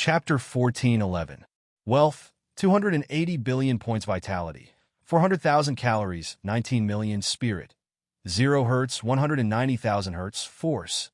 Chapter 1411. Wealth, 280 billion points vitality, 400,000 calories, 19 million spirit, 0 hertz, 190,000 hertz, force,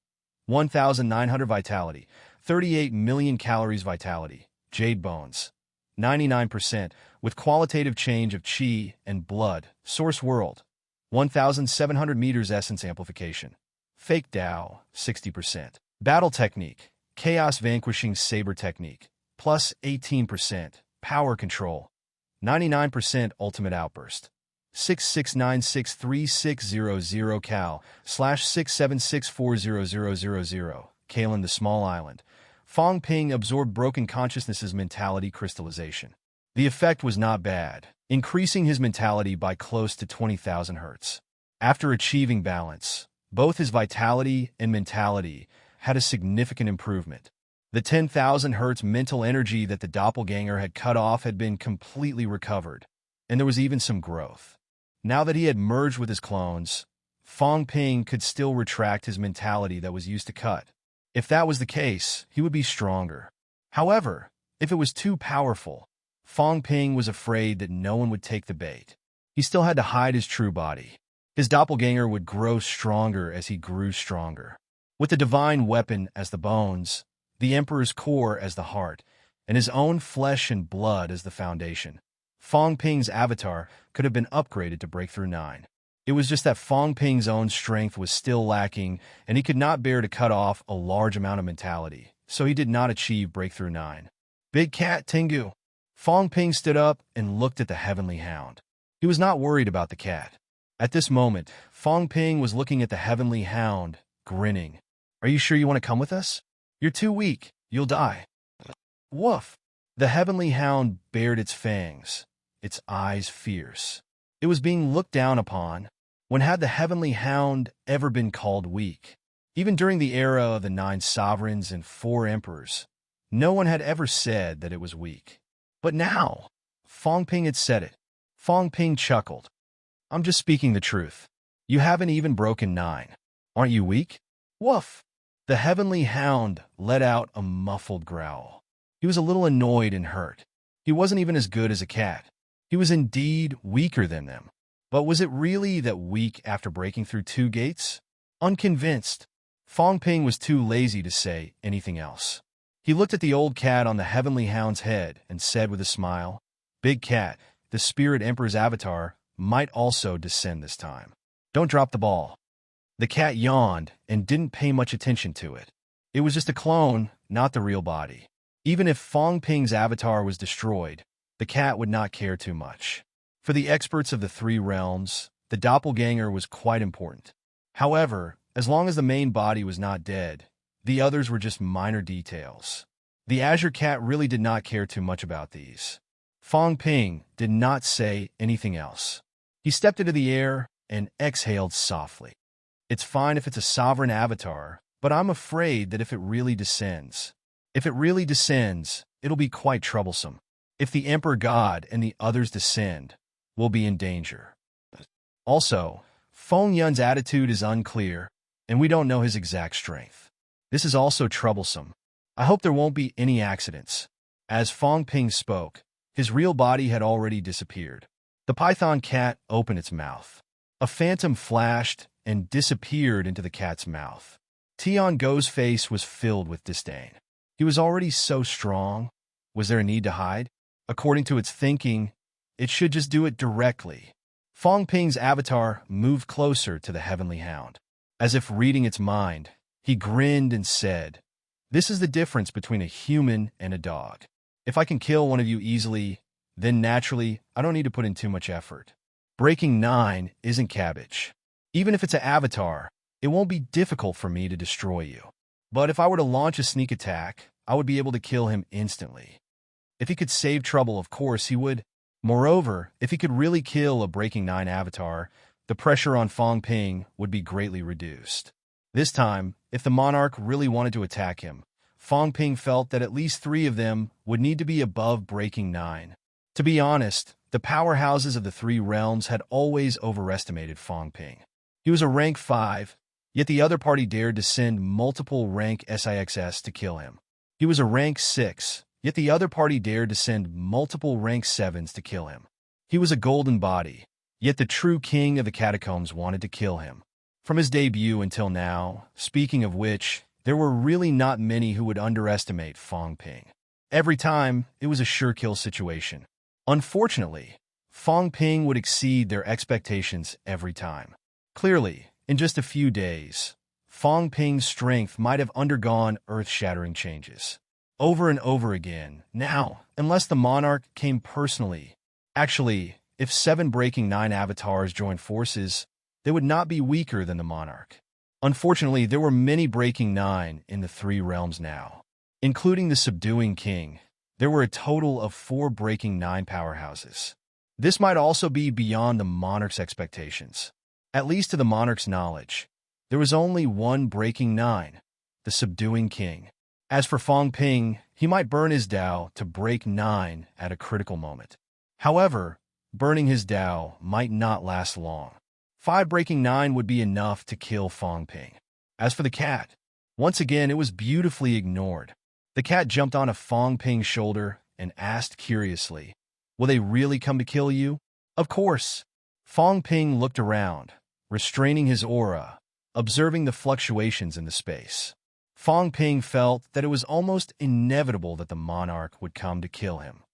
1,900 vitality, 38 million calories vitality, jade bones, 99%, with qualitative change of chi and blood, source world, 1,700 meters essence amplification, fake Tao, 60%. Battle technique, chaos vanquishing saber technique, plus 18%, power control, 99% ultimate outburst, 669636000 cal /676400000, Kalen the Small Island. Fong Ping absorbed broken consciousness's mentality crystallization. The effect was not bad, increasing his mentality by close to 20,000 hertz. After achieving balance, both his vitality and mentality had a significant improvement. The 10,000 hertz mental energy that the doppelganger had cut off had been completely recovered, and there was even some growth. Now that he had merged with his clones, Fong Ping could still retract his mentality that was used to cut. If that was the case, he would be stronger. However, if it was too powerful, Fong Ping was afraid that no one would take the bait. He still had to hide his true body. His doppelganger would grow stronger as he grew stronger. With the divine weapon as the bones, the Emperor's core as the heart, and his own flesh and blood as the foundation, Fong Ping's avatar could have been upgraded to Breakthrough 9. It was just that Fong Ping's own strength was still lacking, and he could not bear to cut off a large amount of mentality, so he did not achieve Breakthrough 9. Big Cat Tengu. Fong Ping stood up and looked at the Heavenly Hound. He was not worried about the cat. At this moment, Fong Ping was looking at the Heavenly Hound, grinning. Are you sure you want to come with us? You're too weak. You'll die. Woof. The Heavenly Hound bared its fangs, its eyes fierce. It was being looked down upon. When had the Heavenly Hound ever been called weak? Even during the era of the 9 sovereigns and 4 emperors, no one had ever said that it was weak. But now, Fong Ping had said it. Fong Ping chuckled. I'm just speaking the truth. You haven't even broken 9. Aren't you weak? Woof. The Heavenly Hound let out a muffled growl. He was a little annoyed and hurt. He wasn't even as good as a cat. He was indeed weaker than them. But was it really that weak after breaking through 2 gates? Unconvinced, Fong Ping was too lazy to say anything else. He looked at the old cat on the Heavenly Hound's head and said with a smile, Big Cat, the Spirit Emperor's avatar, might also descend this time. Don't drop the ball. The cat yawned and didn't pay much attention to it. It was just a clone, not the real body. Even if Fong Ping's avatar was destroyed, the cat would not care too much. For the experts of the 3 realms, the doppelganger was quite important. However, as long as the main body was not dead, the others were just minor details. The Azure Cat really did not care too much about these. Fong Ping did not say anything else. He stepped into the air and exhaled softly. It's fine if it's a sovereign avatar, but I'm afraid that if it really descends, it'll be quite troublesome. If the Emperor God and the others descend, we'll be in danger. Also, Feng Yun's attitude is unclear, and we don't know his exact strength. This is also troublesome. I hope there won't be any accidents. As Fong Ping spoke, his real body had already disappeared. The python cat opened its mouth. A phantom flashed and disappeared into the cat's mouth. Tian Go's face was filled with disdain. He was already so strong. Was there a need to hide? According to its thinking, it should just do it directly. Fong Ping's avatar moved closer to the Heavenly Hound. As if reading its mind, he grinned and said, This is the difference between a human and a dog. If I can kill one of you easily, then naturally, I don't need to put in too much effort. Breaking 9 isn't cabbage. Even if it's an avatar, it won't be difficult for me to destroy you. But if I were to launch a sneak attack, I would be able to kill him instantly. If he could save trouble, of course he would. Moreover, if he could really kill a Breaking 9 avatar, the pressure on Fong Ping would be greatly reduced. This time, if the monarch really wanted to attack him, Fong Ping felt that at least 3 of them would need to be above Breaking 9. To be honest, the powerhouses of the 3 realms had always overestimated Fong Ping. He was a rank 5, yet the other party dared to send multiple rank SIXs to kill him. He was a rank 6, yet the other party dared to send multiple rank 7s to kill him. He was a golden body, yet the true king of the catacombs wanted to kill him. From his debut until now, speaking of which, there were really not many who would underestimate Fong Ping. Every time, it was a sure kill situation. Unfortunately, Fong Ping would exceed their expectations every time. Clearly, in just a few days, Fong Ping's strength might have undergone earth-shattering changes. Over and over again, now, unless the monarch came personally. Actually, if 7 Breaking 9 avatars joined forces, they would not be weaker than the monarch. Unfortunately, there were many Breaking 9 in the 3 realms now. Including the Subduing King, there were a total of 4 Breaking 9 powerhouses. This might also be beyond the monarch's expectations. At least to the monarch's knowledge, there was only one Breaking 9, the Subduing King. As for Fong Ping, he might burn his Dao to break 9 at a critical moment. However, burning his Dao might not last long. 5 Breaking 9 would be enough to kill Fong Ping. As for the cat, once again it was beautifully ignored. The cat jumped on a Fong Ping's shoulder and asked curiously, "Will they really come to kill you?" Of course. Fong Ping looked around, restraining his aura, observing the fluctuations in the space. Fong Ping felt that it was almost inevitable that the monarch would come to kill him.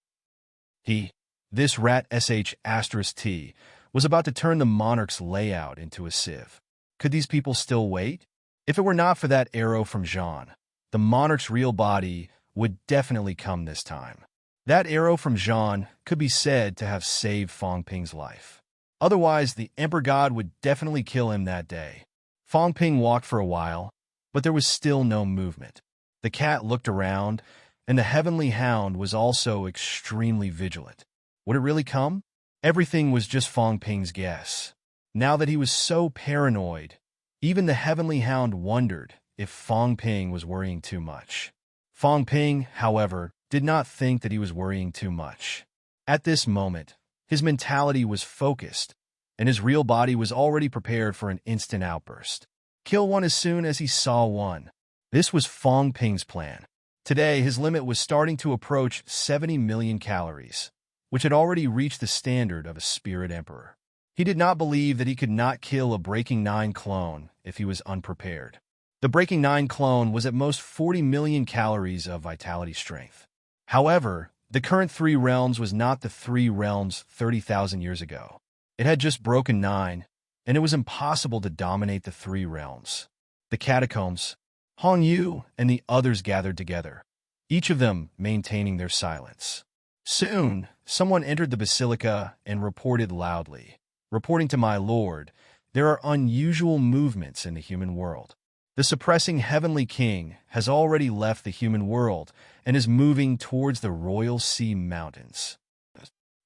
This rat *T, was about to turn the monarch's layout into a sieve. Could these people still wait? If it were not for that arrow from Jean, the monarch's real body would definitely come this time. That arrow from Jean could be said to have saved Fong Ping's life. Otherwise, the Emperor God would definitely kill him that day. Fong Ping walked for a while, but there was still no movement. The cat looked around, and the heavenly hound was also extremely vigilant. Would it really come? Everything was just Fong Ping's guess. Now that he was so paranoid, even the heavenly hound wondered if Fong Ping was worrying too much. Fong Ping, however, did not think that he was worrying too much. At this moment, his mentality was focused, and his real body was already prepared for an instant outburst. Kill one as soon as he saw one. This was Fong Ping's plan. Today, his limit was starting to approach 70 million calories, which had already reached the standard of a spirit emperor. He did not believe that he could not kill a Breaking 9 clone if he was unprepared. The Breaking 9 clone was at most 40 million calories of vitality strength. However, the current 3 realms was not the 3 realms 30,000 years ago. It had just broken 9, and it was impossible to dominate the 3 realms. The catacombs, Hong Yu and the others gathered together, each of them maintaining their silence. Soon, someone entered the basilica and reported loudly, "Reporting to my lord, there are unusual movements in the human world. The suppressing heavenly king has already left the human world and is moving towards the Royal Sea Mountains.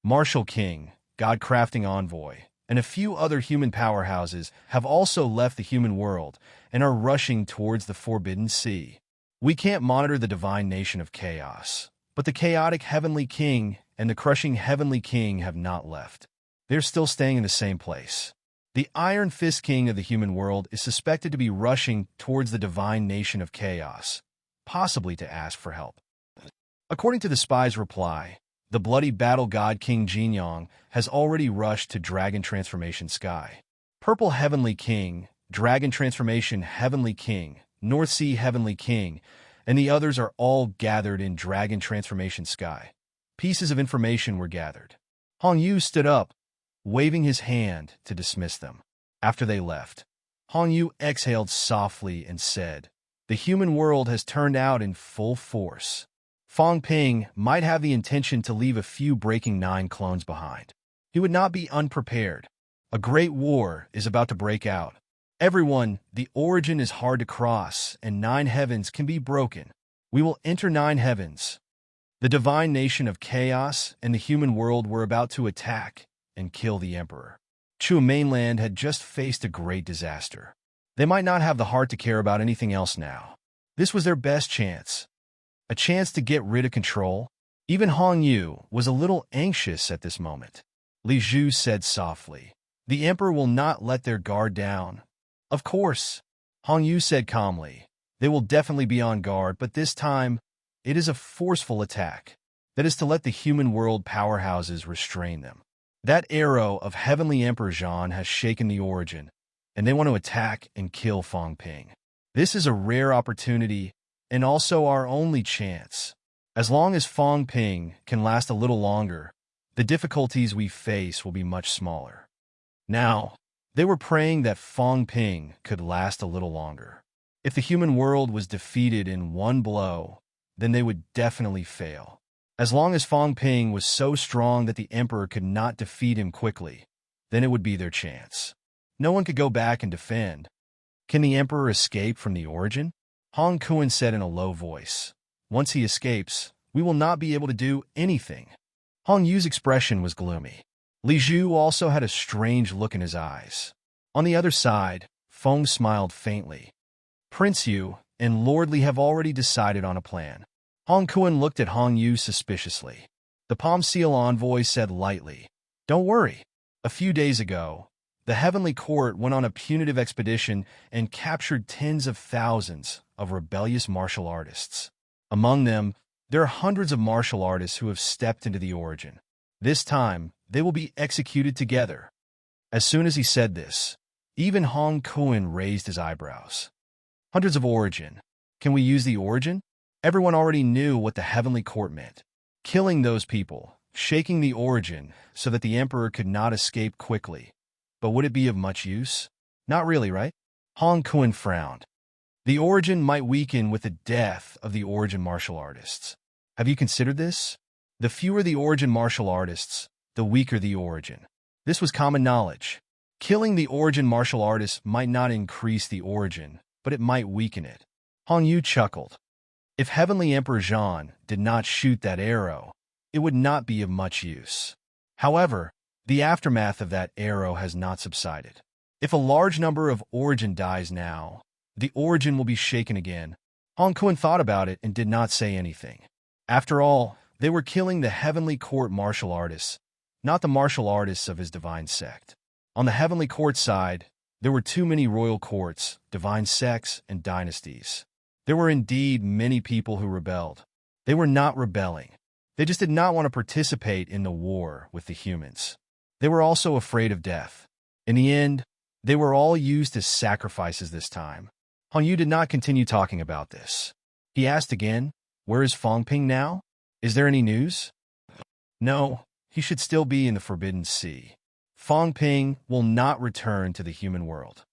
Martial King, God-crafting envoy, and a few other human powerhouses have also left the human world and are rushing towards the Forbidden Sea. We can't monitor the divine nation of chaos, but the chaotic heavenly king and the crushing heavenly king have not left. They're still staying in the same place. The Iron Fist King of the human world is suspected to be rushing towards the divine nation of chaos, possibly to ask for help." According to the spy's reply, the bloody battle god King Jinyong has already rushed to Dragon Transformation Sky. Purple Heavenly King, Dragon Transformation Heavenly King, North Sea Heavenly King, and the others are all gathered in Dragon Transformation Sky. Pieces of information were gathered. Hong Yu stood up, waving his hand to dismiss them. After they left, Hong Yu exhaled softly and said, "The human world has turned out in full force. Fong Ping might have the intention to leave a few Breaking 9 clones behind. He would not be unprepared. A great war is about to break out. Everyone, the origin is hard to cross, and 9 heavens can be broken. We will enter 9 heavens." The divine nation of chaos and the human world were about to attack and kill the emperor. Chu mainland had just faced a great disaster. They might not have the heart to care about anything else now. This was their best chance. A chance to get rid of control. Even Hong Yu was a little anxious at this moment. Li Zhu said softly, "The emperor will not let their guard down." "Of course," Hong Yu said calmly. "They will definitely be on guard, but this time, It is a forceful attack. That is to let the human world powerhouses restrain them. That arrow of Heavenly Emperor Zhan has shaken the origin, and they want to attack and kill Fong Ping. This is a rare opportunity and also our only chance. As long as Fong Ping can last a little longer, the difficulties we face will be much smaller. Now, they were praying that Fong Ping could last a little longer. If the human world was defeated in one blow, then they would definitely fail. As long as Fong Ping was so strong that the emperor could not defeat him quickly, then it would be their chance. No one could go back and defend. Can the emperor escape from the origin? Hong Kuan said in a low voice. Once he escapes, we will not be able to do anything. Hong Yu's expression was gloomy. Li Zhu also had a strange look in his eyes. On the other side, Feng smiled faintly. Prince Yu and Lord Li have already decided on a plan. Hong Kuan looked at Hong Yu suspiciously. The Palm Seal envoy said lightly, "Don't worry. A few days ago, the Heavenly Court went on a punitive expedition and captured tens of thousands of rebellious martial artists. Among them, there are hundreds of martial artists who have stepped into the origin. This time, they will be executed together." As soon as he said this, even Hong Kuan raised his eyebrows. Hundreds of origin. Can we use the origin? Everyone already knew what the Heavenly Court meant. Killing those people, shaking the origin so that the emperor could not escape quickly. But would it be of much use? Not really, right? Hong Kuan frowned. The origin might weaken with the death of the origin martial artists. Have you considered this? The fewer the origin martial artists, the weaker the origin. This was common knowledge. Killing the origin martial artists might not increase the origin, but it might weaken it. Hong Yu chuckled. If Heavenly Emperor Zhan did not shoot that arrow, it would not be of much use. However, the aftermath of that arrow has not subsided. If a large number of origin dies now, the origin will be shaken again. Hong Kuan thought about it and did not say anything. After all, they were killing the Heavenly Court martial artists, not the martial artists of his divine sect. On the Heavenly Court side, there were too many royal courts, divine sects, and dynasties. There were indeed many people who rebelled. They were not rebelling. They just did not want to participate in the war with the humans. They were also afraid of death. In the end, they were all used as sacrifices this time. Hong Yu did not continue talking about this. He asked again, "Where is Fong Ping now? Is there any news?" "No, he should still be in the Forbidden Sea. Fong Ping will not return to the human world.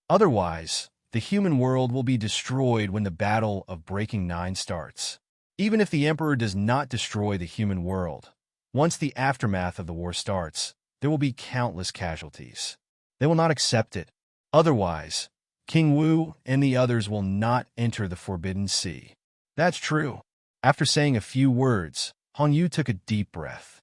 Otherwise, the human world will be destroyed when the Battle of Breaking 9 starts. Even if the Emperor does not destroy the human world, once the aftermath of the war starts, there will be countless casualties. They will not accept it. Otherwise, King Wu and the others will not enter the Forbidden Sea." "That's true." After saying a few words, Hong Yu took a deep breath.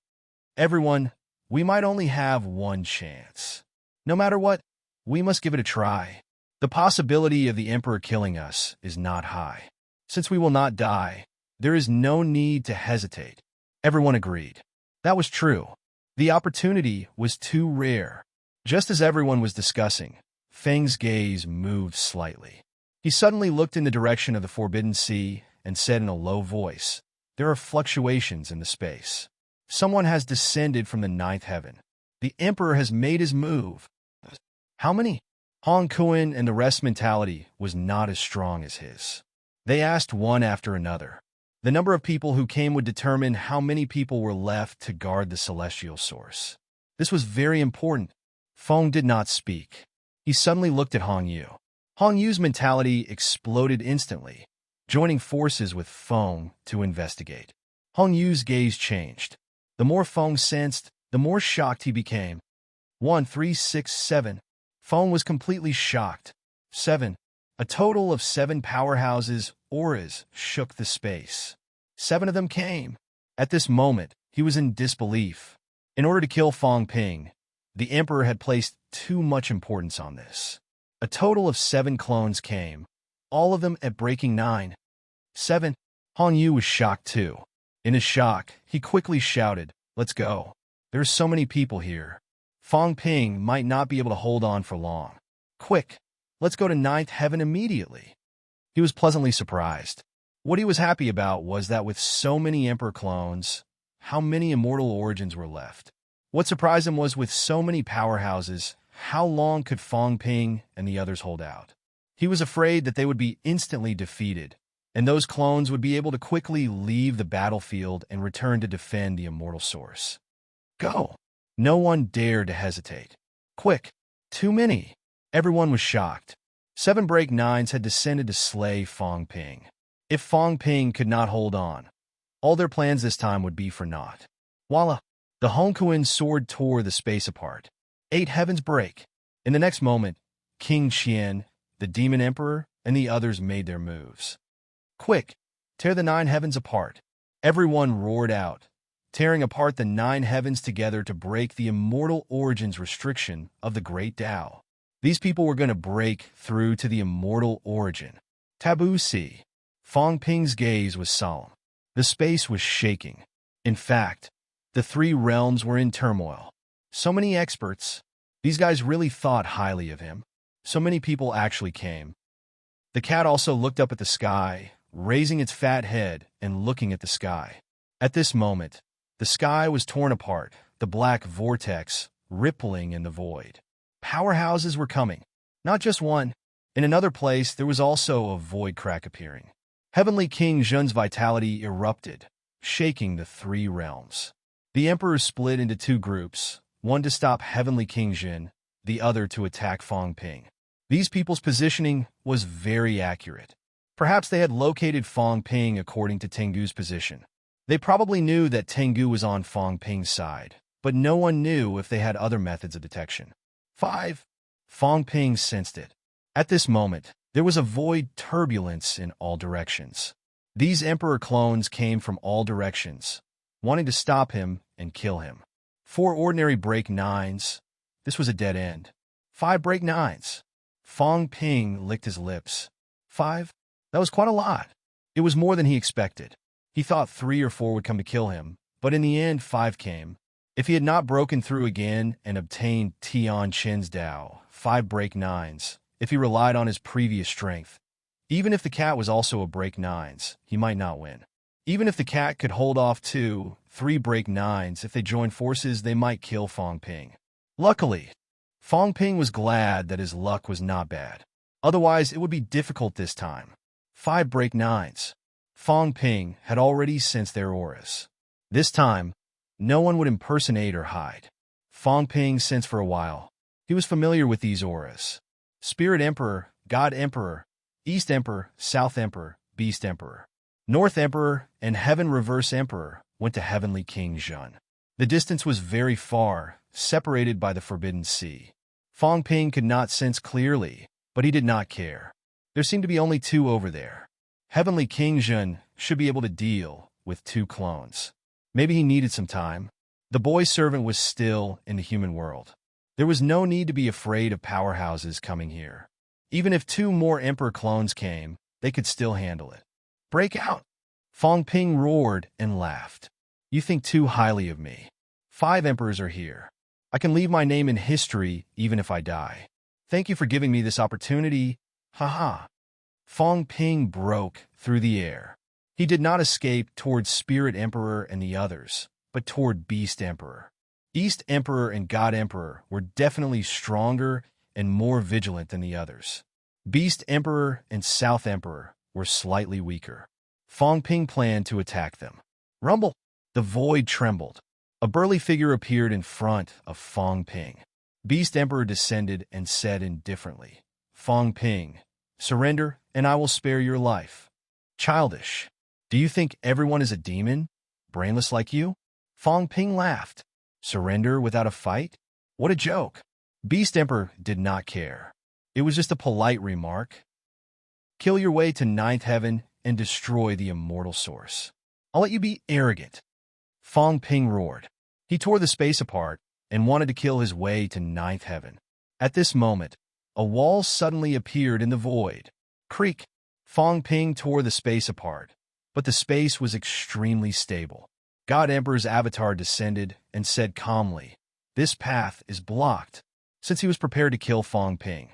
"Everyone, we might only have one chance. No matter what, we must give it a try. The possibility of the Emperor killing us is not high. Since we will not die, there is no need to hesitate." Everyone agreed. That was true. The opportunity was too rare. Just as everyone was discussing, Feng's gaze moved slightly. He suddenly looked in the direction of the Forbidden Sea and said in a low voice, "There are fluctuations in the space. Someone has descended from the ninth heaven. The Emperor has made his move." "How many?" Hong Kuan and the rest's mentality was not as strong as his. They asked one after another. The number of people who came would determine how many people were left to guard the celestial source. This was very important. Feng did not speak. He suddenly looked at Hong Yu. Hong Yu's mentality exploded instantly, joining forces with Feng to investigate. Hong Yu's gaze changed. The more Feng sensed, the more shocked he became. 1, 3, 6, 7. Feng was completely shocked. 7. A total of 7 powerhouses, auras, shook the space. 7 of them came. At this moment, he was in disbelief. In order to kill Fong Ping, the Emperor had placed too much importance on this. A total of 7 clones came, all of them at breaking 9. 7. Hong Yu was shocked too. In his shock, he quickly shouted, "Let's go. There are so many people here. Fong Ping might not be able to hold on for long. Quick, let's go to ninth heaven immediately." He was pleasantly surprised. What he was happy about was that with so many Emperor clones, how many immortal origins were left. What surprised him was with so many powerhouses, how long could Fong Ping and the others hold out? He was afraid that they would be instantly defeated, and those clones would be able to quickly leave the battlefield and return to defend the immortal source. Go! No one dared to hesitate. Quick! Too many! Everyone was shocked. 7 Break Nines had descended to slay Fong Ping. If Fong Ping could not hold on, all their plans this time would be for naught. Voila! The Hongkuin sword tore the space apart. 8 heavens break. In the next moment, King Qian, the Demon Emperor, and the others made their moves. Quick! Tear the 9 heavens apart. Everyone roared out, tearing apart the 9 heavens together to break the immortal origins restriction of the Great Tao. These people were going to break through to the immortal origin. Taboo C. Fong Ping's gaze was solemn. The space was shaking. In fact, the 3 realms were in turmoil. So many experts. These guys really thought highly of him. So many people actually came. The cat also looked up at the sky, raising its fat head and looking at the sky. At this moment, the sky was torn apart, the black vortex rippling in the void. Powerhouses were coming. Not just one. In another place, there was also a void crack appearing. Heavenly King Zhen's vitality erupted, shaking the 3 realms. The emperors split into 2 groups, one to stop Heavenly King Zhen, the other to attack Fong Ping. These people's positioning was very accurate. Perhaps they had located Fong Ping according to Tengu's position. They probably knew that Tengu was on Fong Ping's side, but no one knew if they had other methods of detection. 5. Fong Ping sensed it. At this moment, there was a void turbulence in all directions. These Emperor clones came from all directions, wanting to stop him and kill him. 4 ordinary Break Nines. This was a dead end. 5 Break Nines. Fong Ping licked his lips. 5? That was quite a lot. It was more than he expected. He thought 3 or 4 would come to kill him, but in the end 5 came. If he had not broken through again and obtained Tian Chen's Dao, 5 Break Nines, if he relied on his previous strength, even if the cat was also a Break Nines, he might not win. Even if the cat could hold off 2, 3 Break Nines, if they joined forces, they might kill Fong Ping. Luckily, Fong Ping was glad that his luck was not bad. Otherwise, it would be difficult this time. 5 Break Nines. Fong Ping had already sensed their auras. This time, no one would impersonate or hide. Fong Ping sensed for a while. He was familiar with these auras. Spirit Emperor, God Emperor, East Emperor, South Emperor, Beast Emperor. North Emperor and Heaven Reverse Emperor went to Heavenly King Zhen. The distance was very far, separated by the Forbidden Sea. Fong Ping could not sense clearly, but he did not care. There seemed to be only 2 over there. Heavenly King Zhen should be able to deal with 2 clones. Maybe he needed some time. The boy servant was still in the human world. There was no need to be afraid of powerhouses coming here. Even if 2 more Emperor clones came, they could still handle it. Break out! Fong Ping roared and laughed. You think too highly of me. 5 emperors are here. I can leave my name in history even if I die. Thank you for giving me this opportunity. Ha. Fong Ping broke through the air. He did not escape toward Spirit Emperor and the others, but toward Beast Emperor. East Emperor and God Emperor were definitely stronger and more vigilant than the others. Beast Emperor and South Emperor were slightly weaker. Fong Ping planned to attack them. Rumble! The void trembled. A burly figure appeared in front of Fong Ping. Beast Emperor descended and said indifferently, Fong Ping, surrender and I will spare your life. Childish. Do you think everyone is a demon? Brainless like you? Fong Ping laughed. Surrender without a fight? What a joke. Beast Emperor did not care. It was just a polite remark. Kill your way to 9th heaven and destroy the immortal source. I'll let you be arrogant. Fong Ping roared. He tore the space apart and wanted to kill his way to 9th heaven. At this moment, a wall suddenly appeared in the void. Creak! Fong Ping tore the space apart, but the space was extremely stable. God Emperor's avatar descended and said calmly, This path is blocked. Since he was prepared to kill Fong Ping,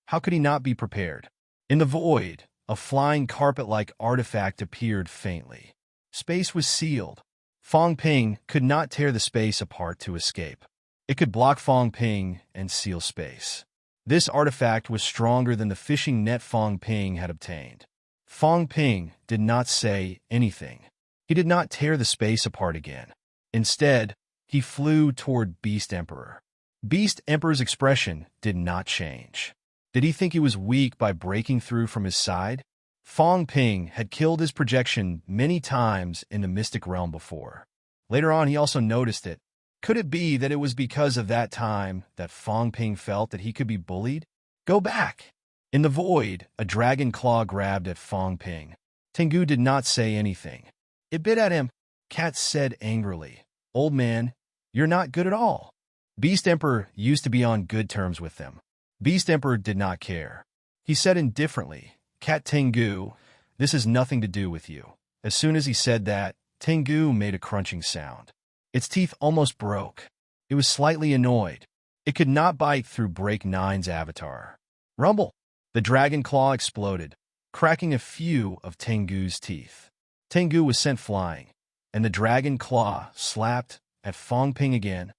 how could he not be prepared? In the void, A flying carpet-like artifact appeared faintly. Space was sealed. Fong Ping could not tear the space apart to escape. It could block Fong Ping and seal space. This artifact was stronger than the fishing net Fong Ping had obtained. Fong Ping did not say anything. He did not tear the space apart again. Instead, he flew toward Beast Emperor. Beast Emperor's expression did not change. Did he think he was weak by breaking through from his side? Fong Ping had killed his projection many times in the mystic realm before. Later on, he also noticed it. Could it be that it was because of that time that Fong Ping felt that he could be bullied? Go back! In the void, a dragon claw grabbed at Fong Ping. Tengu did not say anything. It bit at him. Cat said angrily, "Old man, you're not good at all." Beast Emperor used to be on good terms with them. Beast Emperor did not care. He said indifferently, "Cat Tengu, this has nothing to do with you." As soon as he said that, Tengu made a crunching sound. Its teeth almost broke. It was slightly annoyed. It could not bite through Break Nine's avatar. Rumble! The dragon claw exploded, cracking a few of Tengu's teeth. Tengu was sent flying, and the dragon claw slapped at Fong Ping again.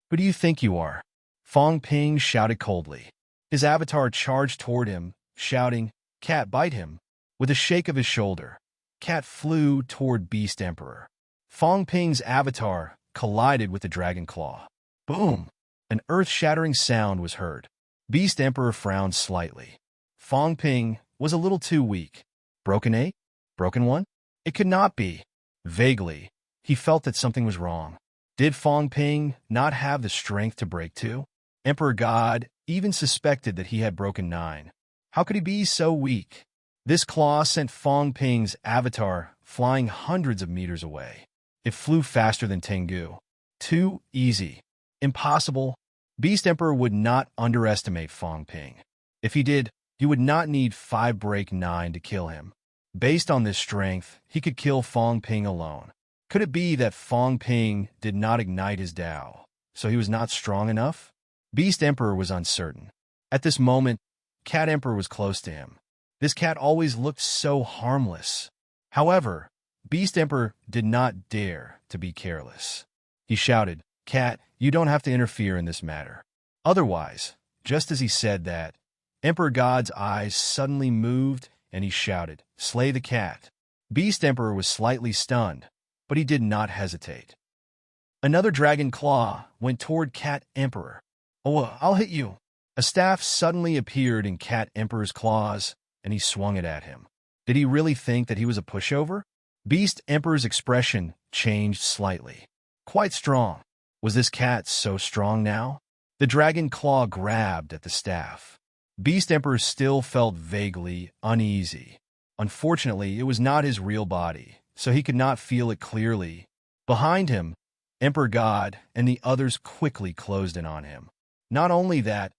"Who do you think you are?" Fong Ping shouted coldly. His avatar charged toward him, shouting, "Cat, bite him!" With a shake of his shoulder, Cat flew toward Beast Emperor. Fong Ping's avatar collided with the dragon claw. Boom! An earth-shattering sound was heard. Beast Emperor frowned slightly. Fong Ping was a little too weak. Broken 8? Broken 1? It could not be. Vaguely, he felt that something was wrong. Did Fong Ping not have the strength to break 2? Emperor God even suspected that he had broken 9. How could he be so weak? This claw sent Fong Ping's avatar flying hundreds of meters away. It flew faster than Tengu. Too easy. Impossible. Beast Emperor would not underestimate Fong Ping. If he did, he would not need 5 Break 9 to kill him. Based on this strength, he could kill Fong Ping alone. Could it be that Fong Ping did not ignite his Tao, so he was not strong enough? Beast Emperor was uncertain. At this moment, Cat Emperor was close to him. This cat always looked so harmless. However, Beast Emperor did not dare to be careless. He shouted, "Cat, you don't have to interfere in this matter." Otherwise, just as he said that, Emperor God's eyes suddenly moved and he shouted, "Slay the cat." Beast Emperor was slightly stunned, but he did not hesitate. Another dragon claw went toward Cat Emperor. "Oh, I'll hit you." A staff suddenly appeared in Cat Emperor's claws, and he swung it at him. Did he really think that he was a pushover? Beast Emperor's expression changed slightly. Quite strong. Was this cat so strong now? The dragon claw grabbed at the staff. Beast Emperor still felt vaguely uneasy. Unfortunately, it was not his real body, so he could not feel it clearly. Behind him, Emperor God and the others quickly closed in on him. Not only that,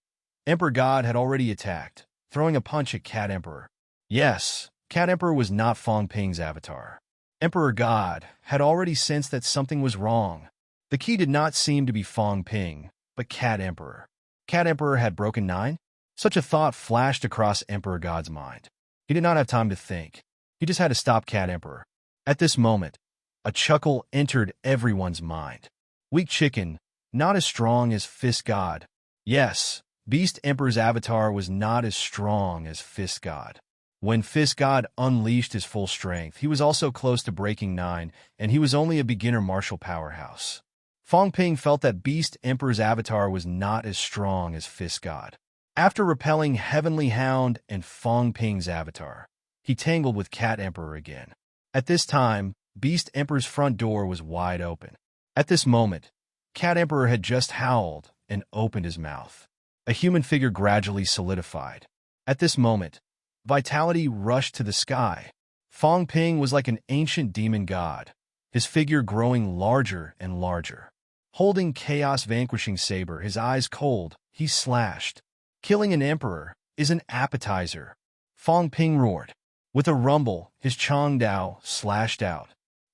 Emperor God had already attacked, throwing a punch at Cat Emperor. Yes, Cat Emperor was not Fong Ping's avatar. Emperor God had already sensed that something was wrong. The key did not seem to be Fong Ping, but Cat Emperor. Cat Emperor had broken 9? Such a thought flashed across Emperor God's mind. He did not have time to think. He just had to stop Cat Emperor. At this moment, a chuckle entered everyone's mind. Weak chicken, not as strong as Fist God. Yes, Beast Emperor's avatar was not as strong as Fist God. When Fist God unleashed his full strength, he was also close to breaking 9, and he was only a beginner martial powerhouse. Fong Ping felt that Beast Emperor's avatar was not as strong as Fist God. After repelling Heavenly Hound and Fong Ping's avatar, he tangled with Cat Emperor again. At this time, Beast Emperor's front door was wide open. At this moment, Cat Emperor had just howled and opened his mouth. A human figure gradually solidified. At this moment, vitality rushed to the sky. Fong Ping was like an ancient demon god, his figure growing larger and larger. Holding Chaos Vanquishing Saber, his eyes cold, he slashed. Killing an emperor is an appetizer. Fong Ping roared. With a rumble, his Chong Dao slashed out.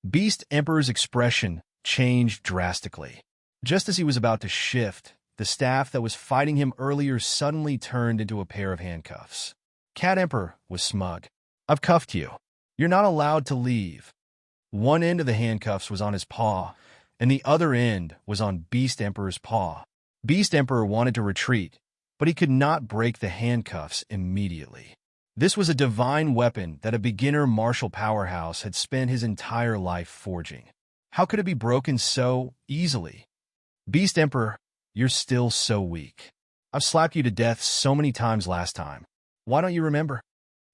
Beast Emperor's expression changed drastically. Just as he was about to shift, the staff that was fighting him earlier suddenly turned into a pair of handcuffs. Cat Emperor was smug. I've cuffed you. You're not allowed to leave. One end of the handcuffs was on his paw, and the other end was on Beast Emperor's paw. Beast Emperor wanted to retreat, but he could not break the handcuffs immediately. This was a divine weapon that a beginner martial powerhouse had spent his entire life forging. How could it be broken so easily? Beast Emperor, you're still so weak. I've slapped you to death so many times last time. Why don't you remember?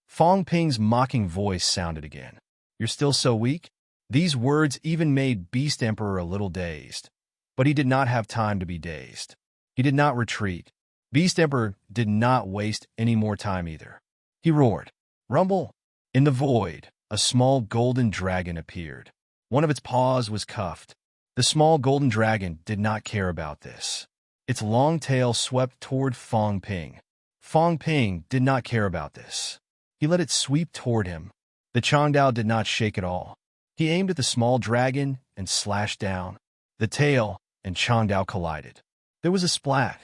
Fong Ping's mocking voice sounded again. You're still so weak? These words even made Beast Emperor a little dazed. But he did not have time to be dazed. He did not retreat. Beast Emperor did not waste any more time either. He roared. Rumble! In the void, a small golden dragon appeared. One of its paws was cuffed. The small golden dragon did not care about this. Its long tail swept toward Fong Ping. Fong Ping did not care about this. He let it sweep toward him. The Changdao did not shake at all. He aimed at the small dragon and slashed down. The tail and Changdao collided. There was a splat.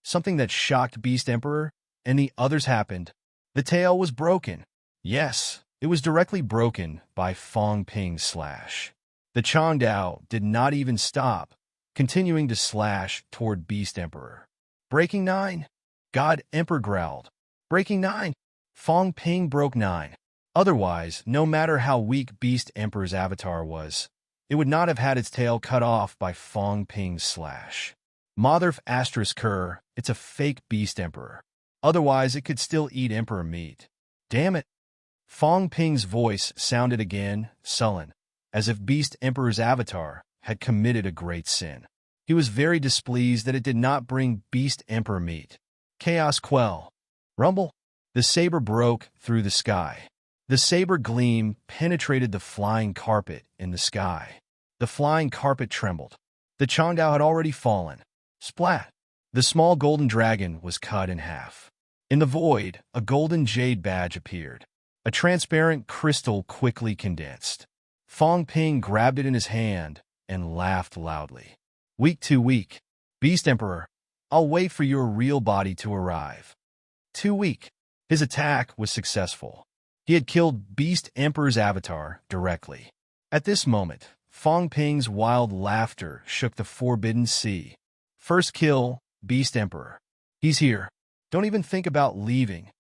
Something that shocked Beast Emperor and the others happened. The tail was broken. Yes, it was directly broken by Fong Ping's slash. The Changdao did not even stop, continuing to slash toward Beast Emperor. Breaking 9. God Emperor growled. Breaking 9. Fong Ping broke 9. Otherwise, no matter how weak Beast Emperor's avatar was, it would not have had its tail cut off by Fong Ping's slash. Motherf asterisk Kerr, it's a fake Beast Emperor. Otherwise, it could still eat Emperor meat. Damn it. Fong Ping's voice sounded again, sullen, as if Beast Emperor's avatar had committed a great sin. He was very displeased that it did not bring Beast Emperor meat. Chaos quell. Rumble. The saber broke through the sky. The saber gleam penetrated the flying carpet in the sky. The flying carpet trembled. The Changdao had already fallen. Splat! The small golden dragon was cut in half. In the void, a golden jade badge appeared. A transparent crystal quickly condensed. Fong Ping grabbed it in his hand and laughed loudly. Weak too weak. Beast Emperor, I'll wait for your real body to arrive. Too weak. His attack was successful. He had killed Beast Emperor's avatar directly. At this moment, Fong Ping's wild laughter shook the Forbidden Sea. First kill, Beast Emperor. He's here. Don't even think about leaving.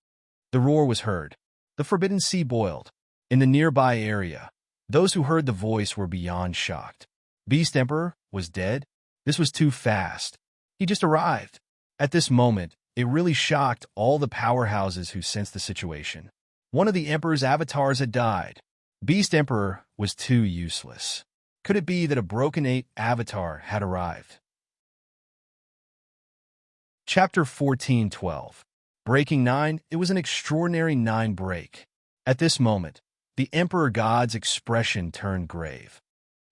The roar was heard. The Forbidden Sea boiled. In the nearby area, those who heard the voice were beyond shocked. Beast Emperor was dead? This was too fast. He just arrived. At this moment, it really shocked all the powerhouses who sensed the situation. One of the Emperor's avatars had died. Beast Emperor was too useless. Could it be that a broken 8 avatar had arrived? Chapter 14:12. Breaking 9, it was an extraordinary 9 break. At this moment, the Emperor God's expression turned grave.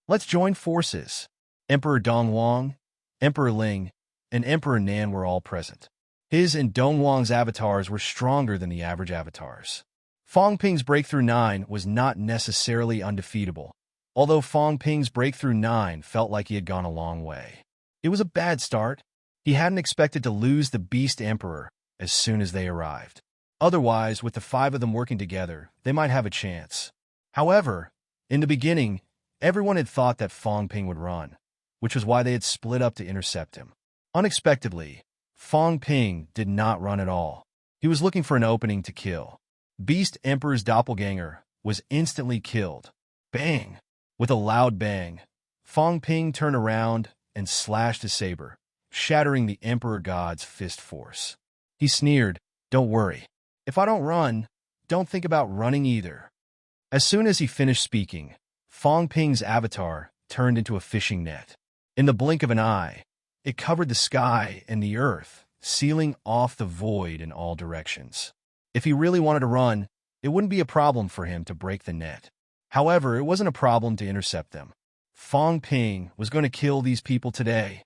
Let's join forces. Emperor Dongwang, Emperor Ling, and Emperor Nan were all present. His and Dongwang's avatars were stronger than the average avatars. Fong Ping's Breakthrough 9 was not necessarily undefeatable, although Fong Ping's Breakthrough 9 felt like he had gone a long way. It was a bad start. He hadn't expected to lose the Beast Emperor as soon as they arrived. Otherwise, with the 5 of them working together, they might have a chance. However, in the beginning, everyone had thought that Fong Ping would run, which was why they had split up to intercept him. Unexpectedly, Fong Ping did not run at all. He was looking for an opening to kill. Beast Emperor's doppelganger was instantly killed. Bang! With a loud bang, Fong Ping turned around and slashed his saber, shattering the Emperor God's fist force. He sneered, "Don't worry. If I don't run, don't think about running either." As soon as he finished speaking, Fong Ping's avatar turned into a fishing net. In the blink of an eye, it covered the sky and the earth, sealing off the void in all directions. If he really wanted to run, it wouldn't be a problem for him to break the net. However, it wasn't a problem to intercept them. Fong Ping was going to kill these people today.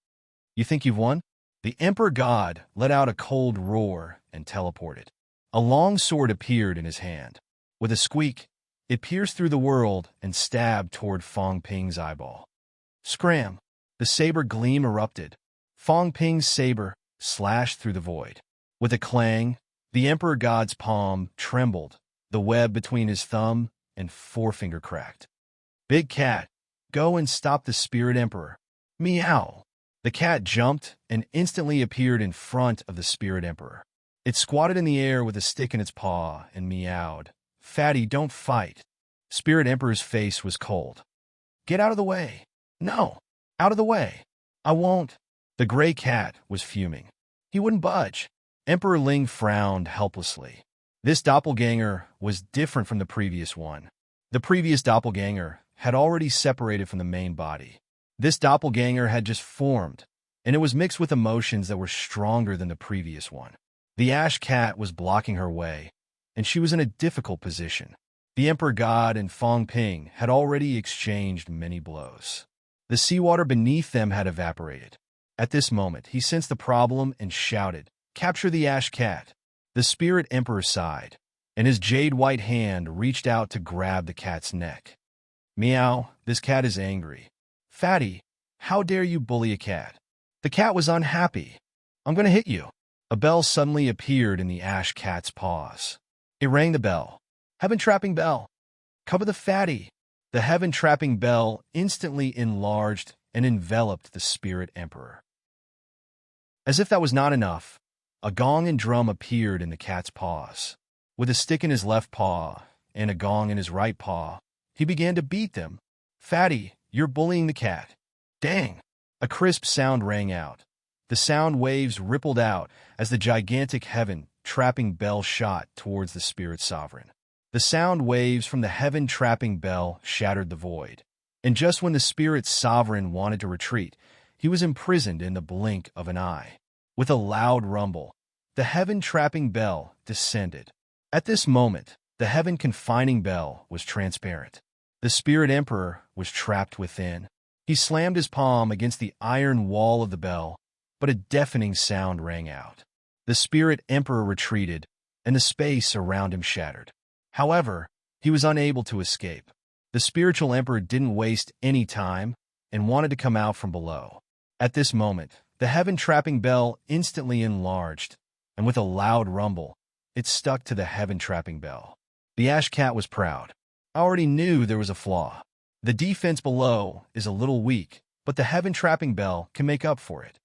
You think you've won? The Emperor God let out a cold roar and teleported. A long sword appeared in his hand. With a squeak, it pierced through the world and stabbed toward Fong Ping's eyeball. Scram! The saber gleam erupted. Fong Ping's saber slashed through the void. With a clang, the Emperor God's palm trembled, the web between his thumb and forefinger cracked. "Big cat, go and stop the spirit emperor." Meow. The cat jumped and instantly appeared in front of the spirit emperor. It squatted in the air with a stick in its paw and meowed. "Fatty, don't fight." Spirit Emperor's face was cold. "Get out of the way." "No, out of the way." "I won't." The gray cat was fuming. He wouldn't budge. Emperor Ling frowned helplessly. This doppelganger was different from the previous one. The previous doppelganger had already separated from the main body. This doppelganger had just formed, and it was mixed with emotions that were stronger than the previous one. The ash cat was blocking her way, and she was in a difficult position. The Emperor God and Fong Ping had already exchanged many blows. The seawater beneath them had evaporated. At this moment, he sensed the problem and shouted, "Capture the ash cat." The spirit emperor sighed, and his jade-white hand reached out to grab the cat's neck. "Meow, this cat is angry." "Fatty, how dare you bully a cat?" The cat was unhappy. "I'm going to hit you." A bell suddenly appeared in the ash cat's paws. It rang the bell. "Heaven-trapping bell. Cover the fatty." The heaven-trapping bell instantly enlarged and enveloped the spirit emperor. As if that was not enough, a gong and drum appeared in the cat's paws. With a stick in his left paw and a gong in his right paw, he began to beat them. "Fatty, you're bullying the cat." "Dang!" A crisp sound rang out. The sound waves rippled out as the gigantic heaven-trapping bell shot towards the spirit sovereign. The sound waves from the heaven-trapping bell shattered the void. And just when the spirit sovereign wanted to retreat, he was imprisoned in the blink of an eye. With a loud rumble, the heaven-trapping bell descended. At this moment, the heaven-confining bell was transparent. The spirit emperor was trapped within. He slammed his palm against the iron wall of the bell, but a deafening sound rang out. The spirit emperor retreated, and the space around him shattered. However, he was unable to escape. The spiritual emperor didn't waste any time and wanted to come out from below. At this moment, the heaven-trapping bell instantly enlarged, and with a loud rumble, it stuck to the heaven-trapping bell. The ash cat was proud. "I already knew there was a flaw. The defense below is a little weak, but the heaven-trapping bell can make up for it."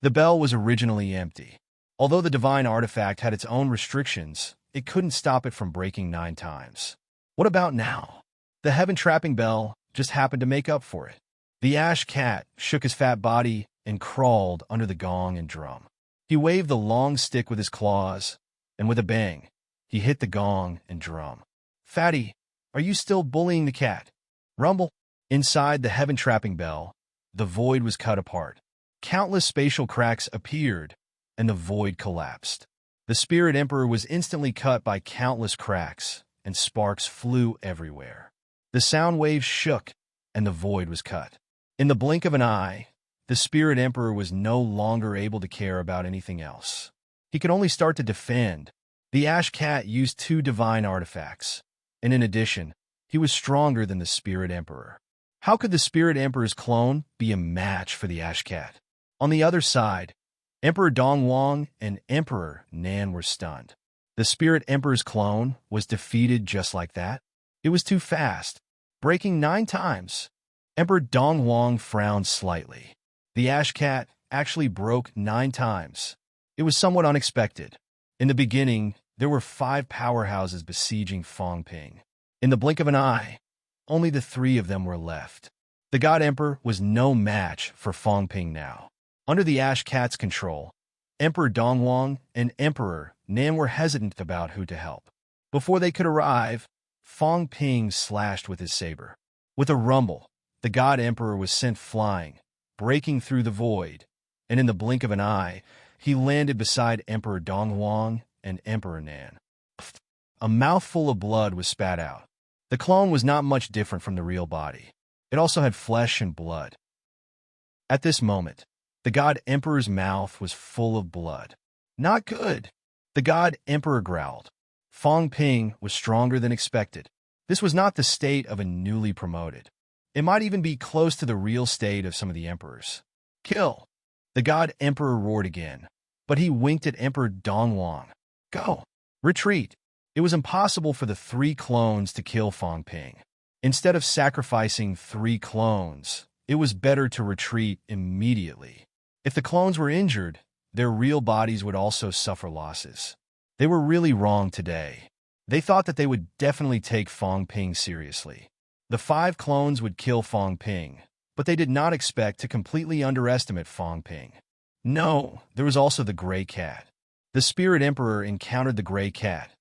The bell was originally empty. Although the divine artifact had its own restrictions, it couldn't stop it from breaking 9 times. What about now? The heaven-trapping bell just happened to make up for it. The ash cat shook his fat body and crawled under the gong and drum. He waved the long stick with his claws, and with a bang, he hit the gong and drum. "Fatty, are you still bullying the cat?" Rumble. Inside the heaven-trapping bell, the void was cut apart. Countless spatial cracks appeared, and the void collapsed. The spirit emperor was instantly cut by countless cracks, and sparks flew everywhere. The sound waves shook, and the void was cut. In the blink of an eye, the spirit emperor was no longer able to care about anything else. He could only start to defend. The ash cat used 2 divine artifacts, and in addition, he was stronger than the spirit emperor. How could the spirit emperor's clone be a match for the ash cat? On the other side, Emperor Dongwang and Emperor Nan were stunned. The spirit emperor's clone was defeated just like that. It was too fast, breaking 9 times. Emperor Dongwang frowned slightly. The ash cat actually broke 9 times. It was somewhat unexpected. In the beginning, there were 5 powerhouses besieging Fong Ping. In the blink of an eye, only the 3 of them were left. The God Emperor was no match for Fong Ping now. Under the ash cat's control, Emperor Dongwang and Emperor Nan were hesitant about who to help. Before they could arrive, Fong Ping slashed with his saber. With a rumble, the God Emperor was sent flying, breaking through the void, and in the blink of an eye, he landed beside Emperor Dongwang and Emperor Nan. A mouthful of blood was spat out. The clone was not much different from the real body. It also had flesh and blood. At this moment, the God Emperor's mouth was full of blood. "Not good." The God Emperor growled. Fong Ping was stronger than expected. This was not the state of a newly promoted. It might even be close to the real state of some of the emperors. "Kill." The God Emperor roared again, but he winked at Emperor Dongwang. "Go. Retreat." It was impossible for the 3 clones to kill Fong Ping. Instead of sacrificing 3 clones, it was better to retreat immediately. If the clones were injured, their real bodies would also suffer losses. They were really wrong today. They thought that they would definitely take Fong Ping seriously. The 5 clones would kill Fong Ping, but they did not expect to completely underestimate Fong Ping. No, there was also the gray cat. The Spirit Emperor encountered the gray cat,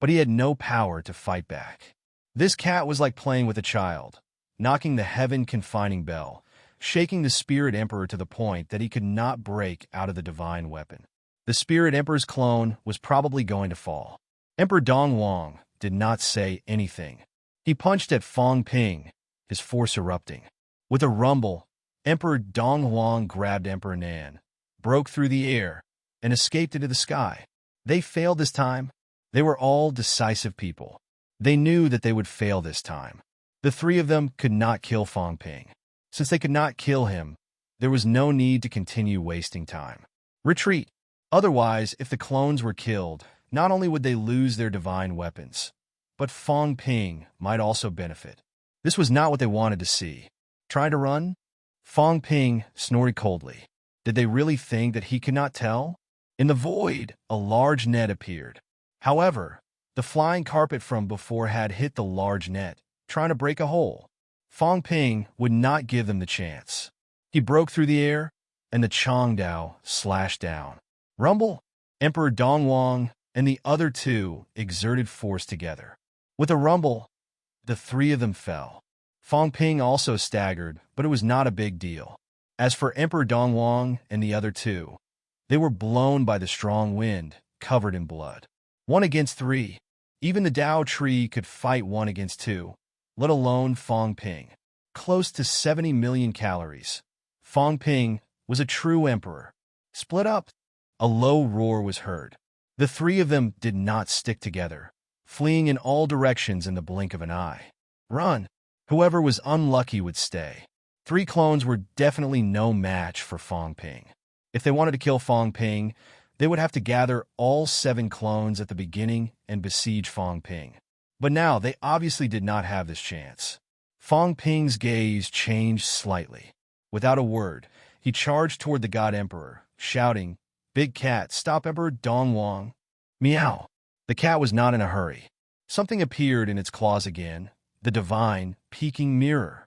but he had no power to fight back. This cat was like playing with a child, knocking the heaven-confining bell, shaking the Spirit Emperor to the point that he could not break out of the divine weapon. The Spirit Emperor's clone was probably going to fall. Emperor Dongwang did not say anything. He punched at Fong Ping, his force erupting. With a rumble, Emperor Dongwang grabbed Emperor Nan, broke through the air, and escaped into the sky. They failed this time. They were all decisive people. They knew that they would fail this time. The 3 of them could not kill Fong Ping. Since they could not kill him, there was no need to continue wasting time. Retreat. Otherwise, if the clones were killed, not only would they lose their divine weapons, but Fong Ping might also benefit. This was not what they wanted to see. Try to run? Fong Ping snorted coldly. Did they really think that he could not tell? In the void, a large net appeared. However, the flying carpet from before had hit the large net, trying to break a hole. Fong Ping would not give them the chance. He broke through the air, and the Changdao slashed down. Rumble! Emperor Dongwang and the other 2 exerted force together. With a rumble, the 3 of them fell. Fong Ping also staggered, but it was not a big deal. As for Emperor Dongwang and the other 2, they were blown by the strong wind, covered in blood. 1 against 3. Even the Dao tree could fight 1 against 2, let alone Fong Ping. Close to 70 million calories. Fong Ping was a true emperor. Split up. A low roar was heard. The 3 of them did not stick together, fleeing in all directions in the blink of an eye. Run! Whoever was unlucky would stay. 3 clones were definitely no match for Fong Ping. If they wanted to kill Fong Ping, they would have to gather all 7 clones at the beginning and besiege Fong Ping. But now they obviously did not have this chance. Fong Ping's gaze changed slightly. Without a word, he charged toward the God Emperor, shouting, "Big cat, stop Emperor Dongwang!" Meow! The cat was not in a hurry. Something appeared in its claws again, the divine, peeking mirror.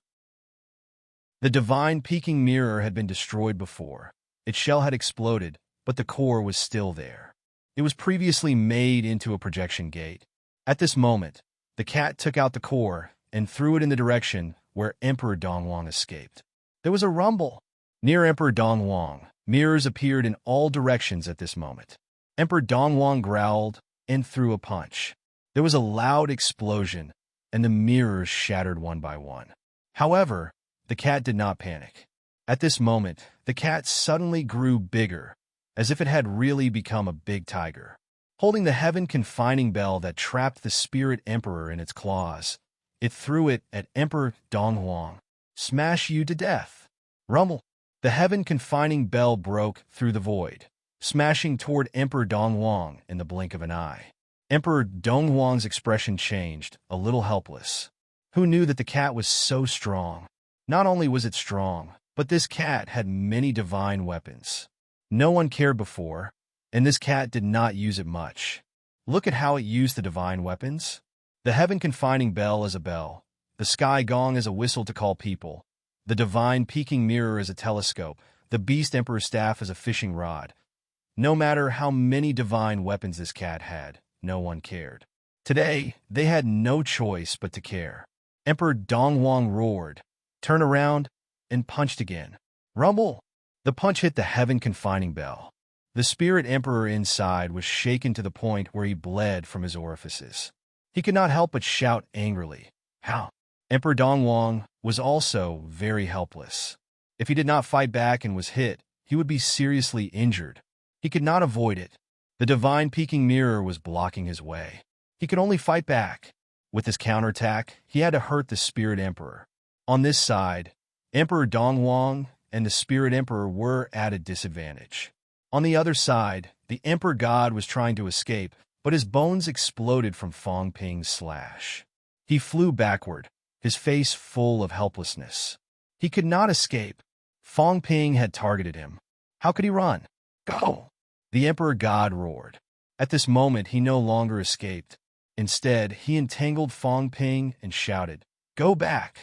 The divine peeking mirror had been destroyed before. Its shell had exploded, but the core was still there. It was previously made into a projection gate. At this moment, the cat took out the core and threw it in the direction where Emperor Dongwang escaped. There was a rumble. Near Emperor Dongwang, mirrors appeared in all directions at this moment. Emperor Dongwang growled and threw a punch. There was a loud explosion, and the mirrors shattered one by one. However, the cat did not panic. At this moment, the cat suddenly grew bigger, as if it had really become a big tiger. Holding the heaven-confining bell that trapped the Spirit Emperor in its claws, it threw it at Emperor Dongwang. Smash you to death. Rumble. The heaven-confining bell broke through the void, smashing toward Emperor Dongwang in the blink of an eye. Emperor Dongwang's expression changed, a little helpless. Who knew that the cat was so strong? Not only was it strong, but this cat had many divine weapons. No one cared before, and this cat did not use it much. Look at how it used the divine weapons. The heaven-confining bell is a bell, the sky gong is a whistle to call people, the divine peeking mirror is a telescope, the beast emperor's staff is a fishing rod. No matter how many divine weapons this cat had, no one cared. Today, they had no choice but to care. Emperor Dongwang roared, turned around, and punched again. Rumble! The punch hit the heaven-confining bell. The Spirit Emperor inside was shaken to the point where he bled from his orifices. He could not help but shout angrily. How? Emperor Dongwang was also very helpless. If he did not fight back and was hit, he would be seriously injured. He could not avoid it. The divine peeking mirror was blocking his way. He could only fight back. With his counterattack, he had to hurt the Spirit Emperor. On this side, Emperor Dongwang and the Spirit Emperor were at a disadvantage. On the other side, the Emperor God was trying to escape, but his bones exploded from Fong Ping's slash. He flew backward, his face full of helplessness. He could not escape. Fong Ping had targeted him. How could he run? Go! The Emperor God roared. At this moment, he no longer escaped. Instead, he entangled Fong Ping and shouted, "Go back!"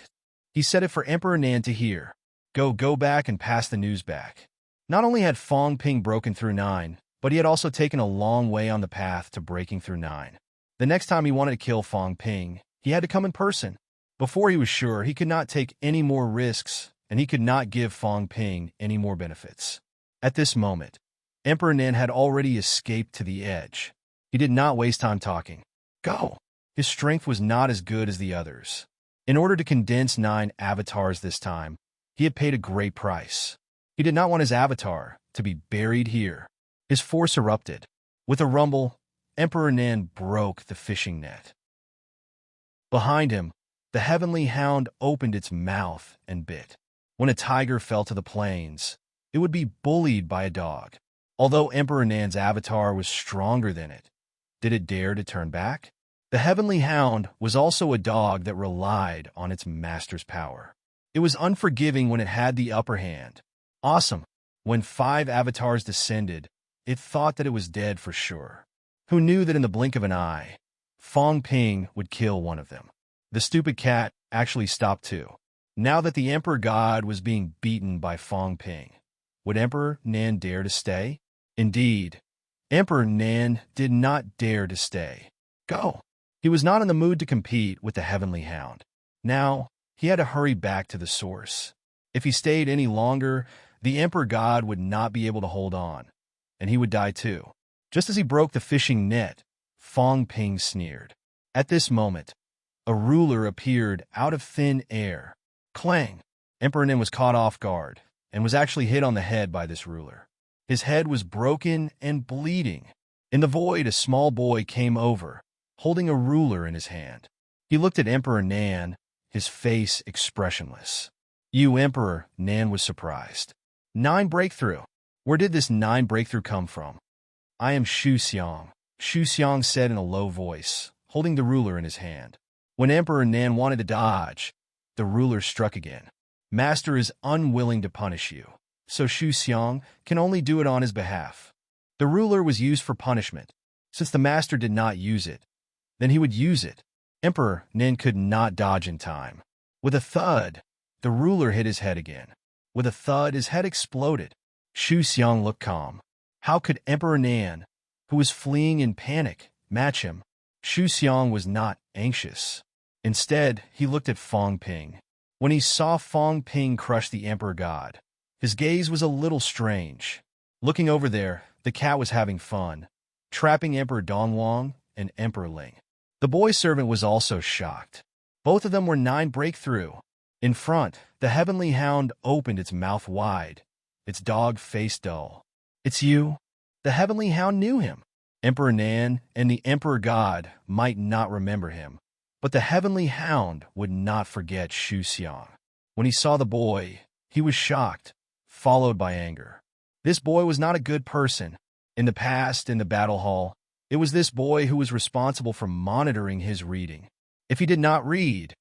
He said it for Emperor Nan to hear. Go back and pass the news back. Not only had Fong Ping broken through 9, but he had also taken a long way on the path to breaking through 9. The next time he wanted to kill Fong Ping, he had to come in person. Before he was sure, he could not take any more risks, and he could not give Fong Ping any more benefits. At this moment, Emperor Nan had already escaped to the edge. He did not waste time talking. Go! His strength was not as good as the others. In order to condense 9 avatars this time, he had paid a great price. He did not want his avatar to be buried here. His force erupted. With a rumble, Emperor Nan broke the fishing net. Behind him, the heavenly hound opened its mouth and bit. When a tiger fell to the plains, it would be bullied by a dog. Although Emperor Nan's avatar was stronger than it, did it dare to turn back? The heavenly hound was also a dog that relied on its master's power. It was unforgiving when it had the upper hand. Awesome. When 5 avatars descended, it thought that it was dead for sure. Who knew that in the blink of an eye, Fong Ping would kill one of them? The stupid cat actually stopped too. Now that the Emperor God was being beaten by Fong Ping, would Emperor Nan dare to stay? Indeed, Emperor Nan did not dare to stay. Go! He was not in the mood to compete with the heavenly hound. Now, he had to hurry back to the source. If he stayed any longer, the Emperor God would not be able to hold on, and he would die too. Just as he broke the fishing net, Fong Ping sneered. At this moment, a ruler appeared out of thin air. Clang! Emperor Nin was caught off guard and was actually hit on the head by this ruler. His head was broken and bleeding. In the void, a small boy came over, holding a ruler in his hand. He looked at Emperor Nan, his face expressionless. You, Emperor, Nan was surprised. 9 breakthrough. Where did this 9 breakthrough come from? I am Shu Xiang, Shu Xiang said in a low voice, holding the ruler in his hand. When Emperor Nan wanted to dodge, the ruler struck again. Master is unwilling to punish you, so Shu Xiang can only do it on his behalf. The ruler was used for punishment. Since the master did not use it, then he would use it. Emperor Nin could not dodge in time. With a thud, the ruler hit his head again. With a thud, his head exploded. Shu Xiang looked calm. How could Emperor Nan, who was fleeing in panic, match him? Shu Xiang was not anxious. Instead, he looked at Fong Ping. When he saw Fong Ping crush the Emperor God, his gaze was a little strange. Looking over there, the cat was having fun, trapping Emperor Dongwang and Emperor Ling. The boy servant was also shocked. Both of them were 9 breakthrough. In front, the heavenly hound opened its mouth wide, its dog face dull. It's you? The heavenly hound knew him. Emperor Nan and the Emperor God might not remember him, but the heavenly hound would not forget Shu Xiang. When he saw the boy, he was shocked, followed by anger. This boy was not a good person. In the past, in the battle hall, it was this boy who was responsible for monitoring his reading. If he did not read,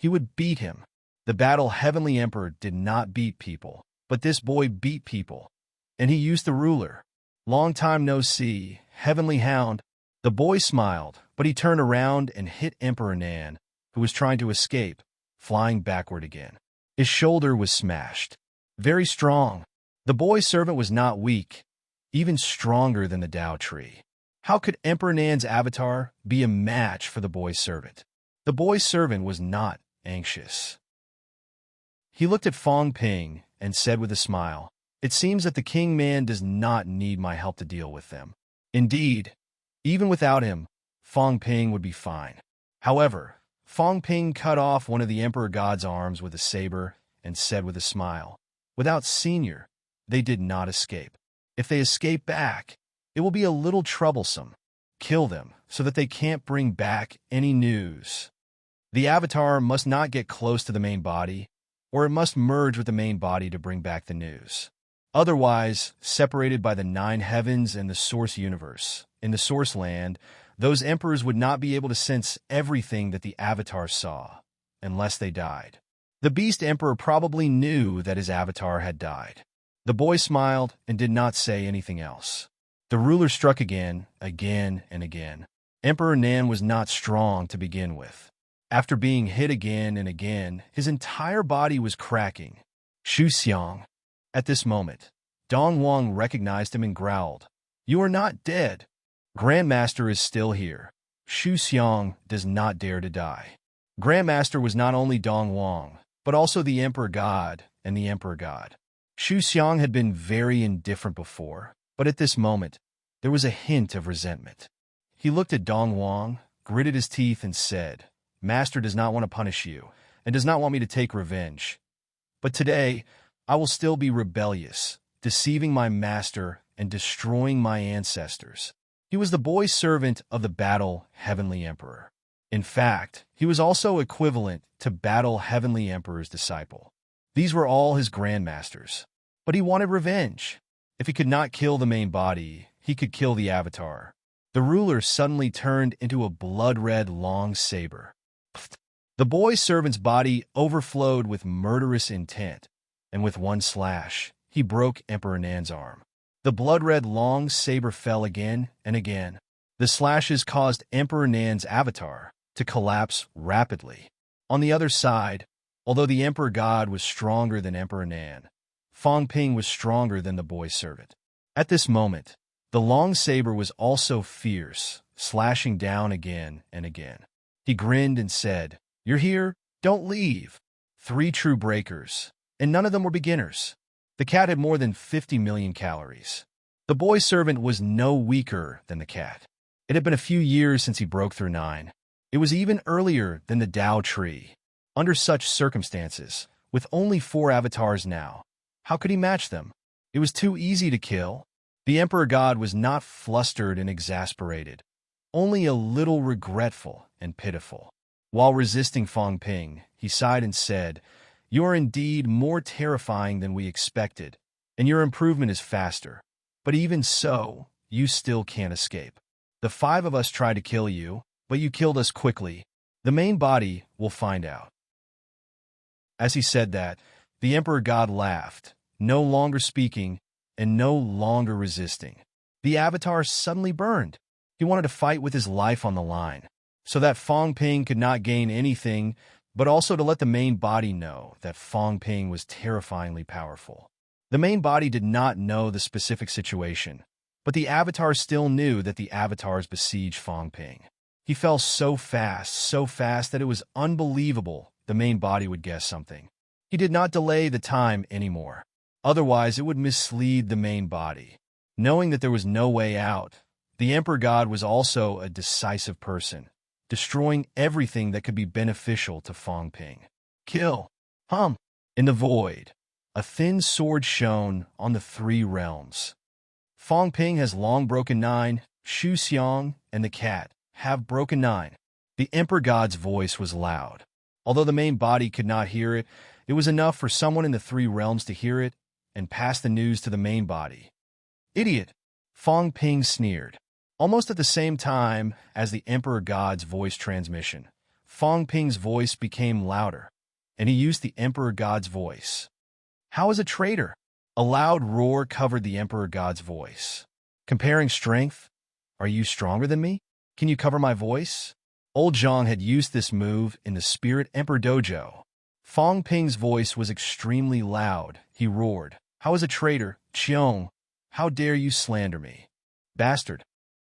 he would beat him. The battle Heavenly Emperor did not beat people, but this boy beat people, and he used the ruler. Long time no see, Heavenly Hound. The boy smiled, but he turned around and hit Emperor Nan, who was trying to escape, flying backward again. His shoulder was smashed. Very strong. The boy servant was not weak, even stronger than the Tao tree. How could Emperor Nan's avatar be a match for the boy servant? The boy servant was not anxious. He looked at Fong Ping and said with a smile, "It seems that the king man does not need my help to deal with them." Indeed, even without him, Fong Ping would be fine. However, Fong Ping cut off one of the Emperor God's arms with a saber and said with a smile, "Without Senior, they did not escape. If they escape back, it will be a little troublesome. Kill them so that they can't bring back any news." The avatar must not get close to the main body, or it must merge with the main body to bring back the news. Otherwise, separated by the 9 heavens and the source universe, in the source land, Those emperors would not be able to sense everything that the avatars saw, unless they died. The Beast Emperor probably knew that his avatar had died. The boy smiled and did not say anything else. The ruler struck again and again. Emperor Nan was not strong to begin with. After being hit again and again, his entire body was cracking. Shu Xiang. At this moment, Dong Wang recognized him and growled, "You are not dead. Grandmaster is still here." Shu Xiang does not dare to die. Grandmaster was not only Dong Wang, but also the Emperor God and the Emperor God. Shu Xiang had been very indifferent before, but at this moment, there was a hint of resentment. He looked at Dong Wang, gritted his teeth, and said, "Master does not want to punish you, and does not want me to take revenge. But today, I will still be rebellious, deceiving my master and destroying my ancestors." He was the boy servant of the Battle Heavenly Emperor. In fact, he was also equivalent to Battle Heavenly Emperor's disciple. These were all his grandmasters. But he wanted revenge. If he could not kill the main body, he could kill the avatar. The ruler suddenly turned into a blood-red long saber. The boy servant's body overflowed with murderous intent, and with one slash, he broke Emperor Nan's arm. The blood-red long saber fell again and again. The slashes caused Emperor Nan's avatar to collapse rapidly. On the other side, although the Emperor God was stronger than Emperor Nan, Fong Ping was stronger than the boy servant. At this moment, the long saber was also fierce, slashing down again and again. He grinned and said, "You're here? Don't leave." 3 true breakers, and none of them were beginners. The cat had more than 50 million calories. The boy servant was no weaker than the cat. It had been a few years since he broke through 9. It was even earlier than the Tao tree. Under such circumstances, with only 4 avatars now, how could he match them? It was too easy to kill. The Emperor God was not flustered and exasperated, only a little regretful and pitiful. While resisting Fong Ping, he sighed and said, "You are indeed more terrifying than we expected, and your improvement is faster. But even so, you still can't escape. The 5 of us tried to kill you, but you killed us quickly. The main body will find out." As he said that, the Emperor God laughed, no longer speaking and no longer resisting. The avatar suddenly burned. He wanted to fight with his life on the line, so that Fong Ping could not gain anything, but also to let the main body know that Fong Ping was terrifyingly powerful. The main body did not know the specific situation, but the avatar still knew that the avatars besieged Fong Ping. He fell so fast that it was unbelievable the main body would guess something. He did not delay the time anymore. Otherwise, it would mislead the main body. Knowing that there was no way out, the Emperor God was also a decisive person, destroying everything that could be beneficial to Fong Ping. Kill. Hum. In the void, a thin sword shone on the 3 realms. Fong Ping has long broken 9, Shu Xiang and the cat have broken 9. The Emperor God's voice was loud. Although the main body could not hear it, it was enough for someone in the 3 realms to hear it and pass the news to the main body. "Idiot!" Fong Ping sneered. Almost at the same time as the Emperor God's voice transmission, Fong Ping's voice became louder, and he used the Emperor God's voice. "How is a traitor?" A loud roar covered the Emperor God's voice. "Comparing strength? Are you stronger than me? Can you cover my voice?" Old Zhang had used this move in the Spirit Emperor Dojo. Fong Ping's voice was extremely loud. He roared, "How is a traitor? Chiong! How dare you slander me? Bastard!"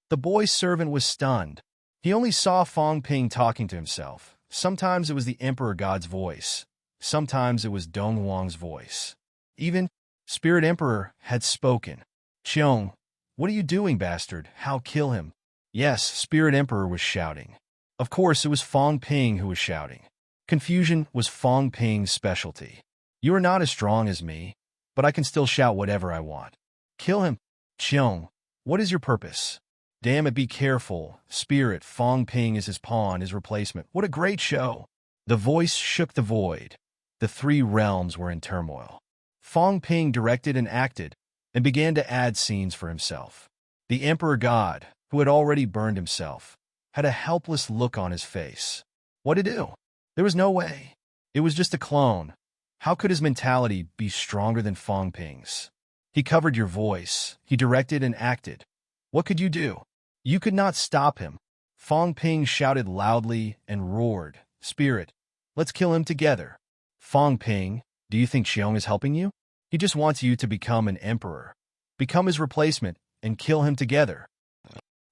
The boy servant was stunned. He only saw Fong Ping talking to himself. Sometimes it was the Emperor God's voice. Sometimes it was Dong Wang's voice. Even Spirit Emperor had spoken. "Chiong, what are you doing, bastard? How kill him?" Yes, Spirit Emperor was shouting. Of course, it was Fong Ping who was shouting. Confusion was Fong Ping's specialty. "You are not as strong as me, but I can still shout whatever I want. Kill him." "Chiong, what is your purpose?" "Damn it, be careful. Spirit, Fong Ping is his pawn, his replacement. What a great show." The voice shook the void. The 3 realms were in turmoil. Fong Ping directed and acted, and began to add scenes for himself. The Emperor God, who had already burned himself, had a helpless look on his face. What to do? There was no way. It was just a clone. How could his mentality be stronger than Fong Ping's? He covered your voice. He directed and acted. What could you do? You could not stop him. Fong Ping shouted loudly and roared, "Spirit, let's kill him together." Fong Ping, do you think Xiong is helping you? He just wants you to become an emperor. Become his replacement and kill him together.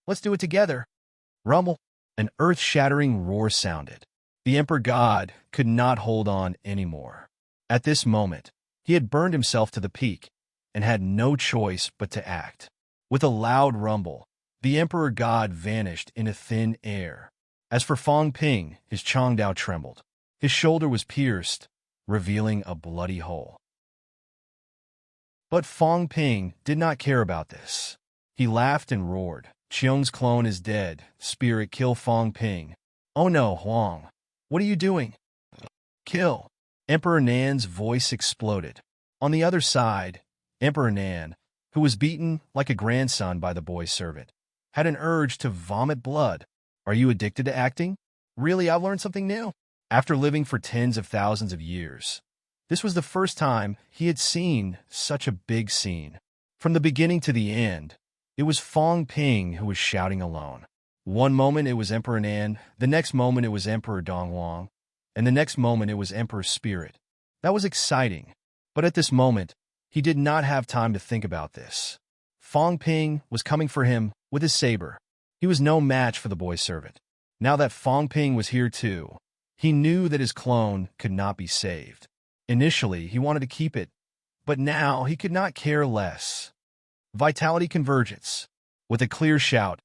Let's do it together. Rumble. An earth-shattering roar sounded. The Emperor God could not hold on anymore. At this moment, he had burned himself to the peak and had no choice but to act. With a loud rumble, the Emperor God vanished into thin air. As for Fong Ping, his Changdao trembled. His shoulder was pierced, revealing a bloody hole. But Fong Ping did not care about this. He laughed and roared, "Qiong's clone is dead. Spirit, kill Fong Ping." "Oh no, Huang. What are you doing?" "Kill." Emperor Nan's voice exploded. On the other side, Emperor Nan, who was beaten like a grandson by the boy's servant, had an urge to vomit blood. "Are you addicted to acting? Really, I've learned something new." After living for tens of thousands of years, this was the first time he had seen such a big scene. From the beginning to the end, it was Fong Ping who was shouting alone. One moment it was Emperor Nan, the next moment it was Emperor Dongwang, and the next moment it was Emperor Spirit. That was exciting, but at this moment, he did not have time to think about this. Fong Ping was coming for him with his saber. He was no match for the boy's servant. Now that Fong Ping was here too, he knew that his clone could not be saved. Initially, he wanted to keep it, but now he could not care less. Vitality convergence. With a clear shout,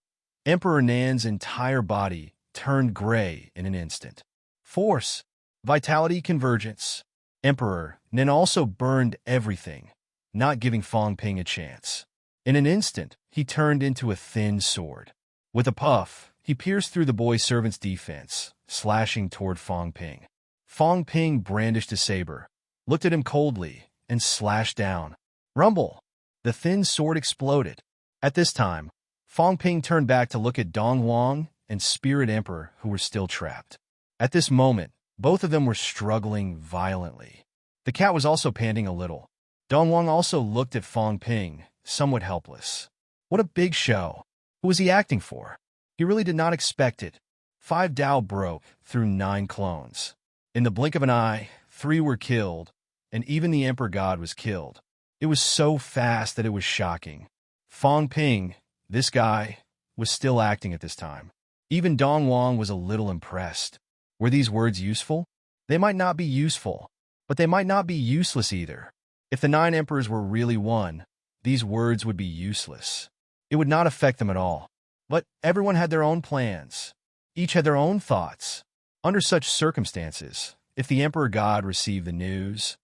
Emperor Nan's entire body turned gray in an instant. Force. Vitality convergence. Emperor Nan also burned everything, not giving Fong Ping a chance. In an instant, he turned into a thin sword. With a puff, he pierced through the boy servant's defense, slashing toward Fong Ping. Fong Ping brandished a saber, looked at him coldly, and slashed down. Rumble! The thin sword exploded. At this time, Fong Ping turned back to look at Dong Wang and Spirit Emperor, who were still trapped. At this moment, both of them were struggling violently. The cat was also panting a little. Dong Wang also looked at Fong Ping, somewhat helpless. What a big show! Who was he acting for? He really did not expect it. 5 Dao broke through 9 clones. In the blink of an eye, 3 were killed, and even the Emperor God was killed. It was so fast that it was shocking. Fong Ping, this guy, was still acting at this time. Even Dong Wang was a little impressed. Were these words useful? They might not be useful, but they might not be useless either. If the 9 emperors were really one, these words would be useless. It would not affect them at all. But everyone had their own plans. Each had their own thoughts. Under such circumstances, if the Emperor God received the news,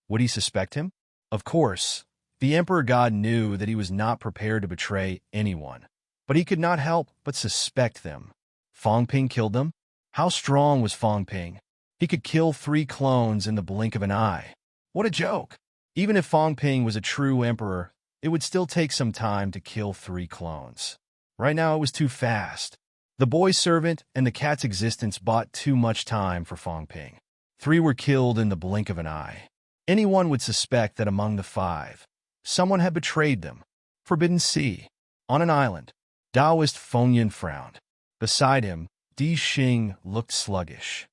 would he suspect him? Of course, the Emperor God knew that he was not prepared to betray anyone, but he could not help but suspect them. Fong Ping killed them? How strong was Fong Ping? He could kill 3 clones in the blink of an eye. What a joke! Even if Fong Ping was a true emperor, it would still take some time to kill 3 clones. Right now it was too fast. The boy's servant and the cat's existence bought too much time for Fong Ping. 3 were killed in the blink of an eye. Anyone would suspect that among the 5, someone had betrayed them. Forbidden Sea. On an island, Taoist Fengyan frowned. Beside him, Di Xing looked sluggish.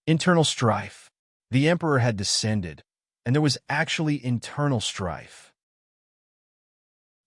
Internal strife. The emperor had descended, and there was actually internal strife.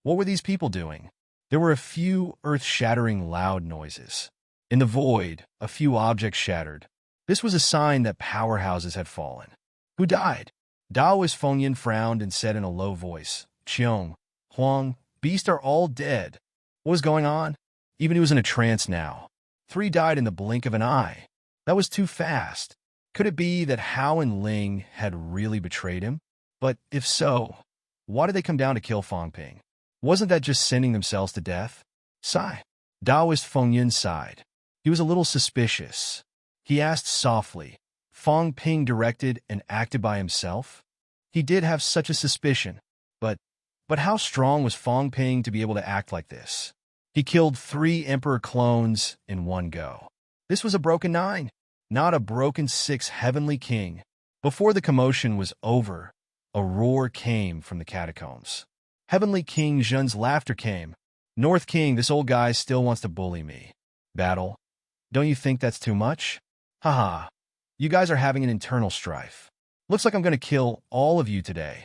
What were these people doing? There were a few earth-shattering loud noises. In the void, a few objects shattered. This was a sign that powerhouses had fallen. Who died? Taoist Fengyan frowned and said in a low voice, "Qiong, Huang, Beast are all dead." What was going on? Even he was in a trance now. 3 died in the blink of an eye. That was too fast. Could it be that Hao and Ling had really betrayed him? But if so, why did they come down to kill Fong Ping? Wasn't that just sending themselves to death? Sigh. Taoist Fengyan sighed. He was a little suspicious. He asked softly, Fong Ping directed and acted by himself? He did have such a suspicion, but how strong was Fong Ping to be able to act like this? He killed 3 Emperor clones in one go. This was a broken 9, not a broken 6 heavenly king. Before the commotion was over, a roar came from the catacombs. Heavenly King Zhen's laughter came. North King, this old guy still wants to bully me. Battle, don't you think that's too much? Haha, you guys are having an internal strife. Looks like I'm going to kill all of you today.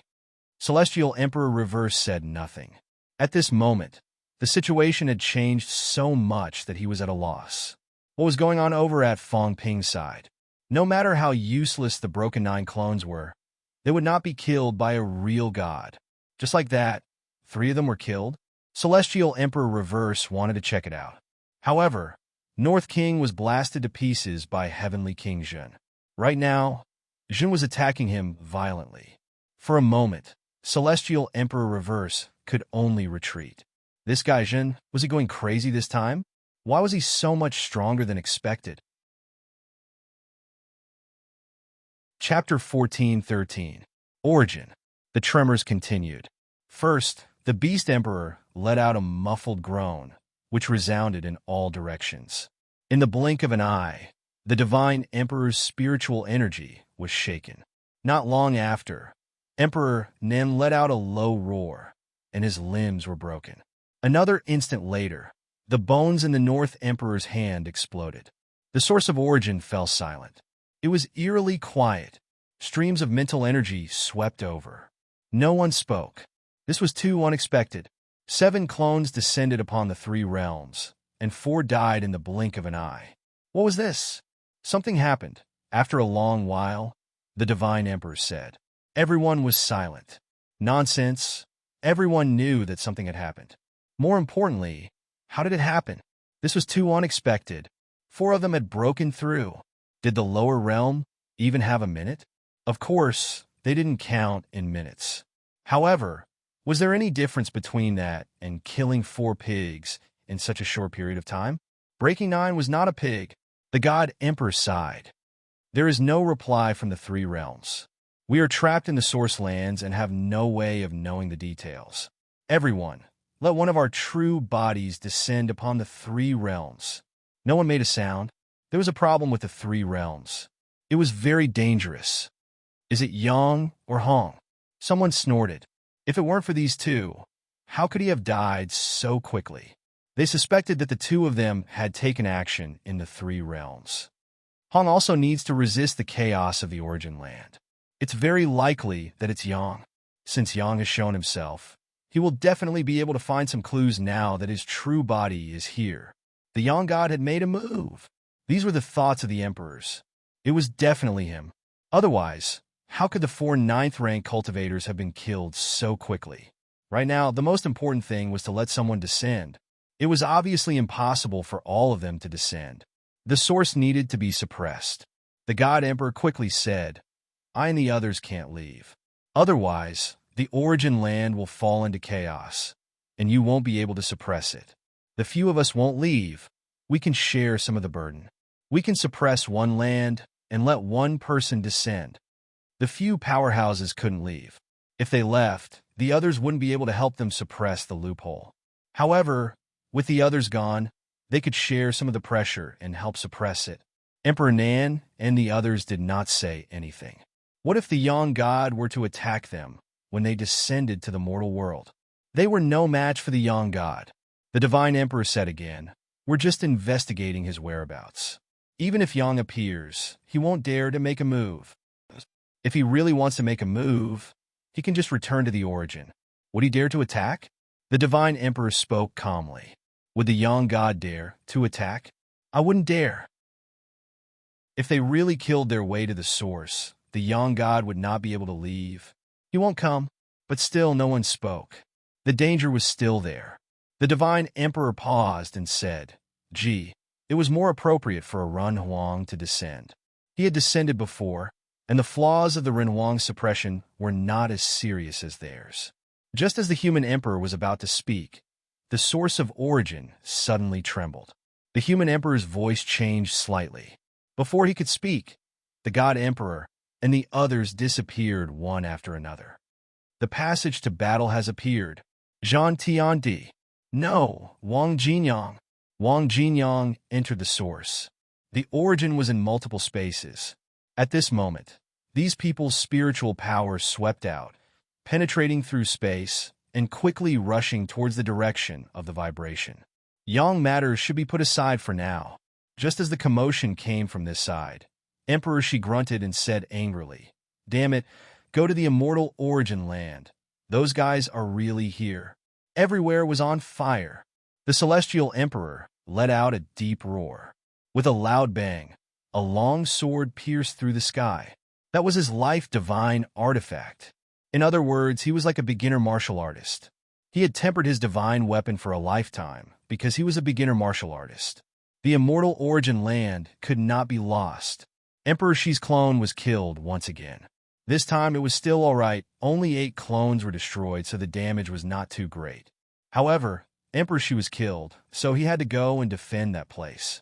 Celestial Emperor Reverse said nothing. At this moment, the situation had changed so much that he was at a loss. What was going on over at Fong Ping's side? No matter how useless the Broken 9 clones were, they would not be killed by a real god. Just like that, 3 of them were killed. Celestial Emperor Reverse wanted to check it out. However, North King was blasted to pieces by Heavenly King Zhen. Right now, Zhen was attacking him violently. For a moment, Celestial Emperor Reverse could only retreat. This guy Zhen, was he going crazy this time? Why was he so much stronger than expected? Chapter 14:13. Origin. The tremors continued. First, the Beast Emperor let out a muffled groan, which resounded in all directions. In the blink of an eye, the Divine Emperor's spiritual energy was shaken. Not long after, Emperor Nen let out a low roar, and his limbs were broken. Another instant later, the bones in the North Emperor's hand exploded. The source of origin fell silent. It was eerily quiet. Streams of mental energy swept over. No one spoke. This was too unexpected. 7 clones descended upon the 3 realms, and 4 died in the blink of an eye. What was this? Something happened. After a long while, the Divine Emperor said. Everyone was silent. Nonsense. Everyone knew that something had happened. More importantly, how did it happen? This was too unexpected. 4 of them had broken through. Did the lower realm even have a minute? Of course, they didn't count in minutes. However, was there any difference between that and killing 4 pigs in such a short period of time? Breaking 9 was not a pig. The God Emperor sighed. There is no reply from the 3 realms. We are trapped in the source lands and have no way of knowing the details. Everyone, let one of our true bodies descend upon the 3 realms. No one made a sound. There was a problem with the 3 realms. It was very dangerous. Is it Yang or Hong? Someone snorted. If it weren't for these 2, how could he have died so quickly? They suspected that the 2 of them had taken action in the 3 realms. Hong also needs to resist the chaos of the origin land. It's very likely that it's Yang. Since Yang has shown himself, he will definitely be able to find some clues now that his true body is here. The Yang God had made a move. These were the thoughts of the emperors. It was definitely him. Otherwise, how could the 4 9th-rank cultivators have been killed so quickly? Right now, the most important thing was to let someone descend. It was obviously impossible for all of them to descend. The source needed to be suppressed. The God Emperor quickly said, I and the others can't leave. Otherwise, the origin land will fall into chaos, and you won't be able to suppress it. The few of us won't leave. We can share some of the burden. We can suppress one land and let one person descend. The few powerhouses couldn't leave. If they left, the others wouldn't be able to help them suppress the loophole. However, with the others gone, they could share some of the pressure and help suppress it. Emperor Nan and the others did not say anything. What if the Yang God were to attack them when they descended to the mortal world? They were no match for the Yang God. The Divine Emperor said again, we're just investigating his whereabouts. Even if Yang appears, he won't dare to make a move. If he really wants to make a move, he can just return to the origin. Would he dare to attack? The Divine Emperor spoke calmly. Would the Yang God dare to attack? I wouldn't dare. If they really killed their way to the source, the Yang God would not be able to leave. He won't come, but still no one spoke. The danger was still there. The Divine Emperor paused and said, Gee, it was more appropriate for a Ren Huang to descend. He had descended before, and the flaws of the Ren Huang suppression were not as serious as theirs. Just as the human emperor was about to speak, the source of origin suddenly trembled. The human emperor's voice changed slightly. Before he could speak, the God Emperor and the others disappeared one after another. The passage to battle has appeared. Jean Tiandi. No, Wang Jinyang. Wang Jinyang entered the source. The origin was in multiple spaces. At this moment, these people's spiritual power swept out, penetrating through space and quickly rushing towards the direction of the vibration. Yang matters should be put aside for now. Just as the commotion came from this side, Emperor Shi grunted and said angrily, "Damn it, go to the immortal origin land. Those guys are really here." Everywhere was on fire. The Celestial Emperor let out a deep roar. With a loud bang, a long sword pierced through the sky. That was his life divine artifact. In other words, he was like a beginner martial artist. He had tempered his divine weapon for a lifetime because he was a beginner martial artist. The immortal origin land could not be lost. Emperor Shi's clone was killed once again. This time it was still all right. Only 8 clones were destroyed, so the damage was not too great. However, Emperor Shi was killed, so he had to go and defend that place.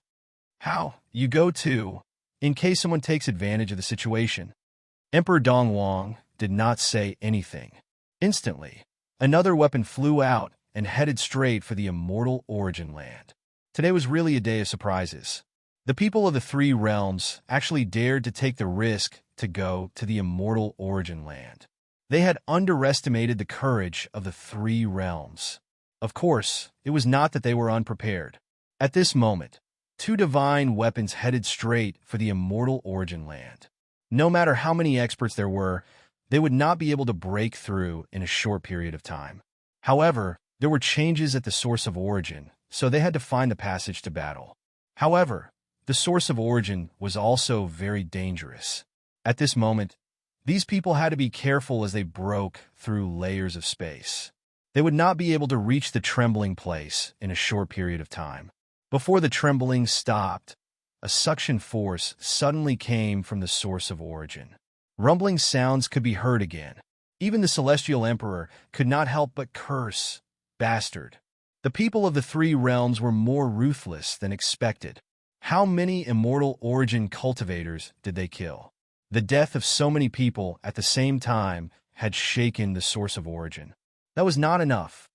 How? You go too, in case someone takes advantage of the situation. Emperor Dongwang did not say anything. Instantly, another weapon flew out and headed straight for the immortal origin land. Today was really a day of surprises. The people of the 3 realms actually dared to take the risk to go to the immortal origin land. They had underestimated the courage of the 3 realms. Of course, it was not that they were unprepared. At this moment, 2 divine weapons headed straight for the immortal origin land. No matter how many experts there were, they would not be able to break through in a short period of time. However, there were changes at the source of origin, so they had to find the passage to battle. However, the source of origin was also very dangerous. At this moment, these people had to be careful as they broke through layers of space. They would not be able to reach the trembling place in a short period of time. Before the trembling stopped, a suction force suddenly came from the source of origin. Rumbling sounds could be heard again. Even the Celestial Emperor could not help but curse, "Bastard." The people of the 3 realms were more ruthless than expected. How many immortal origin cultivators did they kill? The death of so many people at the same time had shaken the source of origin. That was not enough.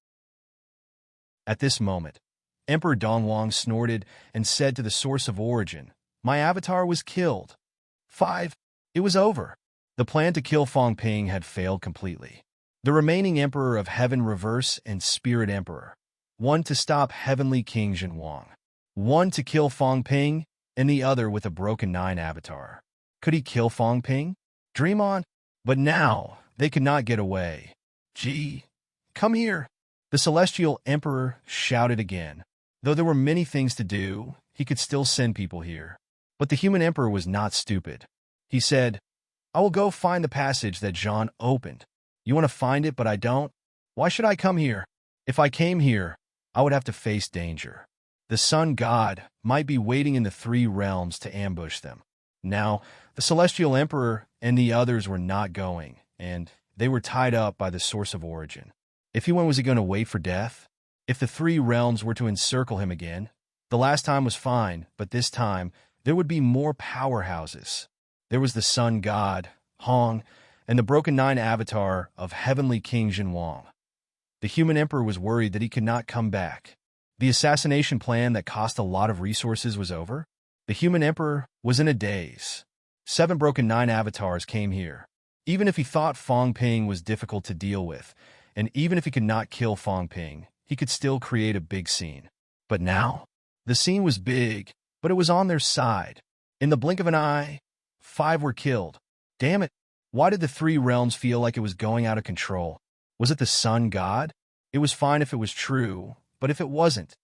At this moment, Emperor Dongwang snorted and said to the source of origin, "My avatar was killed." 5. It was over. The plan to kill Fong Ping had failed completely. The remaining Emperor of Heaven Reverse and Spirit Emperor. 1 to stop Heavenly King Jinwang. 1 to kill Fong Ping, and the other with a broken 9 avatar. Could he kill Fong Ping? Dream on. But now, they could not get away. "Gee, come here." The Celestial Emperor shouted again. Though there were many things to do, he could still send people here. But the human emperor was not stupid. He said, "I will go find the passage that Jean opened. You want to find it, but I don't? Why should I come here? If I came here, I would have to face danger. The Sun God might be waiting in the 3 realms to ambush them." Now, the Celestial Emperor and the others were not going, and they were tied up by the source of origin. If he went, was he going to wait for death? If the 3 realms were to encircle him again? The last time was fine, but this time, there would be more powerhouses. There was the Sun God, Hong, and the broken 9 avatar of Heavenly King Jinwang. The human emperor was worried that he could not come back. The assassination plan that cost a lot of resources was over. The human emperor was in a daze. 7 broken 9 avatars came here. Even if he thought Fong Ping was difficult to deal with, and even if he could not kill Fong Ping, he could still create a big scene. But now, the scene was big, but it was on their side. In the blink of an eye, 5 were killed. Damn it! Why did the 3 realms feel like it was going out of control? Was it the Sun God? It was fine if it was true, but if it wasn't,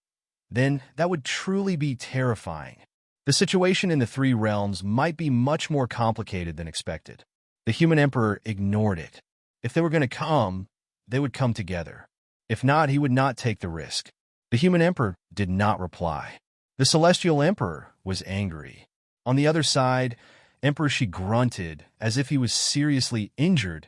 then that would truly be terrifying. The situation in the 3 realms might be much more complicated than expected. The human emperor ignored it. If they were going to come, they would come together. If not, he would not take the risk. The human emperor did not reply. The Celestial Emperor was angry. On the other side, Emperor Shi grunted as if he was seriously injured.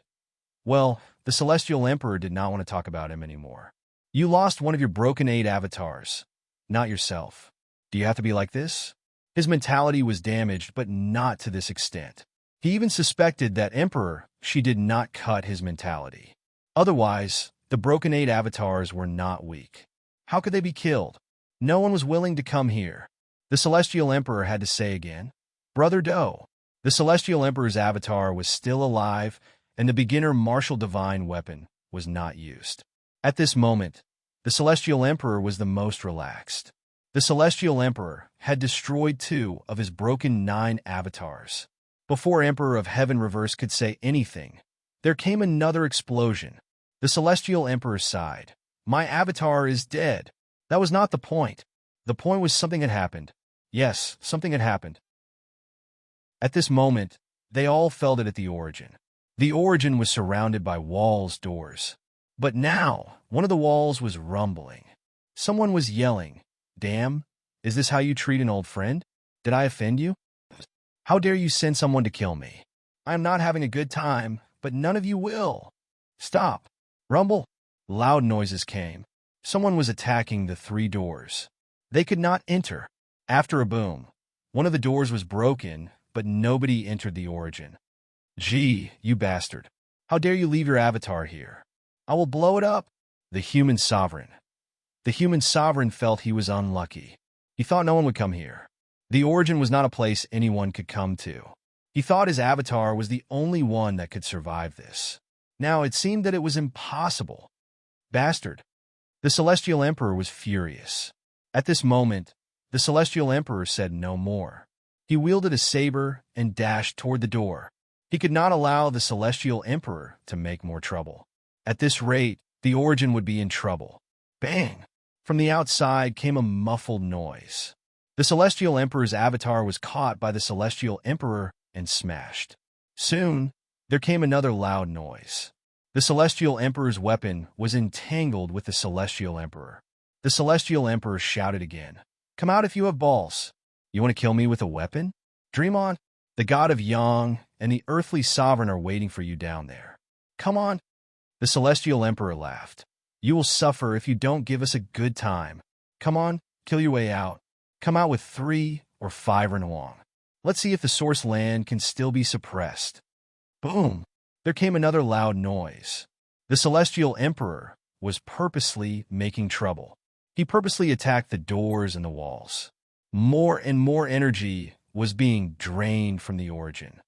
Well, the Celestial Emperor did not want to talk about him anymore. "You lost one of your broken 8 avatars, not yourself. Do you have to be like this?" His mentality was damaged, but not to this extent. He even suspected that Emperor Shi did not cut his mentality. Otherwise, the broken 8 avatars were not weak. How could they be killed? No one was willing to come here. The Celestial Emperor had to say again. Brother Doe. The Celestial Emperor's avatar was still alive, and the beginner martial divine weapon was not used. At this moment, the Celestial Emperor was the most relaxed. The Celestial Emperor had destroyed 2 of his broken 9 avatars. Before Emperor of Heaven Reverse could say anything, there came another explosion. The Celestial Emperor sighed. My avatar is dead. That was not the point. The point was something had happened. Yes, something had happened. At this moment, they all felt it at the origin. The origin was surrounded by walls, doors. But now, one of the walls was rumbling. Someone was yelling, Damn, is this how you treat an old friend? Did I offend you? How dare you send someone to kill me? I am not having a good time, but none of you will. Stop. Rumble. Loud noises came. Someone was attacking the 3 doors. They could not enter. After a boom, one of the doors was broken, but nobody entered the origin. Gee, you bastard. How dare you leave your avatar here? I will blow it up. The human sovereign. The human sovereign felt he was unlucky. He thought no one would come here. The origin was not a place anyone could come to. He thought his avatar was the only one that could survive this. Now it seemed that it was impossible. Bastard. The Celestial Emperor was furious. At this moment, the Celestial Emperor said no more. He wielded a saber and dashed toward the door. He could not allow the Celestial Emperor to make more trouble. At this rate, the origin would be in trouble. Bang! From the outside came a muffled noise. The Celestial Emperor's avatar was caught by the Celestial Emperor and smashed. Soon, there came another loud noise. The Celestial Emperor's weapon was entangled with the Celestial Emperor. The Celestial Emperor shouted again, Come out if you have balls. You want to kill me with a weapon? Dream on. The god of Yang and the earthly sovereign are waiting for you down there. Come on. The Celestial Emperor laughed. You will suffer if you don't give us a good time. Come on, kill your way out. Come out with 3 or 5 along. Let's see if the source land can still be suppressed. Boom! There came another loud noise. The Celestial Emperor was purposely making trouble. He purposely attacked the doors and the walls. More and more energy was being drained from the origin.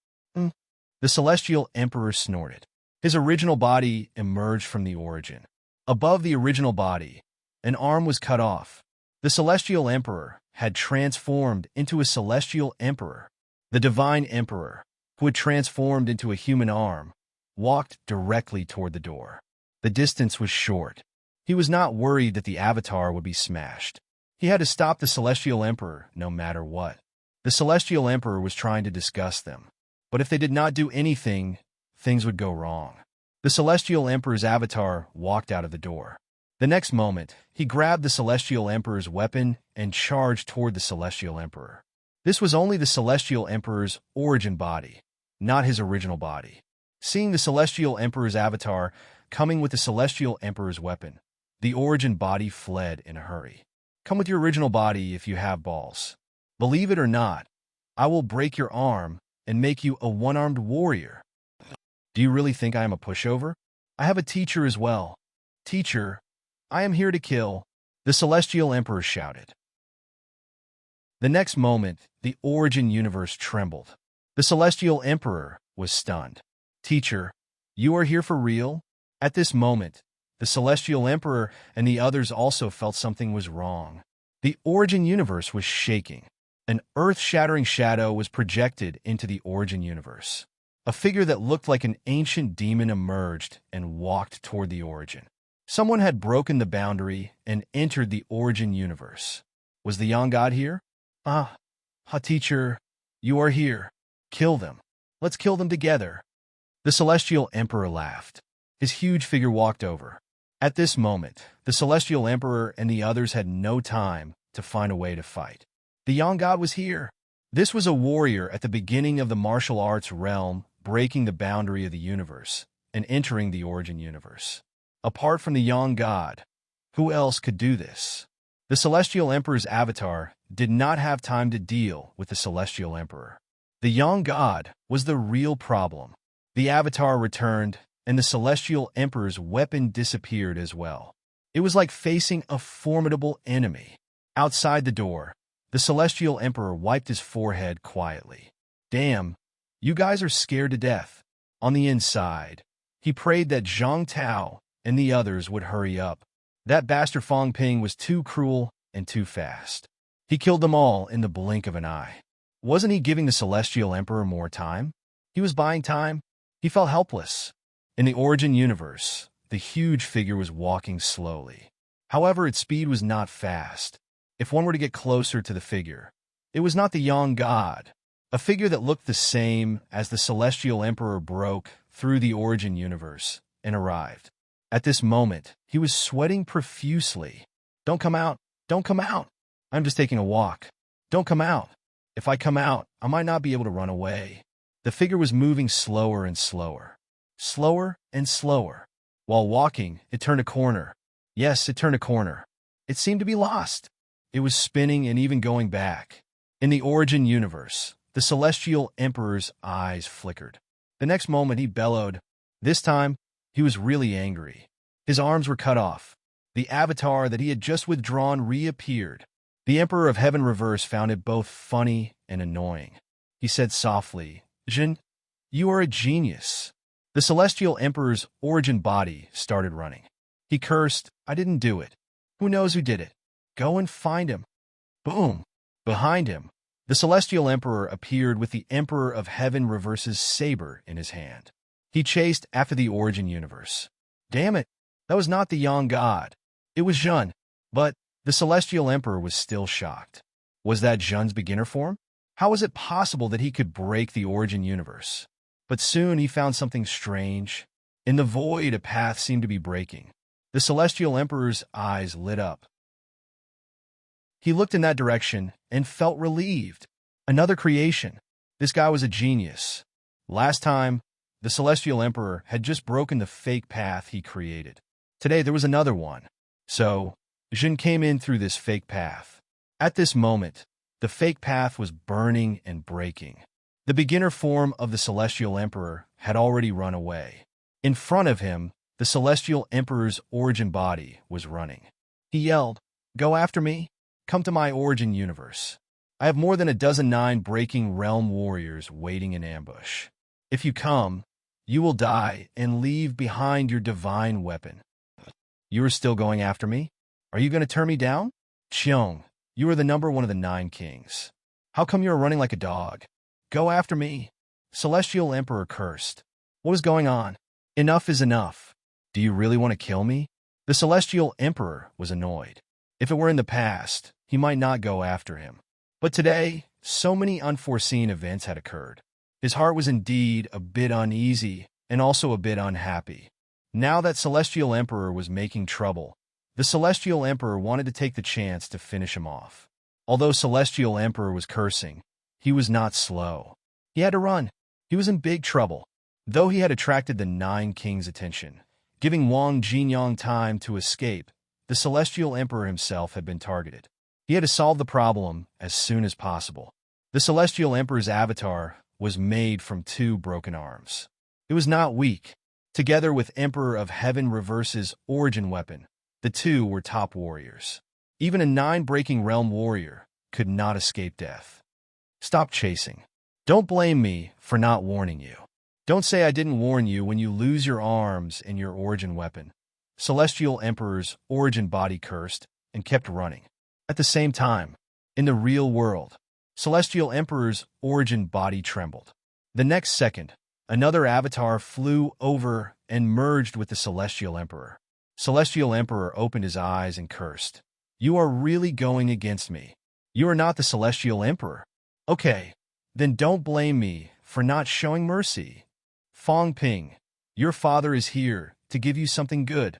The Celestial Emperor snorted. His original body emerged from the origin. Above the original body, an arm was cut off. The Celestial Emperor had transformed into a Celestial Emperor. The Divine Emperor, who had transformed into a human arm, walked directly toward the door. The distance was short. He was not worried that the avatar would be smashed. He had to stop the Celestial Emperor no matter what. The Celestial Emperor was trying to disgust them. But if they did not do anything, things would go wrong. The Celestial Emperor's avatar walked out of the door. The next moment, he grabbed the Celestial Emperor's weapon and charged toward the Celestial Emperor. This was only the Celestial Emperor's origin body, not his original body. Seeing the Celestial Emperor's avatar coming with the Celestial Emperor's weapon, the origin body fled in a hurry. Come with your original body if you have balls. Believe it or not, I will break your arm and make you a one-armed warrior. Do you really think I am a pushover? I have a teacher as well. Teacher, I am here to kill, the Celestial Emperor shouted. The next moment, the origin universe trembled. The Celestial Emperor was stunned. Teacher, you are here for real? At this moment, the Celestial Emperor and the others also felt something was wrong. The origin universe was shaking. An earth-shattering shadow was projected into the origin universe. A figure that looked like an ancient demon emerged and walked toward the origin. Someone had broken the boundary and entered the origin universe. Was the young god here? Teacher, you are here. Kill them. Let's kill them together. The Celestial Emperor laughed. His huge figure walked over. At this moment, the Celestial Emperor and the others had no time to find a way to fight. The young god was here. This was a warrior at the beginning of the martial arts realm, breaking the boundary of the universe and entering the origin universe. Apart from the young god, who else could do this? The Celestial Emperor's avatar did not have time to deal with the Celestial Emperor. The young god was the real problem. The avatar returned, and the Celestial Emperor's weapon disappeared as well. It was like facing a formidable enemy. Outside the door, the Celestial Emperor wiped his forehead quietly. Damn, you guys are scared to death. On the inside, he prayed that Zhang Tao and the others would hurry up. That bastard Fong Ping was too cruel and too fast. He killed them all in the blink of an eye. Wasn't he giving the Celestial Emperor more time? He was buying time. He felt helpless. In the Origin universe, the huge figure was walking slowly. However, its speed was not fast. If one were to get closer to the figure, it was not the young god. A figure that looked the same as the Celestial Emperor broke through the Origin universe and arrived. At this moment, he was sweating profusely. Don't come out. Don't come out. I'm just taking a walk. Don't come out. If I come out, I might not be able to run away. The figure was moving slower and slower. Slower and slower. While walking, it turned a corner. Yes, it turned a corner. It seemed to be lost. It was spinning and even going back. In the Origin universe, the Celestial Emperor's eyes flickered. The next moment he bellowed. This time, he was really angry. His arms were cut off. The avatar that he had just withdrawn reappeared. The Emperor of Heaven Reverse found it both funny and annoying. He said softly, Jin, you are a genius. The Celestial Emperor's origin body started running. He cursed, I didn't do it. Who knows who did it? Go and find him. Boom! Behind him, the Celestial Emperor appeared with the Emperor of Heaven Reverse's saber in his hand. He chased after the Origin universe. Damn it, that was not the young god. It was Jun. But the Celestial Emperor was still shocked. Was that Jun's beginner form? How was it possible that he could break the Origin universe? But soon he found something strange. In the void, a path seemed to be breaking. The Celestial Emperor's eyes lit up. He looked in that direction and felt relieved. Another creation. This guy was a genius. Last time, the Celestial Emperor had just broken the fake path he created. Today there was another one. So, Jin came in through this fake path. At this moment, the fake path was burning and breaking. The beginner form of the Celestial Emperor had already run away. In front of him, the Celestial Emperor's origin body was running. He yelled, Go after me. Come to my Origin universe. I have more than a dozen 9 breaking realm warriors waiting in ambush. If you come, you will die and leave behind your divine weapon. You are still going after me? Are you going to turn me down? Cheong, you are the number one of the 9 kings. How come you are running like a dog? Go after me. Celestial Emperor cursed. What is going on? Enough is enough. Do you really want to kill me? The Celestial Emperor was annoyed. If it were in the past, he might not go after him. But today, so many unforeseen events had occurred. His heart was indeed a bit uneasy and also a bit unhappy. Now that Celestial Emperor was making trouble, the Celestial Emperor wanted to take the chance to finish him off. Although Celestial Emperor was cursing, he was not slow. He had to run. He was in big trouble. Though he had attracted the 9 kings' attention, giving Wang Jinyang time to escape, the Celestial Emperor himself had been targeted. He had to solve the problem as soon as possible. The Celestial Emperor's avatar was made from 2 broken arms. It was not weak. Together with Emperor of Heaven Reverse's origin weapon, the 2 were top warriors. Even a 9-breaking realm warrior could not escape death. Stop chasing. Don't blame me for not warning you. Don't say I didn't warn you when you lose your arms and your origin weapon. Celestial Emperor's origin body cursed and kept running. At the same time, in the real world, Celestial Emperor's origin body trembled. The next second, another avatar flew over and merged with the Celestial Emperor. Celestial Emperor opened his eyes and cursed. You are really going against me. You are not the Celestial Emperor. Okay, then don't blame me for not showing mercy. Fong Ping, your father is here to give you something good.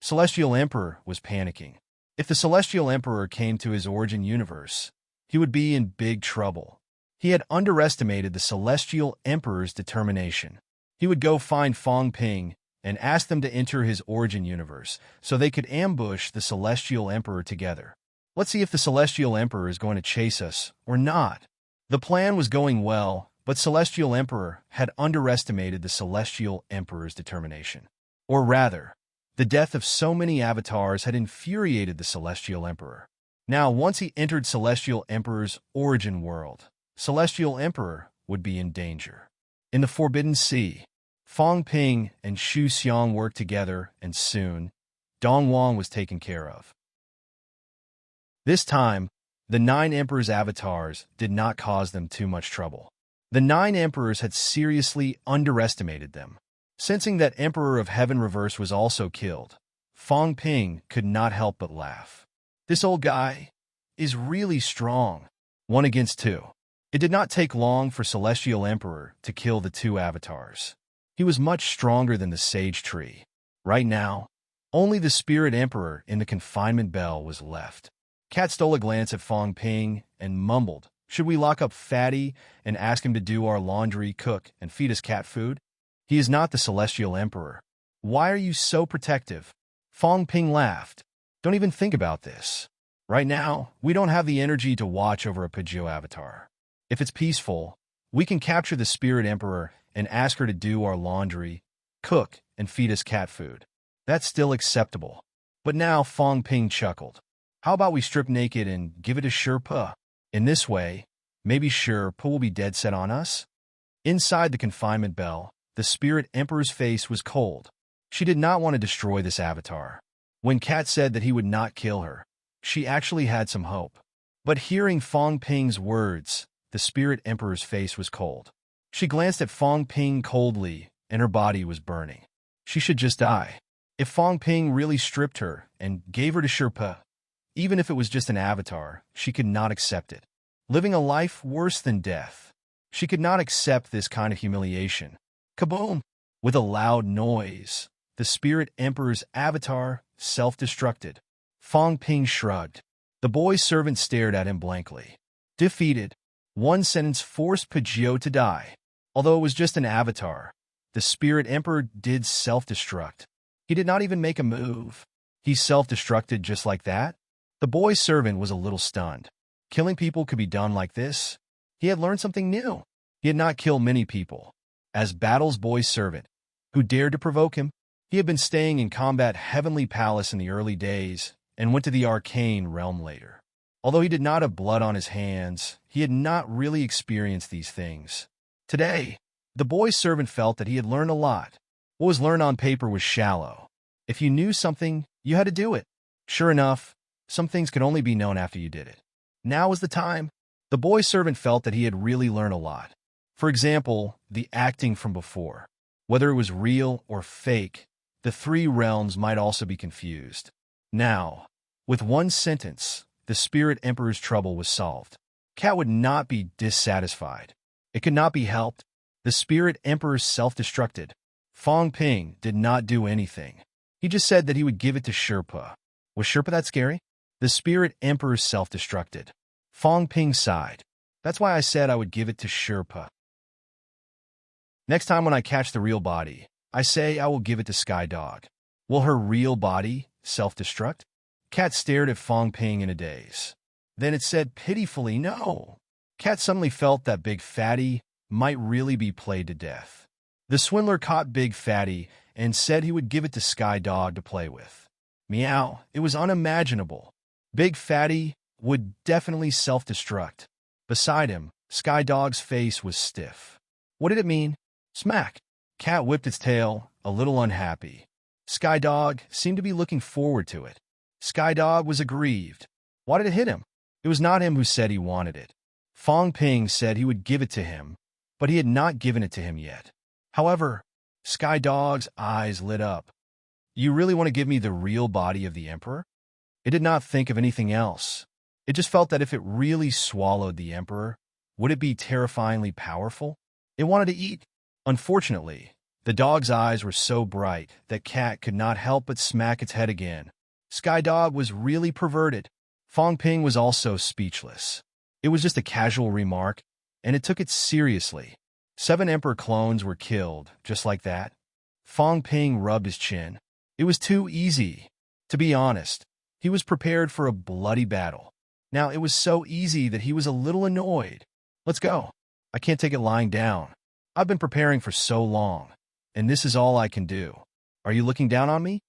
Celestial Emperor was panicking. If the Celestial Emperor came to his origin universe, he would be in big trouble. He had underestimated the Celestial Emperor's determination. He would go find Fong Ping and ask them to enter his origin universe so they could ambush the Celestial Emperor together. Let's see if the Celestial Emperor is going to chase us or not. The plan was going well, but Celestial Emperor had underestimated the Celestial Emperor's determination. Or rather, The death of so many avatars had infuriated the Celestial Emperor. Now, once he entered Celestial Emperor's origin world, Celestial Emperor would be in danger. In the Forbidden Sea, Fong Ping and Xu Xiang worked together, and soon, Dong Wang was taken care of. This time, the 9 Emperors' avatars did not cause them too much trouble. The 9 Emperors had seriously underestimated them. Sensing that Emperor of Heaven Reverse was also killed, Fong Ping could not help but laugh. This old guy is really strong. 1 against 2. It did not take long for Celestial Emperor to kill the 2 avatars. He was much stronger than the Sage Tree. Right now, only the Spirit Emperor in the confinement bell was left. Cat stole a glance at Fong Ping and mumbled, "Should we lock up Fatty and ask him to do our laundry, cook, and feed us cat food? He is not the Celestial Emperor. Why are you so protective?" Fong Ping laughed. "Don't even think about this. Right now, we don't have the energy to watch over a Pidgeot avatar. If it's peaceful, we can capture the Spirit Emperor and ask her to do our laundry, cook, and feed us cat food. That's still acceptable." But now Fong Ping chuckled. "How about we strip naked and give it a Sherpa? In this way, maybe Sherpa will be dead set on us?" Inside the confinement bell, the Spirit Emperor's face was cold. She did not want to destroy this avatar. When Cat said that he would not kill her, she actually had some hope. But hearing Fong Ping's words, the Spirit Emperor's face was cold. She glanced at Fong Ping coldly, and her body was burning. She should just die. If Fong Ping really stripped her and gave her to Sherpa, even if it was just an avatar, she could not accept it. Living a life worse than death. She could not accept this kind of humiliation. Kaboom! With a loud noise, the Spirit Emperor's avatar self-destructed. Fong Ping shrugged. The boy's servant stared at him blankly. Defeated. One sentence forced Pidgeot to die. Although it was just an avatar, the Spirit Emperor did self-destruct. He did not even make a move. He self-destructed just like that? The boy's servant was a little stunned. Killing people could be done like this? He had learned something new. He had not killed many people. As Battle's boy's servant, who dared to provoke him, he had been staying in Combat Heavenly Palace in the early days and went to the Arcane Realm later. Although he did not have blood on his hands, he had not really experienced these things. Today, the boy's servant felt that he had learned a lot. What was learned on paper was shallow. If you knew something, you had to do it. Sure enough, some things could only be known after you did it. Now was the time. The boy's servant felt that he had really learned a lot. For example, the acting from before. Whether it was real or fake, the 3 realms might also be confused. Now, with 1 sentence, the Spirit Emperor's trouble was solved. Cat would not be dissatisfied. It could not be helped. The Spirit Emperor self-destructed. Fong Ping did not do anything. He just said that he would give it to Sherpa. Was Sherpa that scary? The Spirit Emperor self-destructed. Fong Ping sighed. That's why I said I would give it to Sherpa. Next time when I catch the real body, I say I will give it to Sky Dog. Will her real body self-destruct? Cat stared at Fong Ping in a daze. Then it said pitifully, no. Cat suddenly felt that Big Fatty might really be played to death. The swindler caught Big Fatty and said he would give it to Sky Dog to play with. Meow, it was unimaginable. Big Fatty would definitely self-destruct. Beside him, Sky Dog's face was stiff. What did it mean? Smack. Cat whipped its tail, a little unhappy. Sky Dog seemed to be looking forward to it. Sky Dog was aggrieved. Why did it hit him? It was not him who said he wanted it. Fong Ping said he would give it to him, but he had not given it to him yet. However, Sky Dog's eyes lit up. You really want to give me the real body of the Emperor? It did not think of anything else. It just felt that if it really swallowed the Emperor, would it be terrifyingly powerful? It wanted to eat. Unfortunately, the dog's eyes were so bright that Cat could not help but smack its head again. Sky Dog was really perverted. Fong Ping was also speechless. It was just a casual remark, and it took it seriously. 7 Emperor clones were killed, just like that. Fong Ping rubbed his chin. It was too easy. To be honest, he was prepared for a bloody battle. Now it was so easy that he was a little annoyed. Let's go. I can't take it lying down. I've been preparing for so long, and this is all I can do. Are you looking down on me?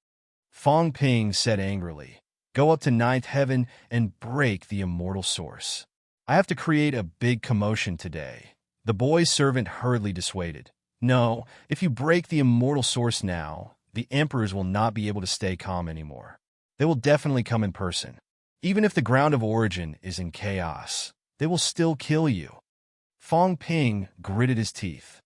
Fong Ping said angrily. Go up to ninth heaven and break the immortal source. I have to create a big commotion today. The boy's servant hurriedly dissuaded. No, if you break the immortal source now, the emperors will not be able to stay calm anymore. They will definitely come in person. Even if the ground of origin is in chaos, they will still kill you. Fong Ping gritted his teeth.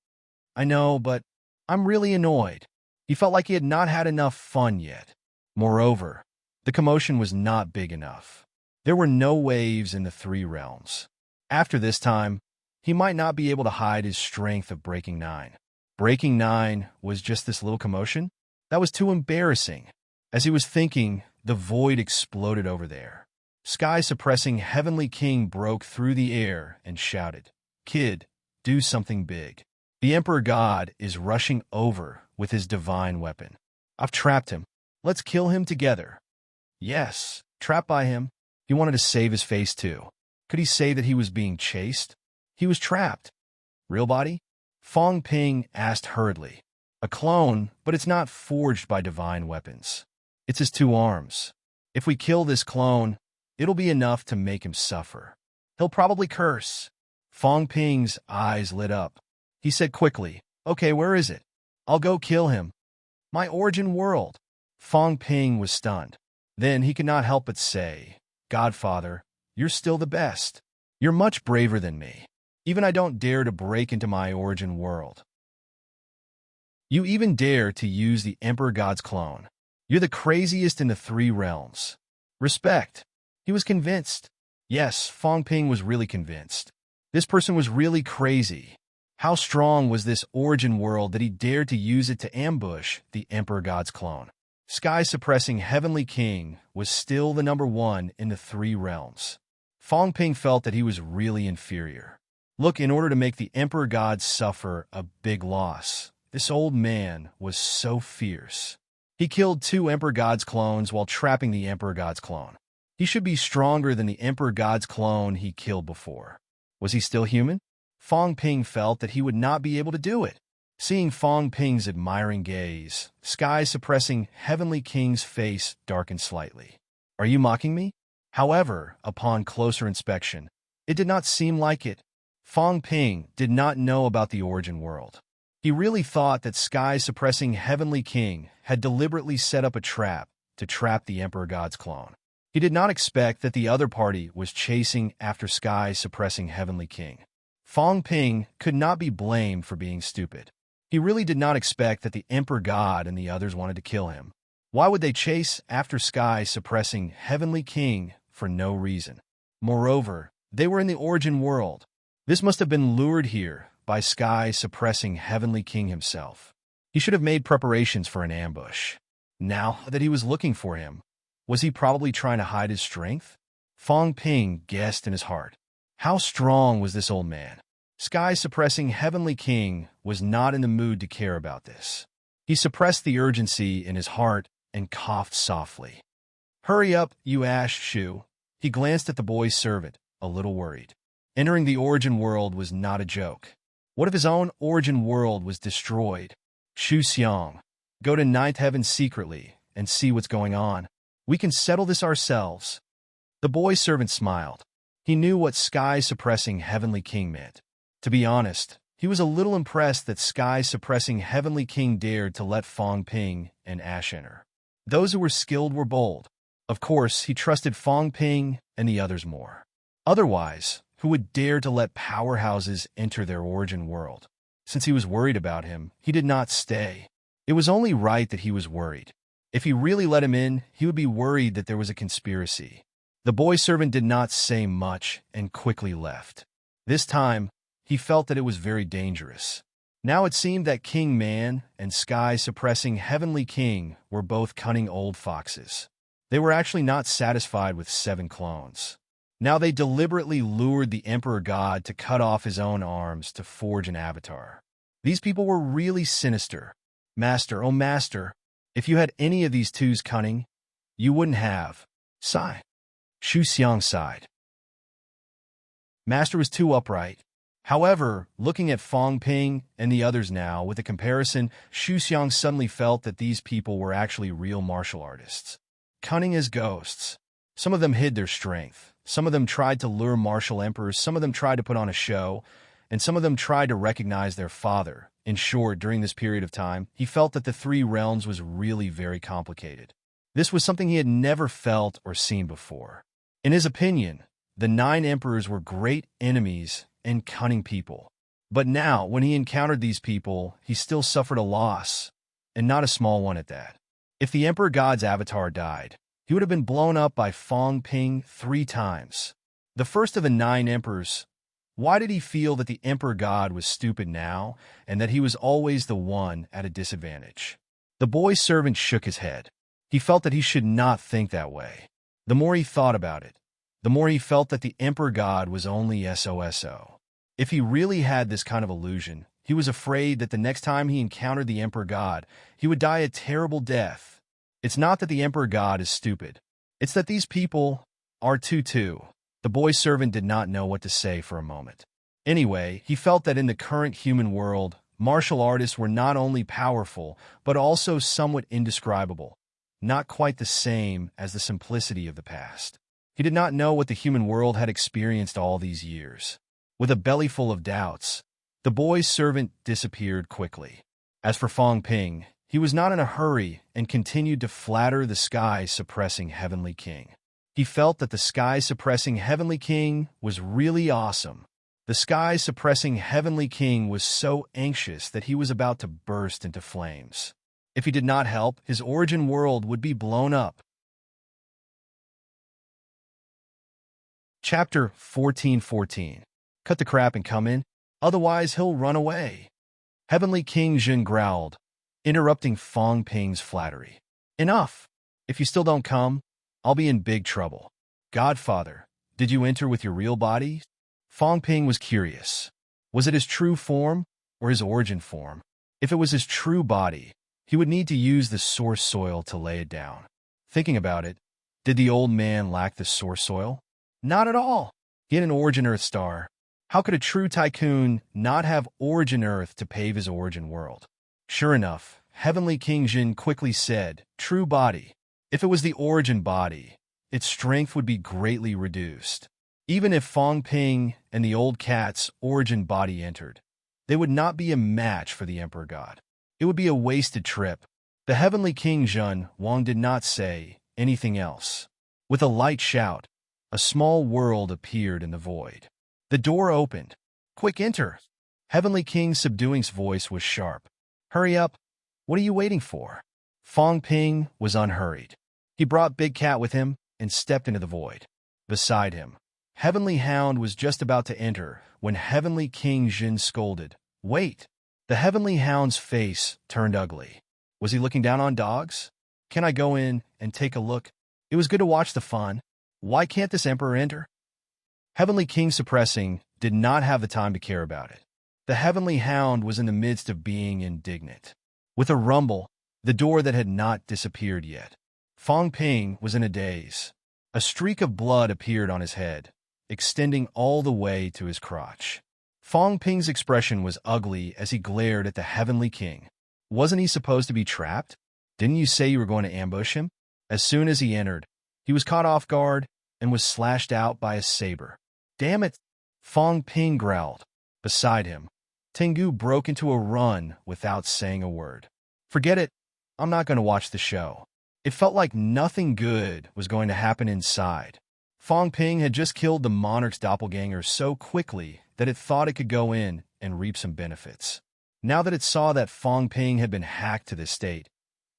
I know, but I'm really annoyed. He felt like he had not had enough fun yet. Moreover, the commotion was not big enough. There were no waves in the three realms. After this time, he might not be able to hide his strength of breaking 9. Breaking 9 was just this little commotion? That was too embarrassing. As he was thinking, the void exploded over there. Sky-suppressing Heavenly King broke through the air and shouted, Kid, do something big. The Emperor God is rushing over with his divine weapon. I've trapped him. Let's kill him together. Yes, trapped by him. He wanted to save his face too. Could he say that he was being chased? He was trapped. Real body? Fong Ping asked hurriedly. A clone, but it's not forged by divine weapons. It's his 2 arms. If we kill this clone, it'll be enough to make him suffer. He'll probably curse. Fong Ping's eyes lit up. He said quickly, Okay, where is it? I'll go kill him. My origin world. Fong Ping was stunned. Then he could not help but say, Godfather, you're still the best. You're much braver than me. Even I don't dare to break into my origin world. You even dare to use the Emperor God's clone. You're the craziest in the 3 realms. Respect. He was convinced. Yes, Fong Ping was really convinced. This person was really crazy. How strong was this origin world that he dared to use it to ambush the Emperor God's clone? Sky-suppressing Heavenly King was still the number 1 in the 3 realms. Fong Ping felt that he was really inferior. Look, in order to make the Emperor God suffer a big loss, this old man was so fierce. He killed 2 Emperor God's clones while trapping the Emperor God's clone. He should be stronger than the Emperor God's clone he killed before. Was he still human? Fong Ping felt that he would not be able to do it. Seeing Fong Ping's admiring gaze, Sky-suppressing Heavenly King's face darkened slightly. Are you mocking me? However, upon closer inspection, it did not seem like it. Fong Ping did not know about the origin world. He really thought that Sky-suppressing Heavenly King had deliberately set up a trap to trap the Emperor God's clone. He did not expect that the other party was chasing after Sky-suppressing Heavenly King. Fong Ping could not be blamed for being stupid. He really did not expect that the Emperor God and the others wanted to kill him. Why would they chase after Sky-suppressing Heavenly King for no reason? Moreover, they were in the origin world. This must have been lured here by Sky-suppressing Heavenly King himself. He should have made preparations for an ambush. Now that he was looking for him, was he probably trying to hide his strength? Fong Ping guessed in his heart. How strong was this old man? Sky-suppressing Heavenly King was not in the mood to care about this. He suppressed the urgency in his heart and coughed softly. Hurry up, you ash shoe. He glanced at the boy's servant, a little worried. Entering the origin world was not a joke. What if his own origin world was destroyed? Shu Xiang, go to ninth heaven secretly and see what's going on. We can settle this ourselves. The boy's servant smiled. He knew what Sky-suppressing Heavenly King meant. To be honest, he was a little impressed that Sky-suppressing Heavenly King dared to let Fong Ping and Ash enter. Those who were skilled were bold. Of course, he trusted Fong Ping and the others more. Otherwise, who would dare to let powerhouses enter their origin world? Since he was worried about him, he did not stay. It was only right that he was worried. If he really let him in, he would be worried that there was a conspiracy. The boy servant did not say much and quickly left. This time, he felt that it was very dangerous. Now it seemed that King Man and Sky-suppressing Heavenly King were both cunning old foxes. They were actually not satisfied with 7 clones. Now they deliberately lured the Emperor God to cut off his own arms to forge an avatar. These people were really sinister. Master, oh master, if you had any of these two's cunning, you wouldn't have. Sigh. Shu Xiang sighed. Master was too upright. However, looking at Fong Ping and the others now, with a comparison, Xu Xiang suddenly felt that these people were actually real martial artists. Cunning as ghosts. Some of them hid their strength. Some of them tried to lure martial emperors. Some of them tried to put on a show. And some of them tried to recognize their father. In short, during this period of time, he felt that the three realms was really very complicated. This was something he had never felt or seen before. In his opinion, the 9 emperors were great enemies and cunning people. But now, when he encountered these people, he still suffered a loss, and not a small one at that. If the Emperor God's avatar died, he would have been blown up by Fong Ping 3 times. The first of the 9 emperors. Why did he feel that the Emperor God was stupid now, and that he was always the one at a disadvantage? The boy's servant shook his head. He felt that he should not think that way. The more he thought about it, the more he felt that the Emperor God was only SOSO. If he really had this kind of illusion, he was afraid that the next time he encountered the Emperor God, he would die a terrible death. It's not that the Emperor God is stupid. It's that these people are too. The boy's servant did not know what to say for a moment. Anyway, he felt that in the current human world, martial artists were not only powerful, but also somewhat indescribable. Not quite the same as the simplicity of the past. He did not know what the human world had experienced all these years. With a belly full of doubts, the boy's servant disappeared quickly. As for Fong Ping, he was not in a hurry and continued to flatter the sky-suppressing Heavenly King. He felt that the sky-suppressing Heavenly King was really awesome. The sky-suppressing Heavenly King was so anxious that he was about to burst into flames. If he did not help, his origin world would be blown up. Chapter 14:14. Cut the crap and come in, otherwise he'll run away. Heavenly King Jin growled, interrupting Fong Ping's flattery. Enough! If you still don't come, I'll be in big trouble. Godfather, did you enter with your real body? Fong Ping was curious. Was it his true form or his origin form? If it was his true body, he would need to use the source soil to lay it down. Thinking about it, did the old man lack the source soil? Not at all. He had an origin Earth star. How could a true tycoon not have origin Earth to pave his origin world? Sure enough, Heavenly King Jin quickly said, true body. If it was the origin body, its strength would be greatly reduced. Even if Fong Ping and the old cat's origin body entered, they would not be a match for the Emperor God. It would be a wasted trip. The Heavenly King Jun Wang did not say anything else. With a light shout, a small world appeared in the void. The door opened. Quick, enter. Heavenly King Subduing's voice was sharp. Hurry up. What are you waiting for? Fong Ping was unhurried. He brought Big Cat with him and stepped into the void. Beside him, Heavenly Hound was just about to enter when Heavenly King Jin scolded. Wait! The Heavenly Hound's face turned ugly. Was he looking down on dogs? Can I go in and take a look? It was good to watch the fun. Why can't this Emperor enter? Heavenly King Suppressing did not have the time to care about it. The Heavenly Hound was in the midst of being indignant. With a rumble, the door that had not disappeared yet. Fong Ping was in a daze. A streak of blood appeared on his head, extending all the way to his crotch. Fong Ping's expression was ugly as he glared at the Heavenly King. Wasn't he supposed to be trapped? Didn't you say you were going to ambush him? As soon as he entered, he was caught off guard and was slashed out by a saber. Damn it! Fong Ping growled. Beside him, Tengu broke into a run without saying a word. Forget it. I'm not going to watch the show. It felt like nothing good was going to happen inside. Fong Ping had just killed the monarch's doppelganger so quickly that it thought it could go in and reap some benefits. Now that it saw that Fong Ping had been hacked to this state,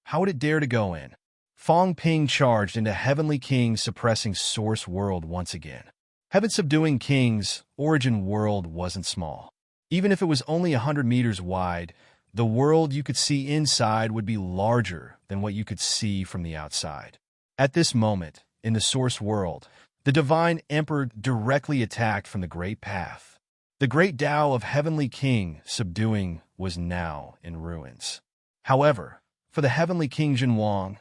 how would it dare to go in? Fong Ping charged into Heavenly King Suppressing Source World once again. Heaven Subduing King's origin world wasn't small. Even if it was only 100 meters wide, the world you could see inside would be larger than what you could see from the outside. At this moment, in the Source World, the Divine Emperor directly attacked from the Great Path. The Great Tao of Heavenly King Subduing was now in ruins. However, for the Heavenly King Jin Wang,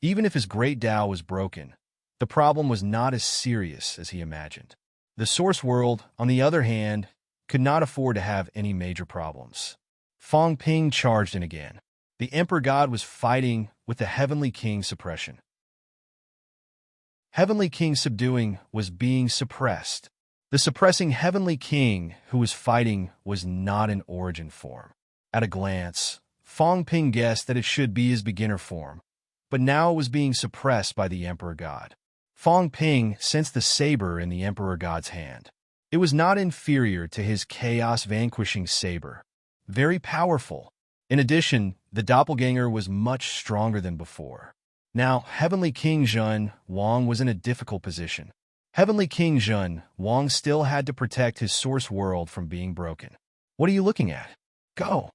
even if his Great Tao was broken, the problem was not as serious as he imagined. The Source World, on the other hand, could not afford to have any major problems. Fong Ping charged in again. The Emperor God was fighting with the Heavenly King's suppression. Heavenly King subduing was being suppressed. The suppressing Heavenly King who was fighting was not in origin form. At a glance, Fong Ping guessed that it should be his beginner form, but now it was being suppressed by the Emperor God. Fong Ping sensed the saber in the Emperor God's hand. It was not inferior to his chaos-vanquishing saber. Very powerful. In addition, the doppelganger was much stronger than before. Now, Heavenly King Zhen Wang was in a difficult position. Heavenly King Zhen Wang still had to protect his source world from being broken. What are you looking at? Go!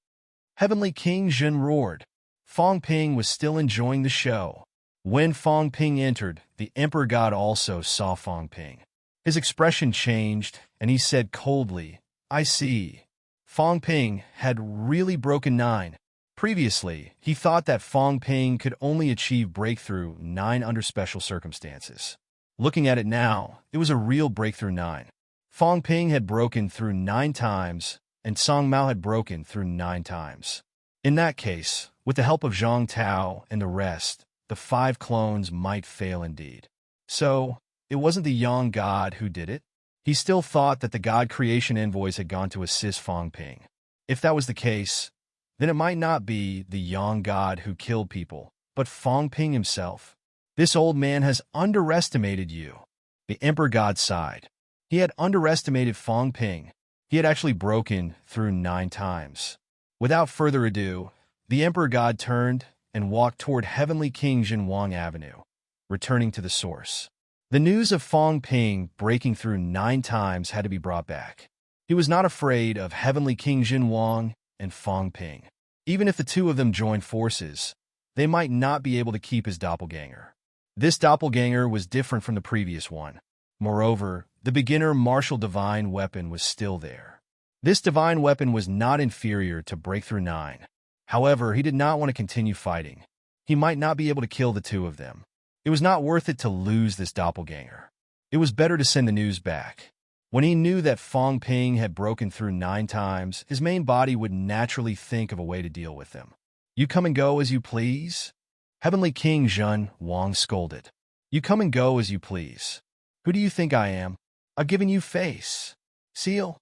Heavenly King Zhen roared. Fong Ping was still enjoying the show. When Fong Ping entered, the Emperor God also saw Fong Ping. His expression changed, and he said coldly, "I see." Fong Ping had really broken 9. Previously, he thought that Fong Ping could only achieve breakthrough 9 under special circumstances. Looking at it now, it was a real breakthrough 9. Fong Ping had broken through 9 times, and Song Mao had broken through 9 times. In that case, with the help of Zhang Tao and the rest, the 5 clones might fail indeed. So, it wasn't the Yang God who did it. He still thought that the God creation envoys had gone to assist Fong Ping. If that was the case, then it might not be the Yang God who killed people, but Fong Ping himself. This old man has underestimated you. The Emperor God sighed. He had underestimated Fong Ping. He had actually broken through 9 times. Without further ado, the Emperor God turned and walked toward Heavenly King Jinwang Avenue, returning to the source. The news of Fong Ping breaking through 9 times had to be brought back. He was not afraid of Heavenly King Jinwang and Fong Ping. Even if the two of them joined forces, they might not be able to keep his doppelganger. This doppelganger was different from the previous one. Moreover, the beginner martial divine weapon was still there. This divine weapon was not inferior to Breakthrough 9. However, he did not want to continue fighting. He might not be able to kill the two of them. It was not worth it to lose this doppelganger. It was better to send the news back. When he knew that Fong Ping had broken through 9 times, his main body would naturally think of a way to deal with them. "You come and go as you please?" Heavenly King Zhen Wang scolded. "You come and go as you please. Who do you think I am? I've given you face. Seal?"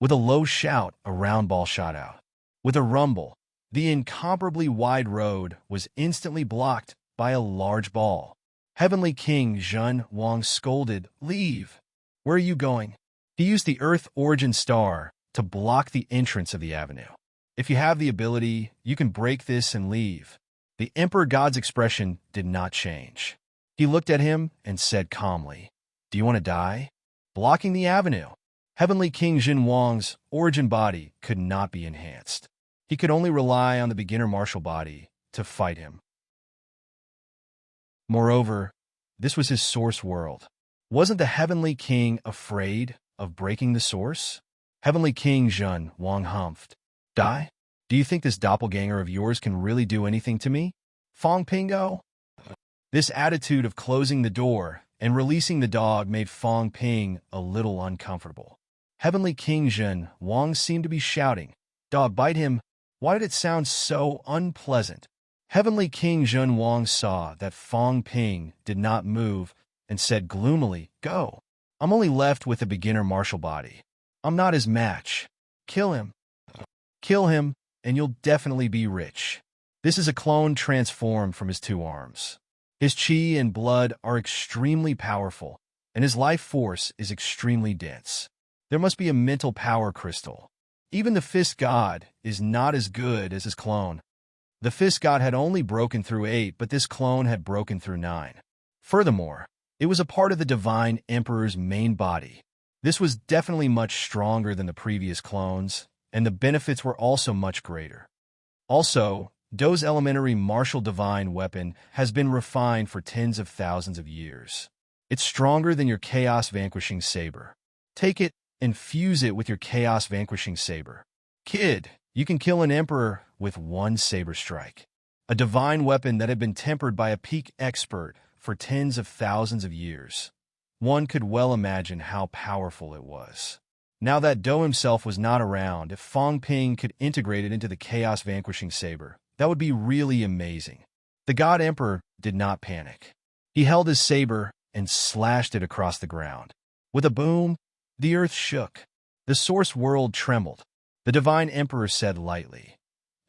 With a low shout, a round ball shot out. With a rumble, the incomparably wide road was instantly blocked by a large ball. Heavenly King Zhen Wang scolded, "Leave! Where are you going?" He used the Earth Origin Star to block the entrance of the avenue. "If you have the ability, you can break this and leave." The Emperor God's expression did not change. He looked at him and said calmly, "Do you want to die?" Blocking the avenue. Heavenly King Jin Wang's origin body could not be enhanced. He could only rely on the beginner martial body to fight him. Moreover, this was his source world. Wasn't the Heavenly King afraid of breaking the source? Heavenly King Zhen Wang humphed. "Die? Do you think this doppelganger of yours can really do anything to me? Fong Pingo?" This attitude of closing the door and releasing the dog made Fong Ping a little uncomfortable. Heavenly King Zhen Wang seemed to be shouting, "Dog, bite him." Why did it sound so unpleasant? Heavenly King Zhen Wang saw that Fong Ping did not move and said gloomily, "Go. I'm only left with a beginner martial body. I'm not his match. Kill him. Kill him, and you'll definitely be rich." This is a clone transformed from his 2 arms. His chi and blood are extremely powerful, and his life force is extremely dense. There must be a mental power crystal. Even the Fist God is not as good as his clone. The Fist God had only broken through 8, but this clone had broken through 9. Furthermore, it was a part of the Divine Emperor's main body. This was definitely much stronger than the previous clones, and the benefits were also much greater. Also, Do's elementary martial divine weapon has been refined for tens of thousands of years. It's stronger than your chaos vanquishing saber. Take it and fuse it with your chaos vanquishing saber. Kid, you can kill an emperor with 1 saber strike. A divine weapon that had been tempered by a peak expert for tens of thousands of years. One could well imagine how powerful it was. Now that Do himself was not around, if Fong Ping could integrate it into the chaos-vanquishing saber, that would be really amazing. The God Emperor did not panic. He held his saber and slashed it across the ground. With a boom, the earth shook. The source world trembled. The Divine Emperor said lightly,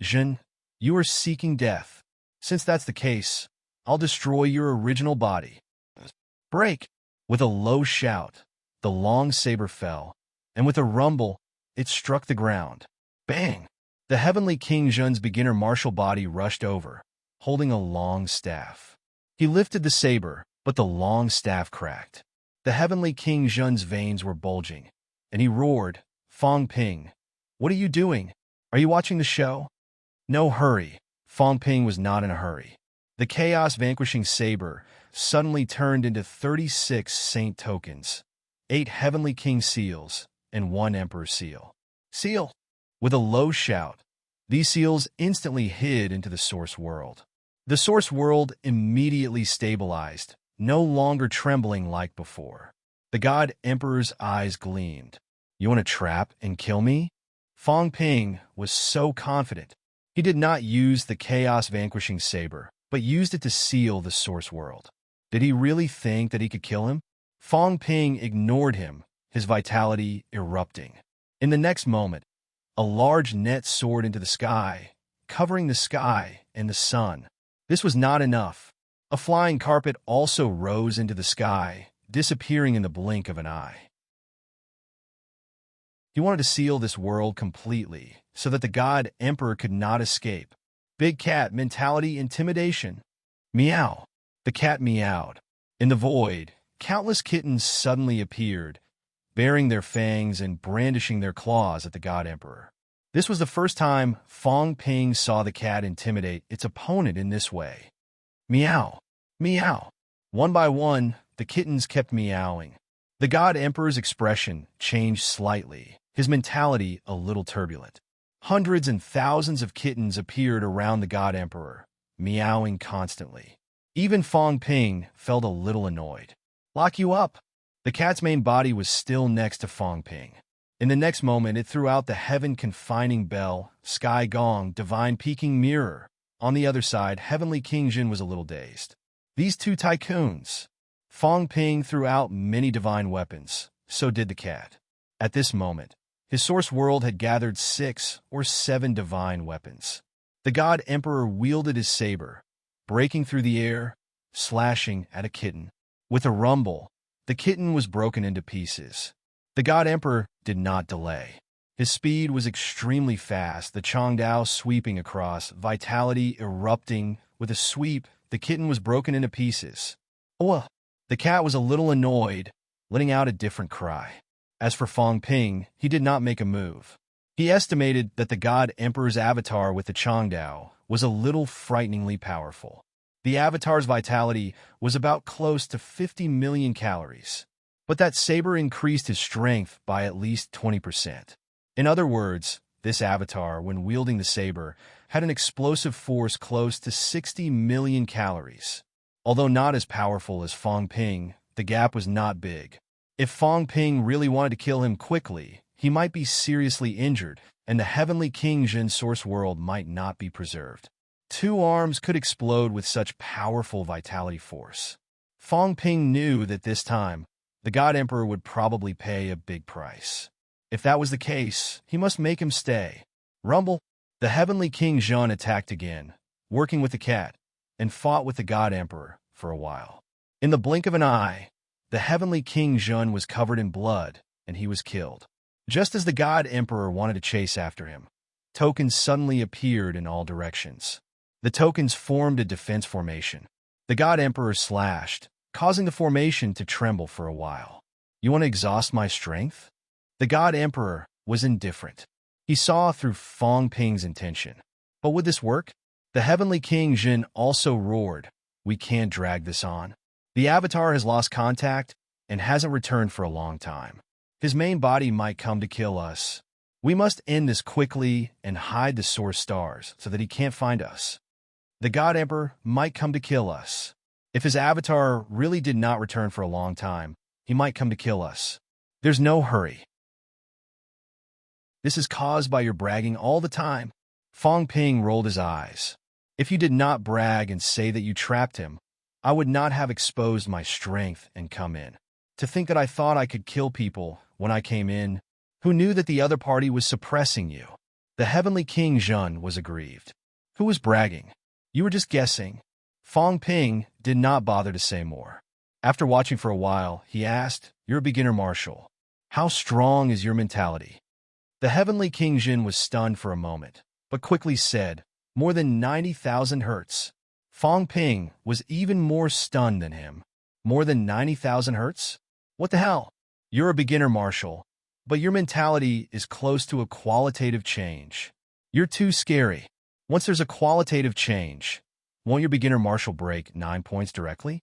"Jin, you are seeking death. Since that's the case, I'll destroy your original body." Break! With a low shout, the long saber fell, and with a rumble, it struck the ground. Bang! The heavenly King Jun's beginner martial body rushed over, holding a long staff. He lifted the saber, but the long staff cracked. The heavenly King Jun's veins were bulging, and he roared, "Fong Ping, what are you doing? Are you watching the show?" "No hurry." Fong Ping was not in a hurry. The chaos-vanquishing saber suddenly turned into 36 saint tokens, 8 heavenly king seals, and 1 emperor seal. Seal! With a low shout, these seals instantly hid into the source world. The source world immediately stabilized, no longer trembling like before. The God Emperor's eyes gleamed. "You want to trap and kill me?" Fong Ping was so confident. He did not use the chaos-vanquishing saber, but used it to seal the source world. Did he really think that he could kill him? Fong Ping ignored him, his vitality erupting. In the next moment, a large net soared into the sky, covering the sky and the sun. This was not enough. A flying carpet also rose into the sky, disappearing in the blink of an eye. He wanted to seal this world completely, so that the God Emperor could not escape. Big cat mentality intimidation. Meow. The cat meowed. In the void, countless kittens suddenly appeared, baring their fangs and brandishing their claws at the God Emperor. This was the first time Fong Ping saw the cat intimidate its opponent in this way. Meow. Meow. One by one, the kittens kept meowing. The God Emperor's expression changed slightly, his mentality a little turbulent. Hundreds and thousands of kittens appeared around the God Emperor, meowing constantly. Even Fong Ping felt a little annoyed. "Lock you up!" The cat's main body was still next to Fong Ping. In the next moment, it threw out the heaven-confining bell, sky gong, divine peaking mirror. On the other side, heavenly King Jin was a little dazed. These two tycoons. Fong Ping threw out many divine weapons. So did the cat. At this moment, his source world had gathered 6 or 7 divine weapons. The God Emperor wielded his saber, breaking through the air, slashing at a kitten. With a rumble, the kitten was broken into pieces. The God Emperor did not delay. His speed was extremely fast, the Changdao sweeping across, vitality erupting. With a sweep, the kitten was broken into pieces. Oh, the cat was a little annoyed, letting out a different cry. As for Fong Ping, he did not make a move. He estimated that the God Emperor's avatar with the Changdao was a little frighteningly powerful. The avatar's vitality was about close to 50 million calories, but that saber increased his strength by at least 20%. In other words, this avatar, when wielding the saber, had an explosive force close to 60 million calories. Although not as powerful as Fong Ping, the gap was not big. If Fong Ping really wanted to kill him quickly, he might be seriously injured, and the heavenly King Jin's source world might not be preserved. 2 arms could explode with such powerful vitality force. Fong Ping knew that this time, the God Emperor would probably pay a big price. If that was the case, he must make him stay. Rumble. The heavenly King Jun attacked again, working with the cat, and fought with the God Emperor for a while. In the blink of an eye, the heavenly King Jun was covered in blood, and he was killed. Just as the God Emperor wanted to chase after him, tokens suddenly appeared in all directions. The tokens formed a defense formation. The God Emperor slashed, causing the formation to tremble for a while. "You want to exhaust my strength?" The God Emperor was indifferent. He saw through Fong Ping's intention. But would this work? The heavenly King Jin also roared, "We can't drag this on. The avatar has lost contact and hasn't returned for a long time. His main body might come to kill us. We must end this quickly and hide the source stars so that he can't find us. The God Emperor might come to kill us. If his avatar really did not return for a long time, he might come to kill us. There's no hurry." This is caused by your bragging all the time. Fong Ping rolled his eyes. If you did not brag and say that you trapped him, I would not have exposed my strength and come in. To think that I thought I could kill people when I came in, who knew that the other party was suppressing you. The heavenly King Zhun was aggrieved. Who was bragging? You were just guessing. Fong Ping did not bother to say more. After watching for a while, he asked, "You're a beginner marshal. How strong is your mentality?" The heavenly King Jin was stunned for a moment, but quickly said, "More than 90,000 hertz." Fong Ping was even more stunned than him. More than 90,000 hertz? What the hell? You're a beginner marshal, but your mentality is close to a qualitative change. You're too scary. Once there's a qualitative change, won't your beginner marshal break 9 points directly?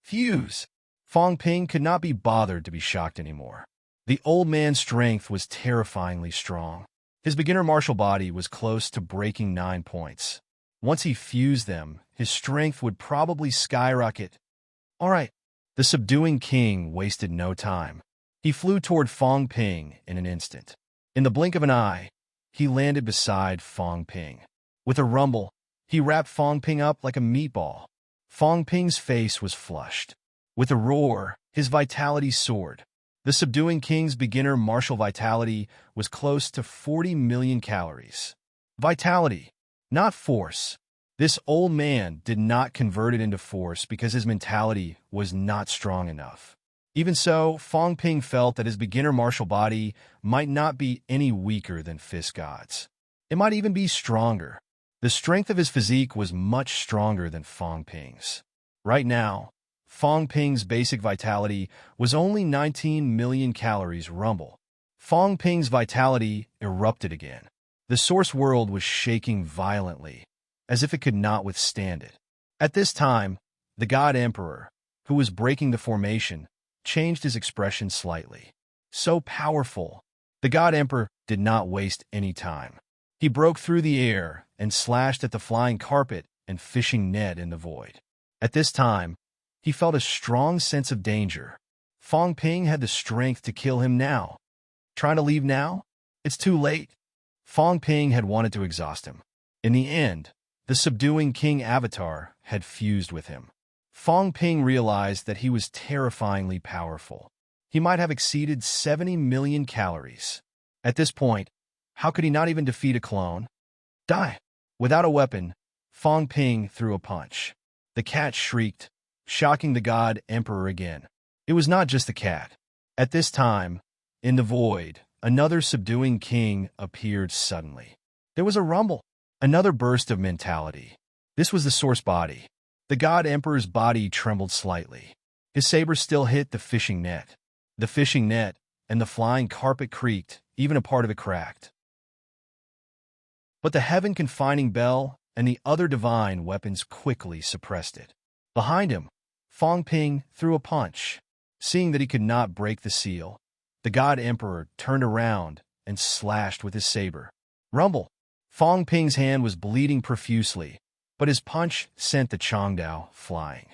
Fuse! Fong Ping could not be bothered to be shocked anymore. The old man's strength was terrifyingly strong. His beginner martial body was close to breaking 9 points. Once he fused them, his strength would probably skyrocket. All right. The subduing king wasted no time. He flew toward Fong Ping in an instant. In the blink of an eye, he landed beside Fong Ping. With a rumble, he wrapped Fong Ping up like a meatball. Fong Ping's face was flushed. With a roar, his vitality soared. The subduing king's beginner martial vitality was close to 40 million calories. Vitality, not force. This old man did not convert it into force because his mentality was not strong enough. Even so, Fong Ping felt that his beginner martial body might not be any weaker than Fist God's. It might even be stronger. The strength of his physique was much stronger than Fong Ping's. Right now, Fong Ping's basic vitality was only 19 million calories rumble. Fong Ping's vitality erupted again. The source world was shaking violently, as if it could not withstand it. At this time, the God Emperor, who was breaking the formation, changed his expression slightly. So powerful. The God Emperor did not waste any time. He broke through the air and slashed at the flying carpet and fishing net in the void. At this time, he felt a strong sense of danger. Fong Ping had the strength to kill him now. Trying to leave now? It's too late. Fong Ping had wanted to exhaust him. In the end, the subduing king avatar had fused with him. Fong Ping realized that he was terrifyingly powerful. He might have exceeded 70 million calories. At this point, how could he not even defeat a clone? Die! Without a weapon, Fong Ping threw a punch. The cat shrieked, shocking the God Emperor again. It was not just the cat. At this time, in the void, another subduing king appeared suddenly. There was a rumble, another burst of mentality. This was the source body. The God Emperor's body trembled slightly. His saber still hit the fishing net. The fishing net and the flying carpet creaked, even a part of it cracked. But the heaven-confining bell and the other divine weapons quickly suppressed it. Behind him, Fong Ping threw a punch. Seeing that he could not break the seal, the God Emperor turned around and slashed with his saber. Rumble! Fong Ping's hand was bleeding profusely, but his punch sent the Chongdao flying.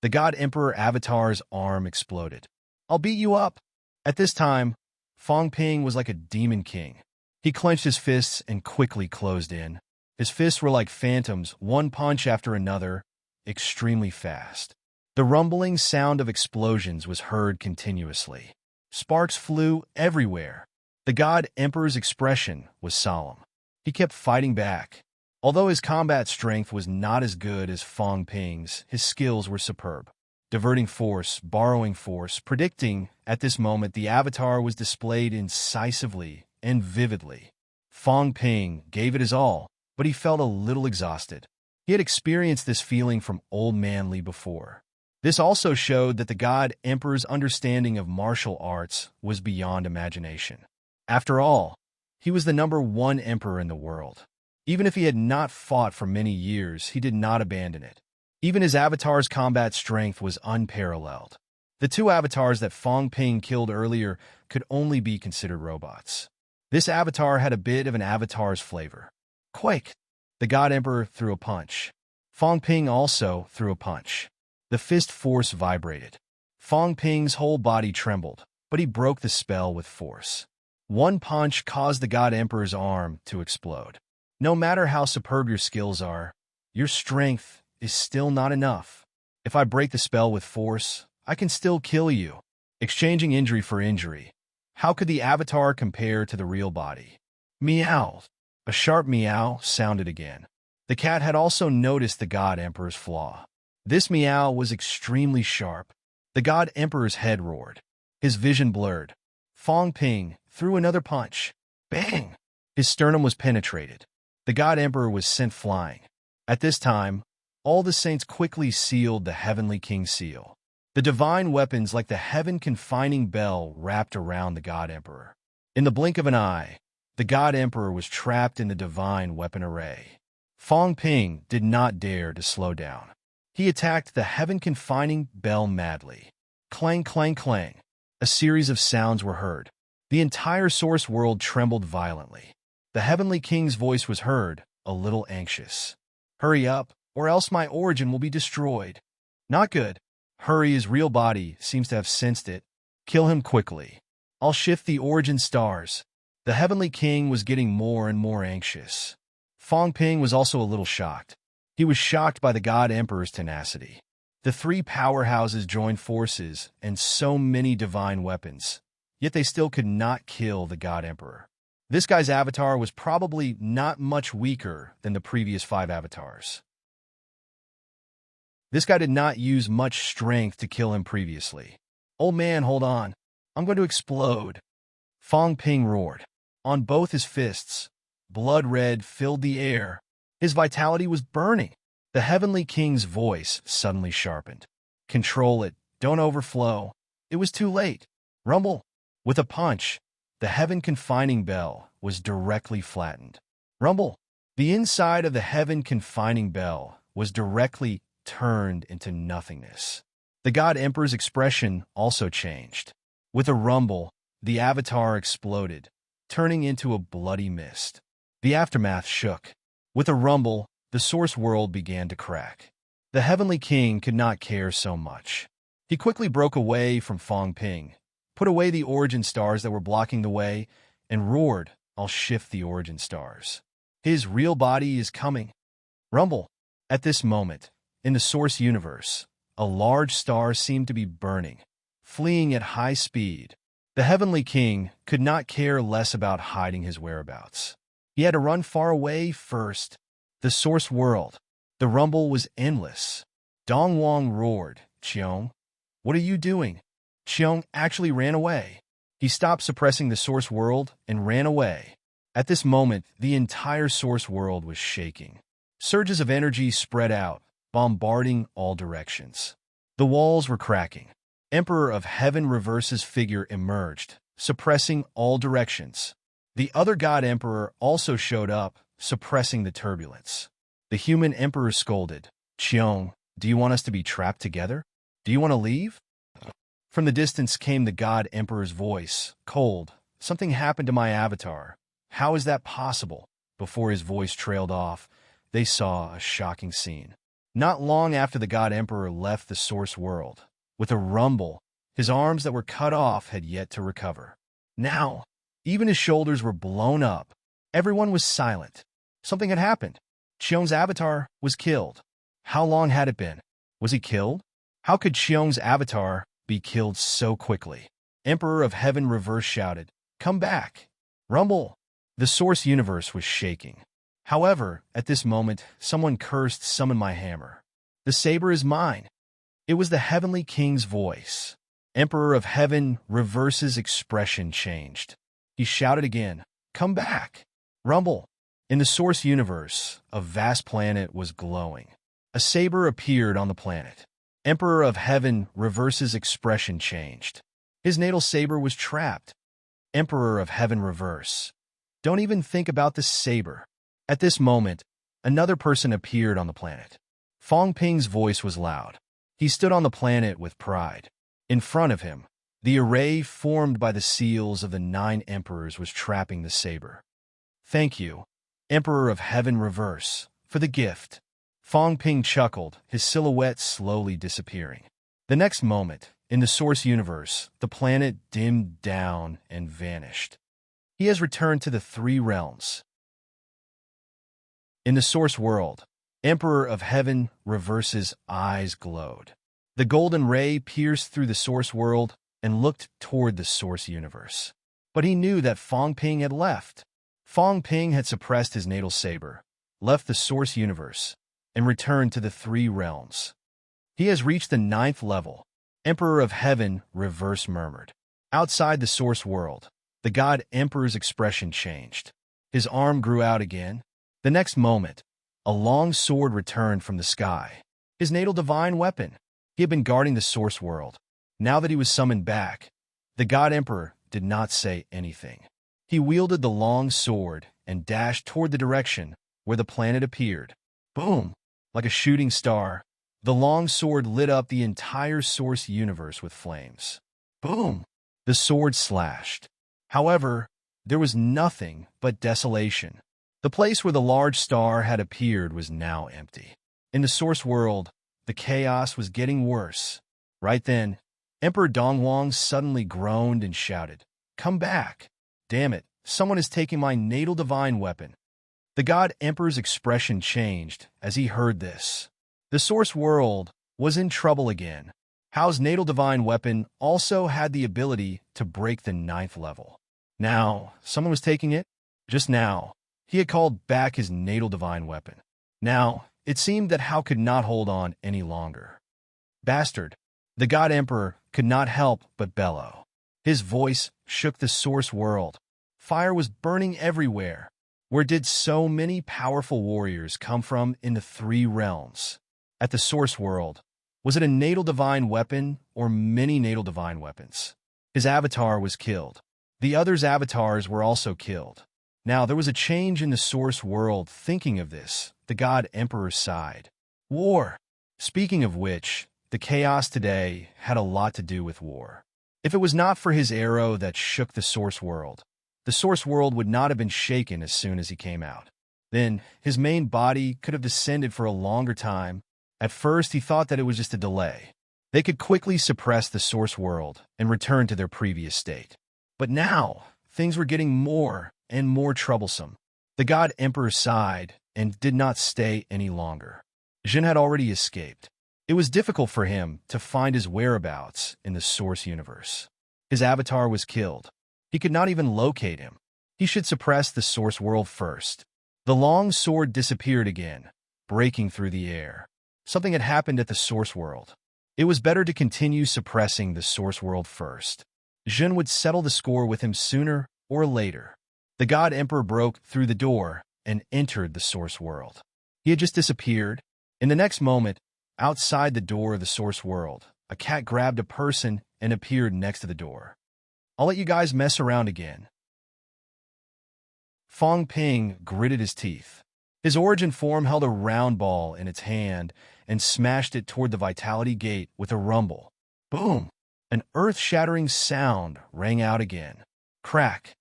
The God Emperor Avatar's arm exploded. "I'll beat you up!" At this time, Fong Ping was like a demon king. He clenched his fists and quickly closed in. His fists were like phantoms, one punch after another, extremely fast. The rumbling sound of explosions was heard continuously. Sparks flew everywhere. The God Emperor's expression was solemn. He kept fighting back. Although his combat strength was not as good as Fong Ping's, his skills were superb. Diverting force, borrowing force, predicting, at this moment the avatar was displayed incisively and vividly. Fong Ping gave it his all, but he felt a little exhausted. He had experienced this feeling from Old Man Li before. This also showed that the God Emperor's understanding of martial arts was beyond imagination. After all, he was the #1 emperor in the world. Even if he had not fought for many years, he did not abandon it. Even his avatar's combat strength was unparalleled. The two avatars that Fong Ping killed earlier could only be considered robots. This avatar had a bit of an avatar's flavor. Quake! The God Emperor threw a punch. Fong Ping also threw a punch. The fist force vibrated. Fong Ping's whole body trembled, but he broke the spell with force. One punch caused the God Emperor's arm to explode. No matter how superb your skills are, your strength is still not enough. If I break the spell with force, I can still kill you. Exchanging injury for injury. How could the avatar compare to the real body? Meow. A sharp meow sounded again. The cat had also noticed the God Emperor's flaw. This meow was extremely sharp. The God Emperor's head roared. His vision blurred. Fong Ping threw another punch. Bang! His sternum was penetrated. The God Emperor was sent flying. At this time, all the saints quickly sealed the Heavenly King's seal. The divine weapons like the heaven-confining bell wrapped around the God Emperor. In the blink of an eye, the God Emperor was trapped in the divine weapon array. Fong Ping did not dare to slow down. He attacked the heaven-confining bell madly. Clang, clang, clang. A series of sounds were heard. The entire source world trembled violently. The Heavenly King's voice was heard, a little anxious. Hurry up, or else my origin will be destroyed. Not good. Hurry, his real body seems to have sensed it. Kill him quickly. I'll shift the origin stars. The Heavenly King was getting more and more anxious. Fong Ping was also a little shocked. He was shocked by the God Emperor's tenacity. The three powerhouses joined forces and so many divine weapons, yet they still could not kill the God Emperor. This guy's avatar was probably not much weaker than the previous 5 avatars. This guy did not use much strength to kill him previously. Old man, hold on. I'm going to explode. Fong Ping roared. On both his fists, blood red filled the air. His vitality was burning. The Heavenly King's voice suddenly sharpened. Control it. Don't overflow. It was too late. Rumble. With a punch, the heaven-confining bell was directly flattened. Rumble. The inside of the heaven-confining bell was directly turned into nothingness. The God Emperor's expression also changed. With a rumble, the avatar exploded, turning into a bloody mist. The aftermath shook. With a rumble, the source world began to crack. The Heavenly King could not care so much. He quickly broke away from Fong Ping, put away the origin stars that were blocking the way, and roared, I'll shift the origin stars. His real body is coming. Rumble. At this moment, in the source universe, a large star seemed to be burning, fleeing at high speed. The Heavenly King could not care less about hiding his whereabouts. He had to run far away first. The source world. The rumble was endless. Dong Wang roared, Chiong, what are you doing? Chiong actually ran away. He stopped suppressing the source world and ran away. At this moment, the entire source world was shaking. Surges of energy spread out, bombarding all directions. The walls were cracking. Emperor of Heaven Reverse's figure emerged, suppressing all directions. The other God Emperor also showed up, suppressing the turbulence. The human emperor scolded, Chiong, do you want us to be trapped together? Do you want to leave? From the distance came the God Emperor's voice, cold. Something happened to my avatar. How is that possible? Before his voice trailed off, they saw a shocking scene. Not long after the God Emperor left the source world, with a rumble, his arms that were cut off had yet to recover. Now, even his shoulders were blown up. Everyone was silent. Something had happened. Chiong's avatar was killed. How long had it been? Was he killed? How could Chiong's avatar be killed so quickly? Emperor of Heaven Reverse shouted, come back. Rumble. The source universe was shaking. However, at this moment, someone cursed, summon my hammer. The saber is mine. It was the Heavenly King's voice. Emperor of Heaven Reverse's expression changed. He shouted again, come back. Rumble. In the source universe, a vast planet was glowing. A saber appeared on the planet. Emperor of Heaven Reverse's expression changed. His natal saber was trapped. Emperor of Heaven Reverse. Don't even think about the saber. At this moment, another person appeared on the planet. Fong Ping's voice was loud. He stood on the planet with pride. In front of him, the array formed by the seals of the 9 emperors was trapping the saber. Thank you, Emperor of Heaven Reverse, for the gift. Fong Ping chuckled, his silhouette slowly disappearing. The next moment, in the source universe, the planet dimmed down and vanished. He has returned to the three realms. In the source world, Emperor of Heaven Reverse's eyes glowed. The golden ray pierced through the source world and looked toward the source universe. But he knew that Fong Ping had left. Fong Ping had suppressed his natal saber, left the source universe, and returned to the three realms. He has reached the 9th level, Emperor of Heaven Reverse murmured. Outside the source world, the god Emperor's expression changed. His arm grew out again. The next moment, a long sword returned from the sky. His natal divine weapon. He had been guarding the source world. Now that he was summoned back, the god Emperor did not say anything. He wielded the long sword and dashed toward the direction where the planet appeared. Boom! Like a shooting star, the long sword lit up the entire source universe with flames. Boom! The sword slashed. However, there was nothing but desolation. The place where the large star had appeared was now empty. In the source world, the chaos was getting worse. Right then, Emperor Dongwang suddenly groaned and shouted, "Come back! Damn it, someone is taking my natal divine weapon." The god Emperor's expression changed as he heard this. The source world was in trouble again. Hao's natal divine weapon also had the ability to break the 9th level. Now, someone was taking it? Just now, he had called back his natal divine weapon. Now, it seemed that Hao could not hold on any longer. Bastard! The god Emperor could not help but bellow. His voice shook the source world. Fire was burning everywhere. Where did so many powerful warriors come from in the three realms? At the source world, was it a natal divine weapon or many natal divine weapons? His avatar was killed. The others' avatars were also killed. Now there was a change in the source world. Thinking of this, the god Emperor sighed. War! Speaking of which, the chaos today had a lot to do with war. If it was not for his arrow that shook the source world would not have been shaken as soon as he came out. Then, his main body could have descended for a longer time. At first, he thought that it was just a delay. They could quickly suppress the source world and return to their previous state. But now, things were getting more and more troublesome. The god Emperor sighed and did not stay any longer. Jin had already escaped. It was difficult for him to find his whereabouts in the source universe. His avatar was killed. He could not even locate him. He should suppress the source world first. The long sword disappeared again, breaking through the air. Something had happened at the source world. It was better to continue suppressing the source world first. Jin would settle the score with him sooner or later. The god Emperor broke through the door and entered the source world. He had just disappeared. In the next moment, outside the door of the source world, a cat grabbed a person and appeared next to the door. I'll let you guys mess around again. Fong Ping gritted his teeth. His origin form held a round ball in its hand and smashed it toward the vitality gate with a rumble. Boom! An earth-shattering sound rang out again. Crack!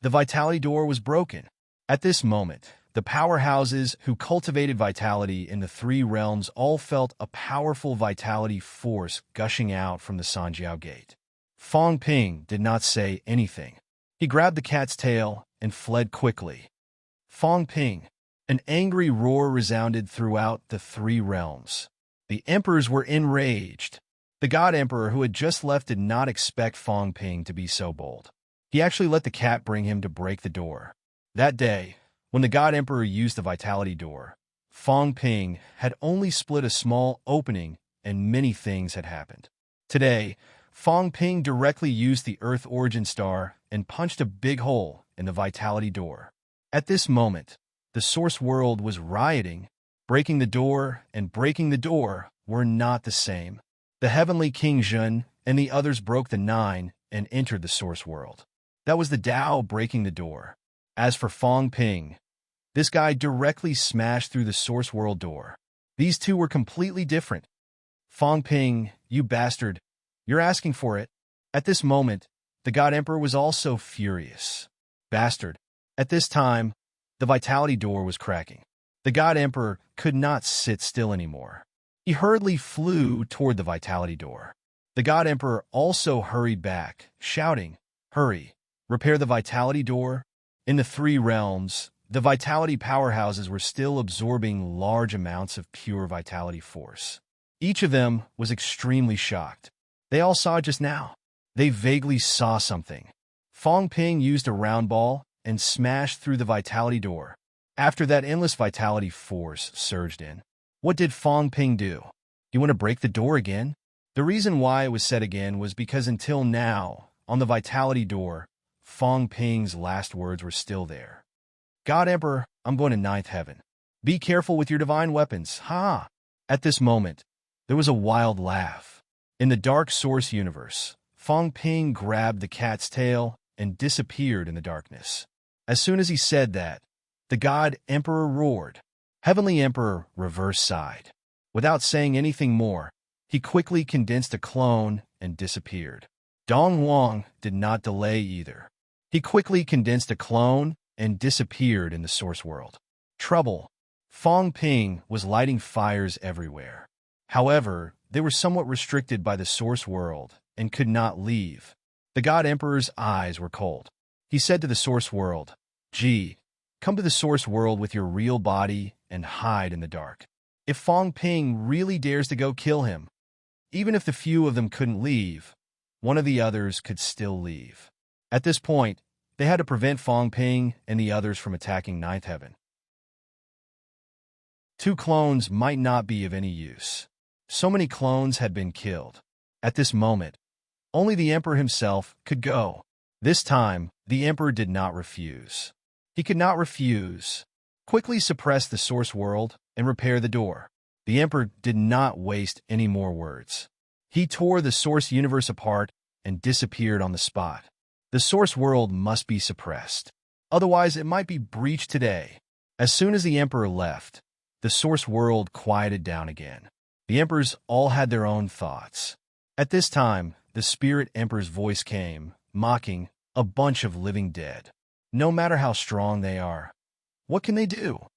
The vitality door was broken. At this moment, the powerhouses who cultivated vitality in the three realms all felt a powerful vitality force gushing out from the Sanjiao gate. Fong Ping did not say anything. He grabbed the cat's tail and fled quickly. Fong Ping! An angry roar resounded throughout the three realms. The emperors were enraged. The god emperor who had just left did not expect Fong Ping to be so bold. He actually let the cat bring him to break the door. That day, when the god emperor used the vitality door, Fong Ping had only split a small opening and many things had happened. Today, Fong Ping directly used the Earth Origin Star and punched a big hole in the vitality door. At this moment, the source world was rioting. Breaking the door and breaking the door were not the same. The heavenly King Jun and the others broke the 9 and entered the source world. That was the Tao breaking the door. As for Fong Ping, this guy directly smashed through the source world door. These two were completely different. Fong Ping, you bastard, you're asking for it. At this moment, the god emperor was also furious. Bastard. At this time, the vitality door was cracking. The god emperor could not sit still anymore. He hurriedly flew toward the vitality door. The god emperor also hurried back, shouting, "Hurry! Repair the vitality door. In the three realms, the vitality powerhouses were still absorbing large amounts of pure vitality force. Each of them was extremely shocked. They all saw it just now. They vaguely saw something. Fong Ping used a round ball and smashed through the vitality door. After that, endless vitality force surged in. What did Fong Ping do? You want to break the door again? The reason why it was said again was because until now, on the vitality door, Fong Ping's last words were still there. God Emperor, I'm going to ninth heaven. Be careful with your divine weapons, ha! At this moment, there was a wild laugh. In the dark source universe, Fong Ping grabbed the cat's tail and disappeared in the darkness. As soon as he said that, the God Emperor roared. Heavenly Emperor reverse sighed. Without saying anything more, he quickly condensed a clone and disappeared. Dong Wang did not delay either. He quickly condensed a clone and disappeared in the source world. Trouble. Fong Ping was lighting fires everywhere. However, they were somewhat restricted by the source world and could not leave. The God Emperor's eyes were cold. He said to the source world, "Gee, come to the source world with your real body and hide in the dark." If Fong Ping really dares to go kill him, even if the few of them couldn't leave, one of the others could still leave. At this point, they had to prevent Fong Ping and the others from attacking Ninth Heaven. Two clones might not be of any use. So many clones had been killed. At this moment, only the Emperor himself could go. This time, the Emperor did not refuse. He could not refuse. Quickly suppress the source world and repair the door. The Emperor did not waste any more words. He tore the source universe apart and disappeared on the spot. The source world must be suppressed. Otherwise, it might be breached today. As soon as the Emperor left, the source world quieted down again. The Emperors all had their own thoughts. At this time, the Spirit Emperor's voice came, mocking, a bunch of living dead. No matter how strong they are, what can they do?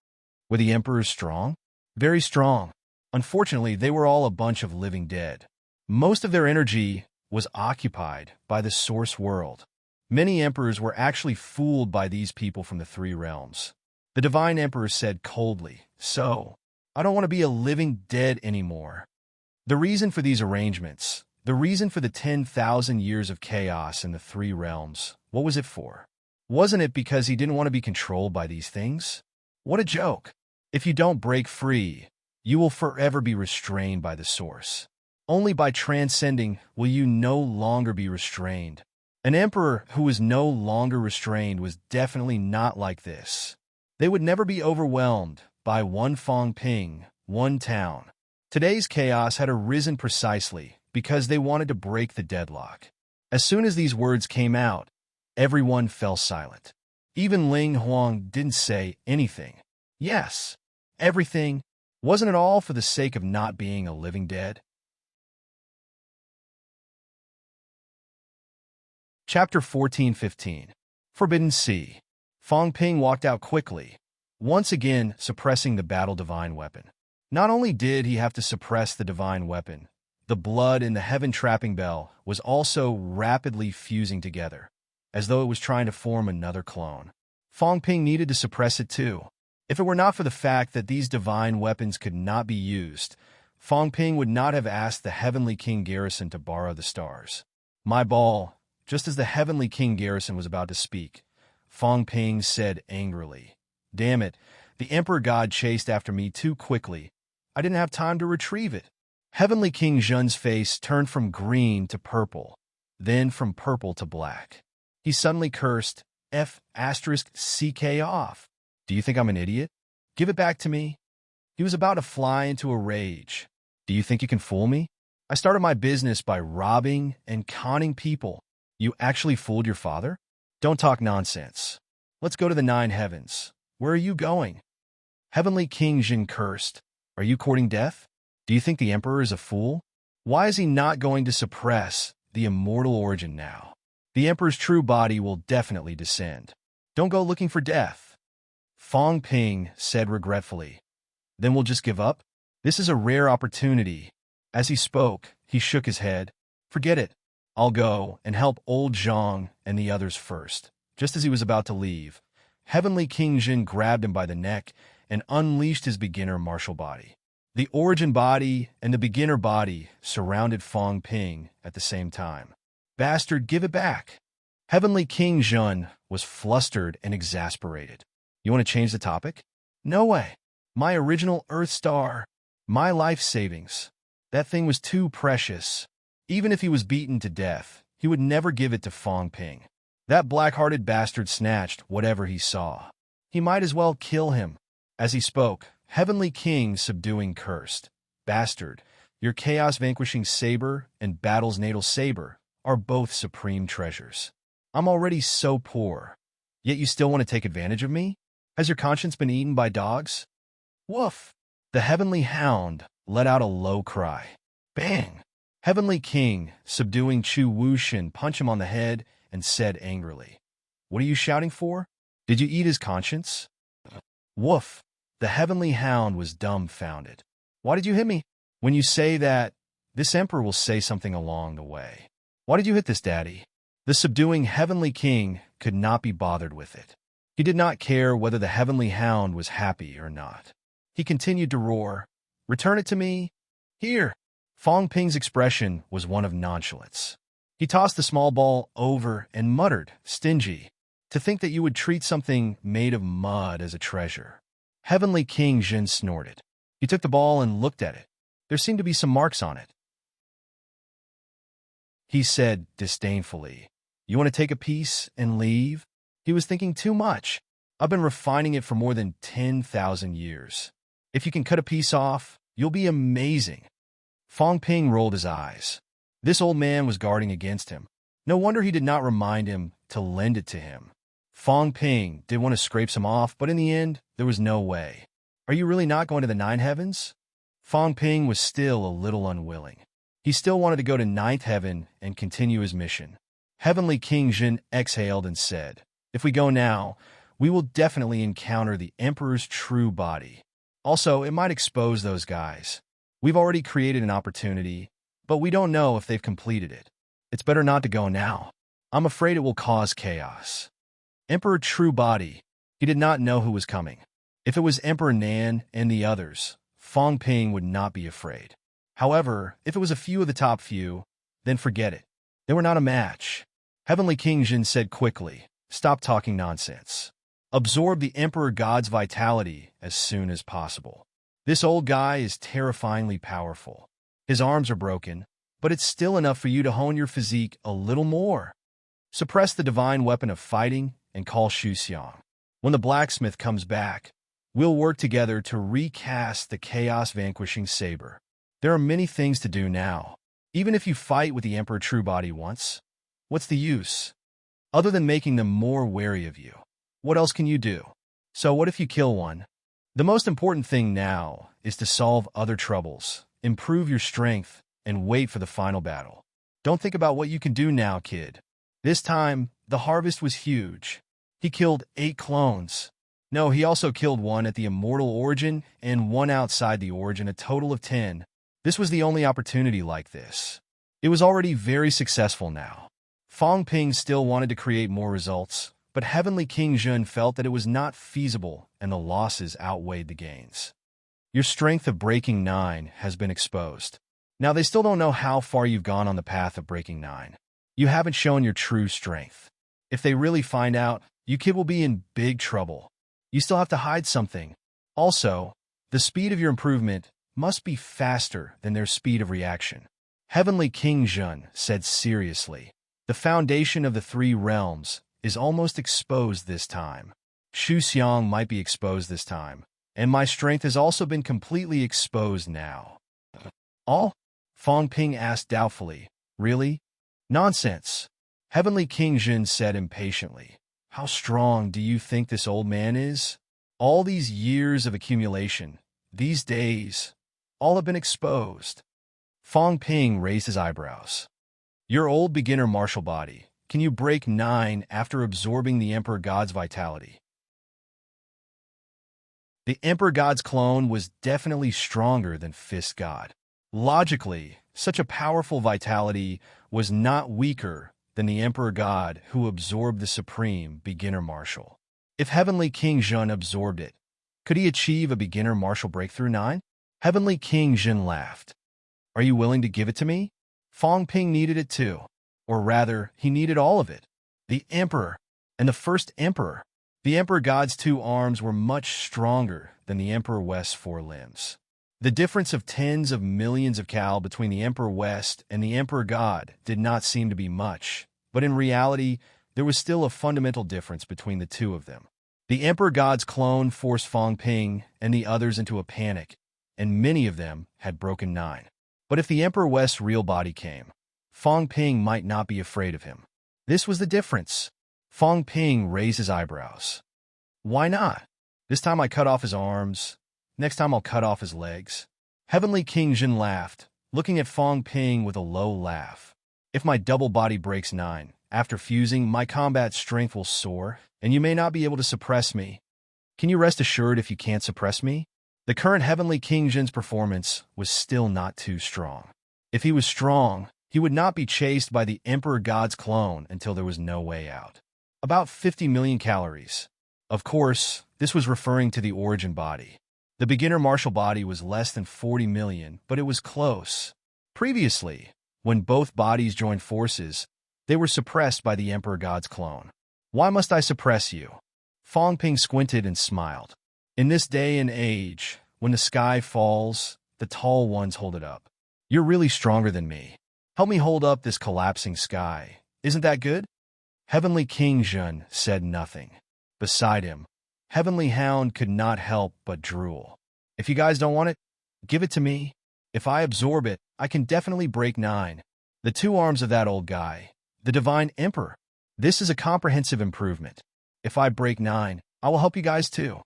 Were the Emperors strong? Very strong. Unfortunately, they were all a bunch of living dead. Most of their energy was occupied by the source world. Many Emperors were actually fooled by these people from the three realms. The Divine Emperor said coldly, "So, I don't want to be a living dead anymore." The reason for these arrangements, the reason for the 10,000 years of chaos in the three realms, what was it for? Wasn't it because he didn't want to be controlled by these things? What a joke. If you don't break free, you will forever be restrained by the source. Only by transcending will you no longer be restrained. An emperor who was no longer restrained was definitely not like this. They would never be overwhelmed by one Fong Ping, one town. Today's chaos had arisen precisely because they wanted to break the deadlock. As soon as these words came out, everyone fell silent. Even Ling Huang didn't say anything. Yes, everything. Wasn't it all for the sake of not being a living dead? Chapter 14-15. Forbidden Sea. Fong Ping walked out quickly, once again suppressing the battle divine weapon. Not only did he have to suppress the divine weapon, the blood in the heaven-trapping bell was also rapidly fusing together, as though it was trying to form another clone. Fong Ping needed to suppress it too. If it were not for the fact that these divine weapons could not be used, Fong Ping would not have asked the Heavenly King Garrison to borrow the stars. My ball. Just as the Heavenly King Garrison was about to speak, Fong Ping said angrily, "Damn it, the Emperor God chased after me too quickly. I didn't have time to retrieve it." Heavenly King Zhen's face turned from green to purple, then from purple to black. He suddenly cursed, F***CK off. Do you think I'm an idiot? Give it back to me. He was about to fly into a rage. Do you think you can fool me? I started my business by robbing and conning people. You actually fooled your father? Don't talk nonsense. Let's go to the 9 heavens. Where are you going? Heavenly King Zhen cursed. Are you courting death? Do you think the Emperor is a fool? Why is he not going to suppress the immortal origin now? The Emperor's true body will definitely descend. Don't go looking for death. Fong Ping said regretfully. Then we'll just give up? This is a rare opportunity. As he spoke, he shook his head. Forget it. I'll go and help old Zhang and the others first. Just as he was about to leave, Heavenly King Jin grabbed him by the neck and unleashed his beginner martial body. The origin body and the beginner body surrounded Fong Ping at the same time. Bastard, give it back! Heavenly King Jun was flustered and exasperated. You want to change the topic? No way. My original Earth Star. My life savings. That thing was too precious. Even if he was beaten to death, he would never give it to Fong Ping. That black-hearted bastard snatched whatever he saw. He might as well kill him. As he spoke, Heavenly King subduing cursed. Bastard, your chaos-vanquishing saber and battle's natal saber are both supreme treasures. I'm already so poor. Yet you still want to take advantage of me? Has your conscience been eaten by dogs? Woof! The Heavenly Hound let out a low cry. Bang! Heavenly King, subduing Chu Wuxian, punched him on the head and said angrily, "What are you shouting for? Did you eat his conscience?" Woof! The Heavenly Hound was dumbfounded. Why did you hit me? When you say that, this Emperor will say something along the way. Why did you hit this, Daddy? The subduing Heavenly King could not be bothered with it. He did not care whether the Heavenly Hound was happy or not. He continued to roar, "Return it to me! Here!" Fong Ping's expression was one of nonchalance. He tossed the small ball over and muttered, "Stingy. To think that you would treat something made of mud as a treasure." Heavenly King Jin snorted. He took the ball and looked at it. There seemed to be some marks on it. He said disdainfully, "You want to take a piece and leave?" He was thinking too much. I've been refining it for more than 10,000 years. If you can cut a piece off, you'll be amazing. Fong Ping rolled his eyes. This old man was guarding against him. No wonder he did not remind him to lend it to him. Fong Ping did want to scrape some off, but in the end, there was no way. Are you really not going to the Nine Heavens? Fong Ping was still a little unwilling. He still wanted to go to Ninth Heaven and continue his mission. Heavenly King Jin exhaled and said, "If we go now, we will definitely encounter the Emperor's true body. Also, it might expose those guys. We've already created an opportunity, but we don't know if they've completed it. It's better not to go now. I'm afraid it will cause chaos." Emperor True Body. He did not know who was coming. If it was Emperor Nan and the others, Fong Ping would not be afraid. However, if it was a few of the top few, then forget it. They were not a match. Heavenly King Jin said quickly, "Stop talking nonsense. Absorb the Emperor God's vitality as soon as possible. This old guy is terrifyingly powerful. His arms are broken, but it's still enough for you to hone your physique a little more. Suppress the divine weapon of fighting and call Xu Xiang. When the blacksmith comes back, we'll work together to recast the chaos-vanquishing saber. There are many things to do now. Even if you fight with the Emperor True Body once, what's the use? Other than making them more wary of you, what else can you do? So what if you kill one? The most important thing now is to solve other troubles, improve your strength, and wait for the final battle. Don't think about what you can do now, kid. This time, the harvest was huge. He killed 8 clones. No, he also killed one at the immortal origin and one outside the origin, a total of 10. This was the only opportunity like this. It was already very successful now. Fong Ping still wanted to create more results, but Heavenly King Jun felt that it was not feasible and the losses outweighed the gains. Your strength of breaking 9 has been exposed. Now they still don't know how far you've gone on the path of breaking 9. You haven't shown your true strength. If they really find out, you kid will be in big trouble. You still have to hide something. Also, the speed of your improvement must be faster than their speed of reaction. Heavenly King Jun said seriously, "The foundation of the 3 realms is almost exposed this time. Xu Xiang might be exposed this time, and my strength has also been completely exposed now." All? Fong Ping asked doubtfully. Really? Nonsense. Heavenly King Jin said impatiently. How strong do you think this old man is? All these years of accumulation, these days, all have been exposed. Fong Ping raised his eyebrows. Your old beginner martial body, can you break 9 after absorbing the Emperor God's vitality? The Emperor God's clone was definitely stronger than Fist God. Logically, such a powerful vitality was not weaker than the Emperor God who absorbed the supreme beginner martial. If Heavenly King Jun absorbed it, could he achieve a beginner martial breakthrough 9? Heavenly King Jun laughed. Are you willing to give it to me? Fong Ping needed it too. Or rather, he needed all of it. The Emperor and the first Emperor. The Emperor God's 2 arms were much stronger than the Emperor West's 4 limbs. The difference of tens of millions of cal between the Emperor West and the Emperor God did not seem to be much, but in reality, there was still a fundamental difference between the 2 of them. The Emperor God's clone forced Fong Ping and the others into a panic, and many of them had broken 9. But if the Emperor West's real body came, Fong Ping might not be afraid of him. This was the difference. Fong Ping raised his eyebrows. Why not? This time I cut off his arms. Next time I'll cut off his legs. Heavenly King Jin laughed, looking at Fong Ping with a low laugh. If my double body breaks 9, after fusing, my combat strength will soar, and you may not be able to suppress me. Can you rest assured if you can't suppress me? The current Heavenly King Jin's performance was still not too strong. If he was strong, he would not be chased by the Emperor God's clone until there was no way out. About 50 million calories. Of course, this was referring to the origin body. The beginner martial body was less than 40 million, but it was close. Previously, when both bodies joined forces, they were suppressed by the Emperor God's clone. Why must I suppress you? Fong Ping squinted and smiled. In this day and age, when the sky falls, the tall ones hold it up. You're really stronger than me. Help me hold up this collapsing sky. Isn't that good? Heavenly King Jun said nothing. Beside him, Heavenly Hound could not help but drool. If you guys don't want it, give it to me. If I absorb it, I can definitely break 9. The 2 arms of that old guy, the Divine Emperor. This is a comprehensive improvement. If I break 9, I will help you guys too.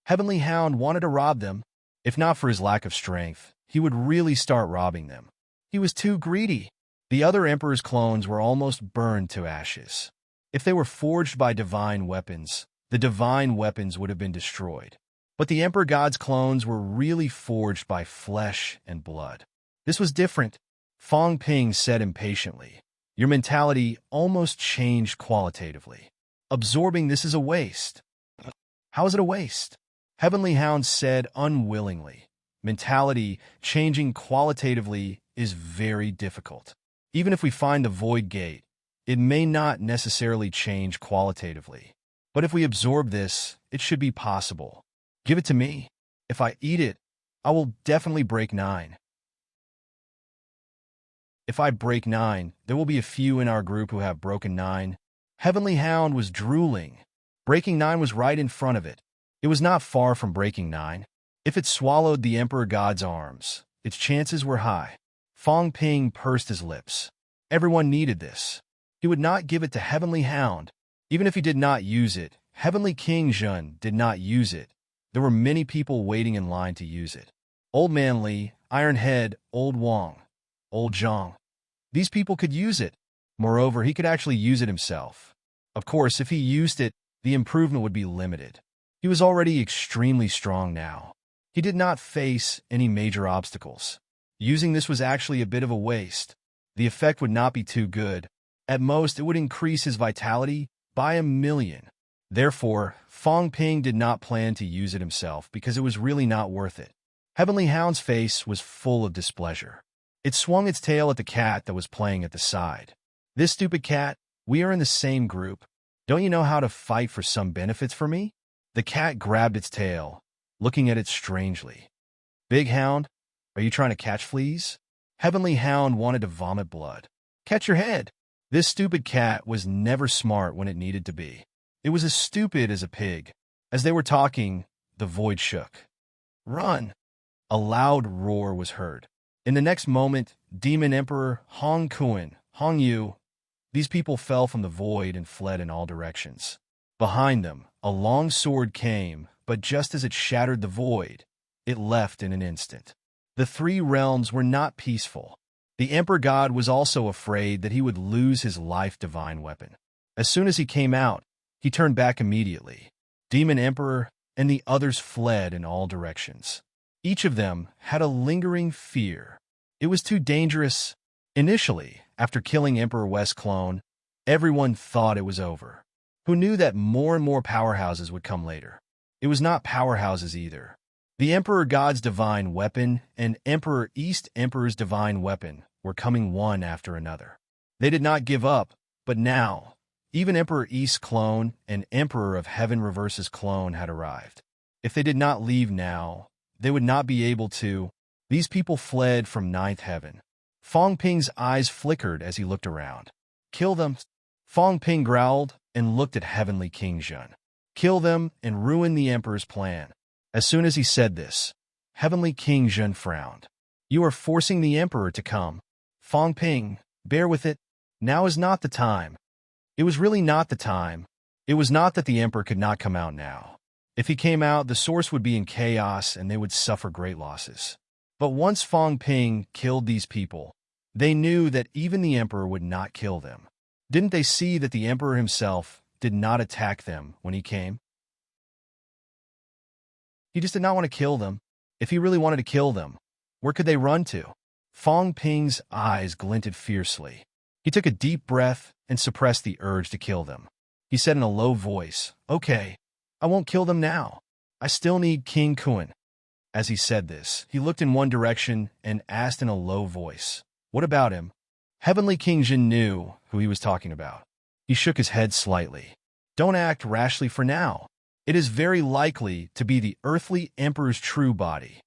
Heavenly Hound wanted to rob them. If not for his lack of strength, he would really start robbing them. He was too greedy. The other Emperor's clones were almost burned to ashes. If they were forged by divine weapons, the divine weapons would have been destroyed. But the Emperor God's clones were really forged by flesh and blood. This was different. Fong Ping said impatiently. Your mentality almost changed qualitatively. Absorbing this is a waste. How is it a waste? Heavenly Hound said unwillingly. Mentality changing qualitatively is very difficult. Even if we find the void gate, it may not necessarily change qualitatively. But if we absorb this, it should be possible. Give it to me. If I eat it, I will definitely break 9. If I break 9, there will be a few in our group who have broken 9. Heavenly Hound was drooling. Breaking 9 was right in front of it. It was not far from breaking 9. If it swallowed the Emperor God's arms, its chances were high. Fong Ping pursed his lips. Everyone needed this. He would not give it to Heavenly Hound. Even if he did not use it, Heavenly King Jun did not use it. There were many people waiting in line to use it. Old Man Li, Iron Head, Old Wang, Old Zhang. These people could use it. Moreover, he could actually use it himself. Of course, if he used it, the improvement would be limited. He was already extremely strong now. He did not face any major obstacles. Using this was actually a bit of a waste. The effect would not be too good. At most, it would increase his vitality by 1,000,000. Therefore, Fong Ping did not plan to use it himself because it was really not worth it. Heavenly Hound's face was full of displeasure. It swung its tail at the cat that was playing at the side. This stupid cat, we are in the same group. Don't you know how to fight for some benefits for me? The cat grabbed its tail, looking at it strangely. Big Hound, are you trying to catch fleas? Heavenly Hound wanted to vomit blood. Catch your head. This stupid cat was never smart when it needed to be. It was as stupid as a pig. As they were talking, the void shook. Run! A loud roar was heard. In the next moment, Demon Emperor, Hong Kuan, Hong Yu, these people fell from the void and fled in all directions. Behind them, a long sword came, but just as it shattered the void, it left in an instant. The 3 realms were not peaceful. The Emperor God was also afraid that he would lose his life divine weapon. As soon as he came out, he turned back immediately. Demon Emperor and the others fled in all directions. Each of them had a lingering fear. It was too dangerous. Initially, after killing Emperor West's clone, everyone thought it was over. Who knew that more and more powerhouses would come later? It was not powerhouses either. The Emperor God's divine weapon and Emperor East Emperor's divine weapon were coming one after another. They did not give up, but now, even Emperor East's clone and Emperor of Heaven Reverse's clone had arrived. If they did not leave now, they would not be able to. These people fled from ninth heaven. Fong Ping's eyes flickered as he looked around. Kill them. Fong Ping growled and looked at Heavenly King Zhen. Kill them and ruin the Emperor's plan. As soon as he said this, Heavenly King Zhen frowned. You are forcing the Emperor to come. Fong Ping, bear with it. Now is not the time. It was really not the time. It was not that the Emperor could not come out now. If he came out, the source would be in chaos and they would suffer great losses. But once Fong Ping killed these people, they knew that even the Emperor would not kill them. Didn't they see that the Emperor himself did not attack them when he came? He just did not want to kill them. If he really wanted to kill them, where could they run to? Fong Ping's eyes glinted fiercely. He took a deep breath and suppressed the urge to kill them. He said in a low voice, "Okay, I won't kill them now. I still need King Kun." As he said this, he looked in one direction and asked in a low voice, "What about him?" Heavenly King Zhen knew who he was talking about. He shook his head slightly. "Don't act rashly for now. It is very likely to be the earthly emperor's true body."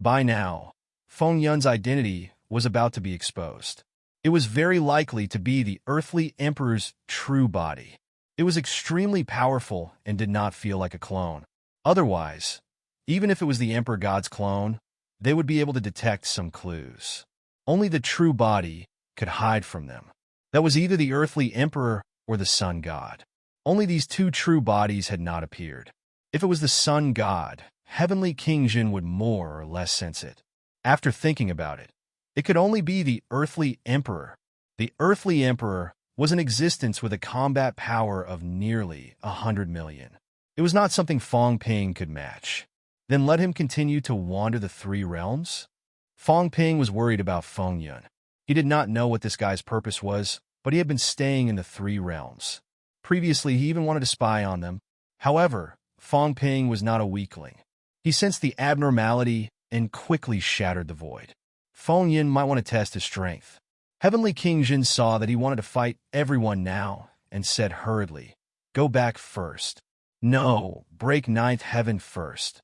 By now, Feng Yun's identity was about to be exposed. It was very likely to be the earthly emperor's true body. It was extremely powerful and did not feel like a clone. Otherwise, even if it was the Emperor God's clone, they would be able to detect some clues. Only the true body could hide from them. That was either the earthly emperor or the sun god. Only these two true bodies had not appeared. If it was the sun god, Heavenly King Zhen would more or less sense it. After thinking about it, it could only be the earthly emperor. The earthly emperor was in existence with a combat power of nearly 100 million. It was not something Fong Ping could match. Then let him continue to wander the three realms? Fong Ping was worried about Feng Yun. He did not know what this guy's purpose was, but he had been staying in the three realms. Previously, he even wanted to spy on them. However, Fong Ping was not a weakling. He sensed the abnormality and quickly shattered the void. Feng Yun might want to test his strength. Heavenly King Zhen saw that he wanted to fight everyone now and said hurriedly, "Go back first." "No, break ninth heaven first.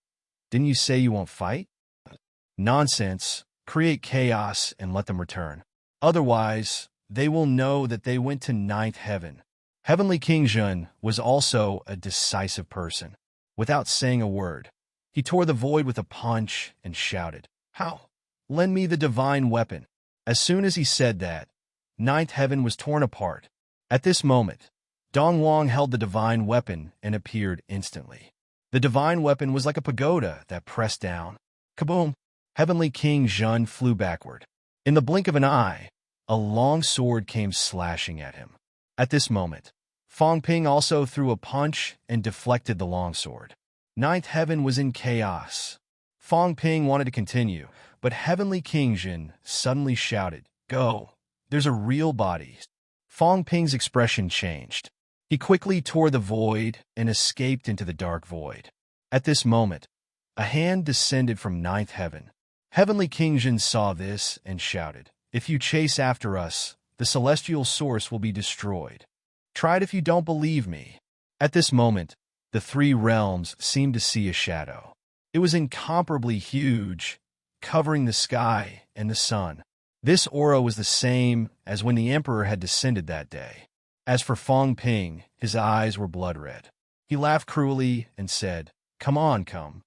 Didn't you say you won't fight?" "Nonsense. Create chaos and let them return. Otherwise, they will know that they went to ninth heaven." Heavenly King Zhen was also a decisive person. Without saying a word, he tore the void with a punch and shouted, "How? Lend me the divine weapon." As soon as he said that, ninth heaven was torn apart. At this moment, Dong Wang held the divine weapon and appeared instantly. The divine weapon was like a pagoda that pressed down. Kaboom! Heavenly King Zhen flew backward. In the blink of an eye, a long sword came slashing at him. At this moment, Fong Ping also threw a punch and deflected the longsword. Ninth heaven was in chaos. Fong Ping wanted to continue, but Heavenly King Zhen suddenly shouted, "Go! There's a real body." Fong Ping's expression changed. He quickly tore the void and escaped into the dark void. At this moment, a hand descended from ninth heaven. Heavenly King Zhen saw this and shouted, "If you chase after us, the celestial source will be destroyed. Try it if you don't believe me." At this moment, the three realms seemed to see a shadow. It was incomparably huge, covering the sky and the sun. This aura was the same as when the Emperor had descended that day. As for Fong Ping, his eyes were blood red. He laughed cruelly and said, "Come on, come.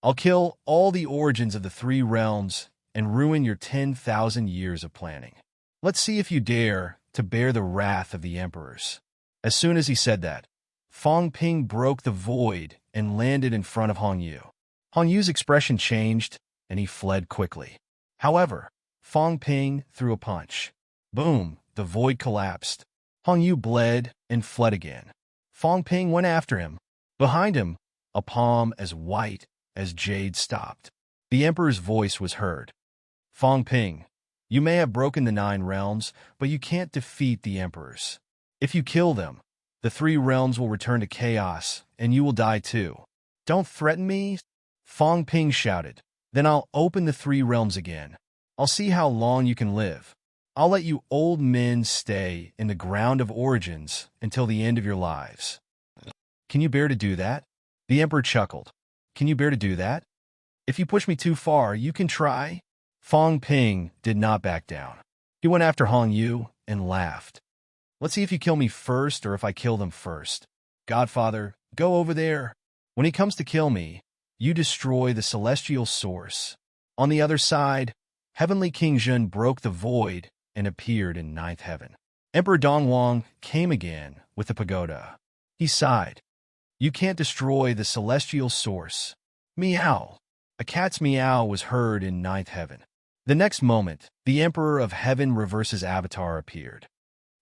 I'll kill all the origins of the three realms and ruin your 10,000 years of planning. Let's see if you dare to bear the wrath of the emperors." As soon as he said that, Fong Ping broke the void and landed in front of Hong Yu. Hong Yu's expression changed, and he fled quickly. However, Fong Ping threw a punch. Boom! The void collapsed. Hong Yu bled and fled again. Fong Ping went after him. Behind him, a palm as white as jade stopped. The emperor's voice was heard. Fong Ping, you may have broken the 9 realms, but you can't defeat the emperors. If you kill them, the 3 realms will return to chaos, and you will die too. Don't threaten me, Fong Ping shouted. Then I'll open the 3 realms again. I'll see how long you can live. I'll let you old men stay in the ground of origins until the end of your lives. Can you bear to do that? The emperor chuckled. Can you bear to do that? If you push me too far, you can try. Fong Ping did not back down. He went after Hong Yu and laughed. Let's see if you kill me first or if I kill them first. Godfather, go over there. When he comes to kill me, you destroy the celestial source. On the other side, Heavenly King Zhen broke the void and appeared in 9th heaven. Emperor Dongwang came again with the pagoda. He sighed. You can't destroy the celestial source. Meow. A cat's meow was heard in 9th heaven. The next moment, the Emperor of Heaven Reverse's avatar appeared.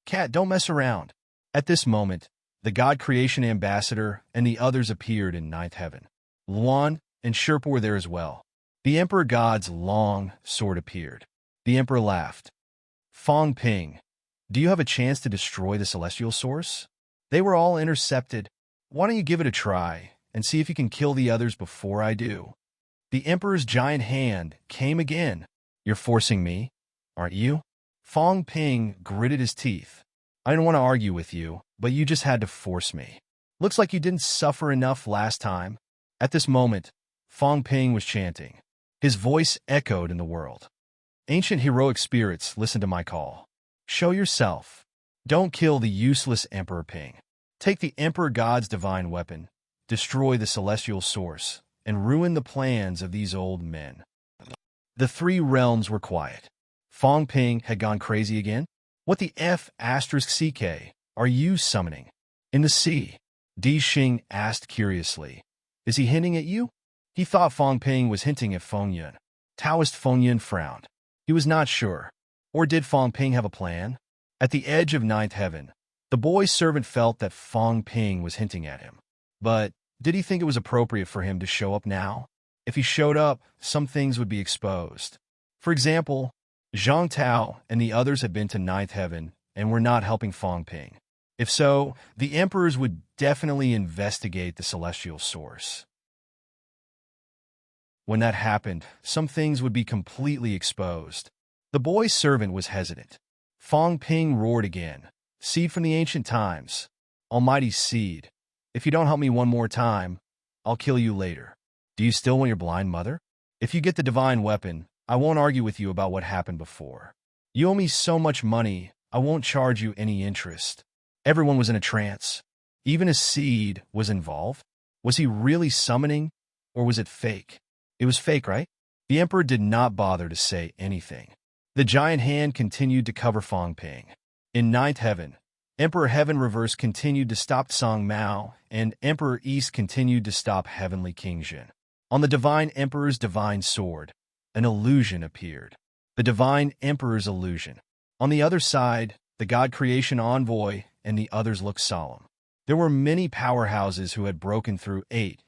Cat, don't mess around. At this moment, the God Creation Ambassador and the others appeared in 9th heaven. Luan and Sherpa were there as well. The Emperor God's long sword appeared. The Emperor laughed. Fong Ping, do you have a chance to destroy the celestial source? They were all intercepted. Why don't you give it a try and see if you can kill the others before I do? The Emperor's giant hand came again. You're forcing me, aren't you? Fong Ping gritted his teeth. I didn't want to argue with you, but you just had to force me. Looks like you didn't suffer enough last time. At this moment, Fong Ping was chanting. His voice echoed in the world. Ancient heroic spirits, listen to my call. Show yourself. Don't kill the useless Emperor Ping. Take the Emperor God's divine weapon, destroy the celestial source, and ruin the plans of these old men. The 3 realms were quiet. Fong Ping had gone crazy again? What the F***CK are you summoning? In the sea, Di Xing asked curiously. Is he hinting at you? He thought Fong Ping was hinting at Feng Yun. Taoist Feng Yun frowned. He was not sure. Or did Fong Ping have a plan? At the edge of 9th heaven, the boy's servant felt that Fong Ping was hinting at him. But did he think it was appropriate for him to show up now? If he showed up, some things would be exposed. For example, Zhang Tao and the others had been to 9th heaven and were not helping Fong Ping. If so, the emperors would definitely investigate the celestial source. When that happened, some things would be completely exposed. The boy's servant was hesitant. Fong Ping roared again. Seed from the ancient times. Almighty seed. If you don't help me one more time, I'll kill you later. Do you still want your blind mother? If you get the divine weapon, I won't argue with you about what happened before. You owe me so much money, I won't charge you any interest. Everyone was in a trance. Even a seed was involved. Was he really summoning, or was it fake? It was fake, right? The emperor did not bother to say anything. The giant hand continued to cover Fong Ping. In 9th heaven, Emperor Heaven Reverse continued to stop Song Mao, and Emperor East continued to stop Heavenly King Zhen. On the Divine Emperor's divine sword, an illusion appeared. The Divine Emperor's illusion. On the other side, the God Creation Envoy and the others looked solemn. There were many powerhouses who had broken through 8,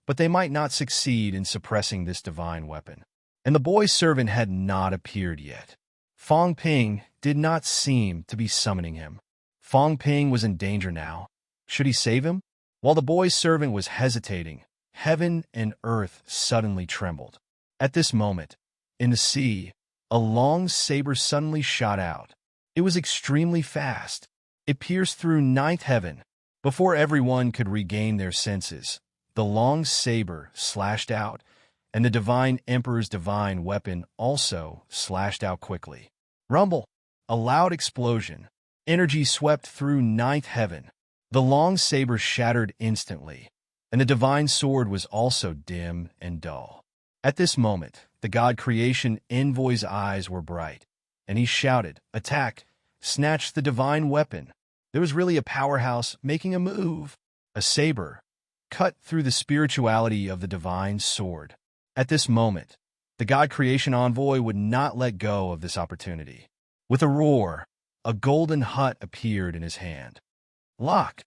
but they might not succeed in suppressing this divine weapon. And the boy's servant had not appeared yet. Fong Ping did not seem to be summoning him. Fong Ping was in danger now. Should he save him? While the boy's servant was hesitating, heaven and earth suddenly trembled. At this moment, in the sea, a long saber suddenly shot out. It was extremely fast. It pierced through 9th heaven. Before everyone could regain their senses, the long saber slashed out, and the Divine Emperor's divine weapon also slashed out quickly. Rumble! A loud explosion. Energy swept through 9th heaven. The long saber shattered instantly, and the divine sword was also dim and dull. At this moment, the God Creation Envoy's eyes were bright, and he shouted, "Attack! Snatch the divine weapon!" There was really a powerhouse making a move. A saber cut through the spirituality of the divine sword. At this moment, the God Creation Envoy would not let go of this opportunity. With a roar, a golden hut appeared in his hand. Lock!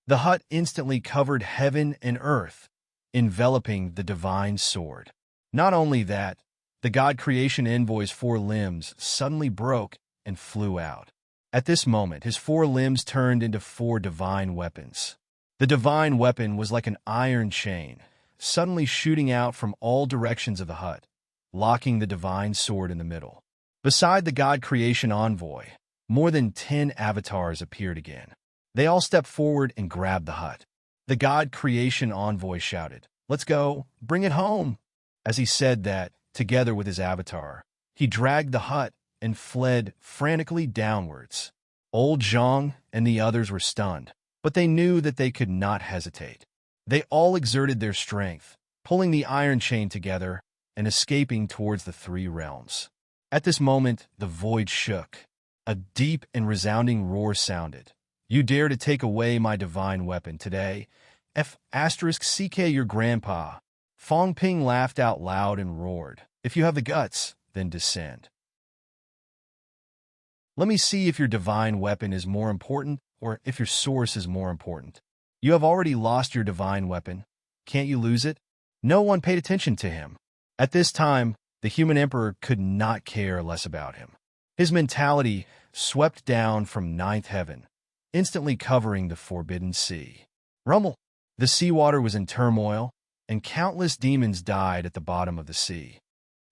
The hut instantly covered heaven and earth, enveloping the divine sword. Not only that, the God creation envoy's four limbs suddenly broke and flew out. At this moment, his four limbs turned into four divine weapons. The divine weapon was like an iron chain, suddenly shooting out from all directions of the hut, locking the divine sword in the middle. Beside the God creation envoy, more than 10 avatars appeared again. They all stepped forward and grabbed the hut. The God creation envoy shouted, "Let's go, bring it home." As he said that, together with his avatar, he dragged the hut and fled frantically downwards. Old Zhang and the others were stunned, but they knew that they could not hesitate. They all exerted their strength, pulling the iron chain together and escaping towards the three realms. At this moment, the void shook. A deep and resounding roar sounded. "You dare to take away my divine weapon today? *CK your grandpa." Fong Ping laughed out loud and roared, "If you have the guts, then descend. Let me see if your divine weapon is more important or if your source is more important. You have already lost your divine weapon. Can't you lose it?" No one paid attention to him. At this time, the human emperor could not care less about him. His mentality swept down from ninth heaven, instantly covering the forbidden sea. Rumble! The seawater was in turmoil, and countless demons died at the bottom of the sea.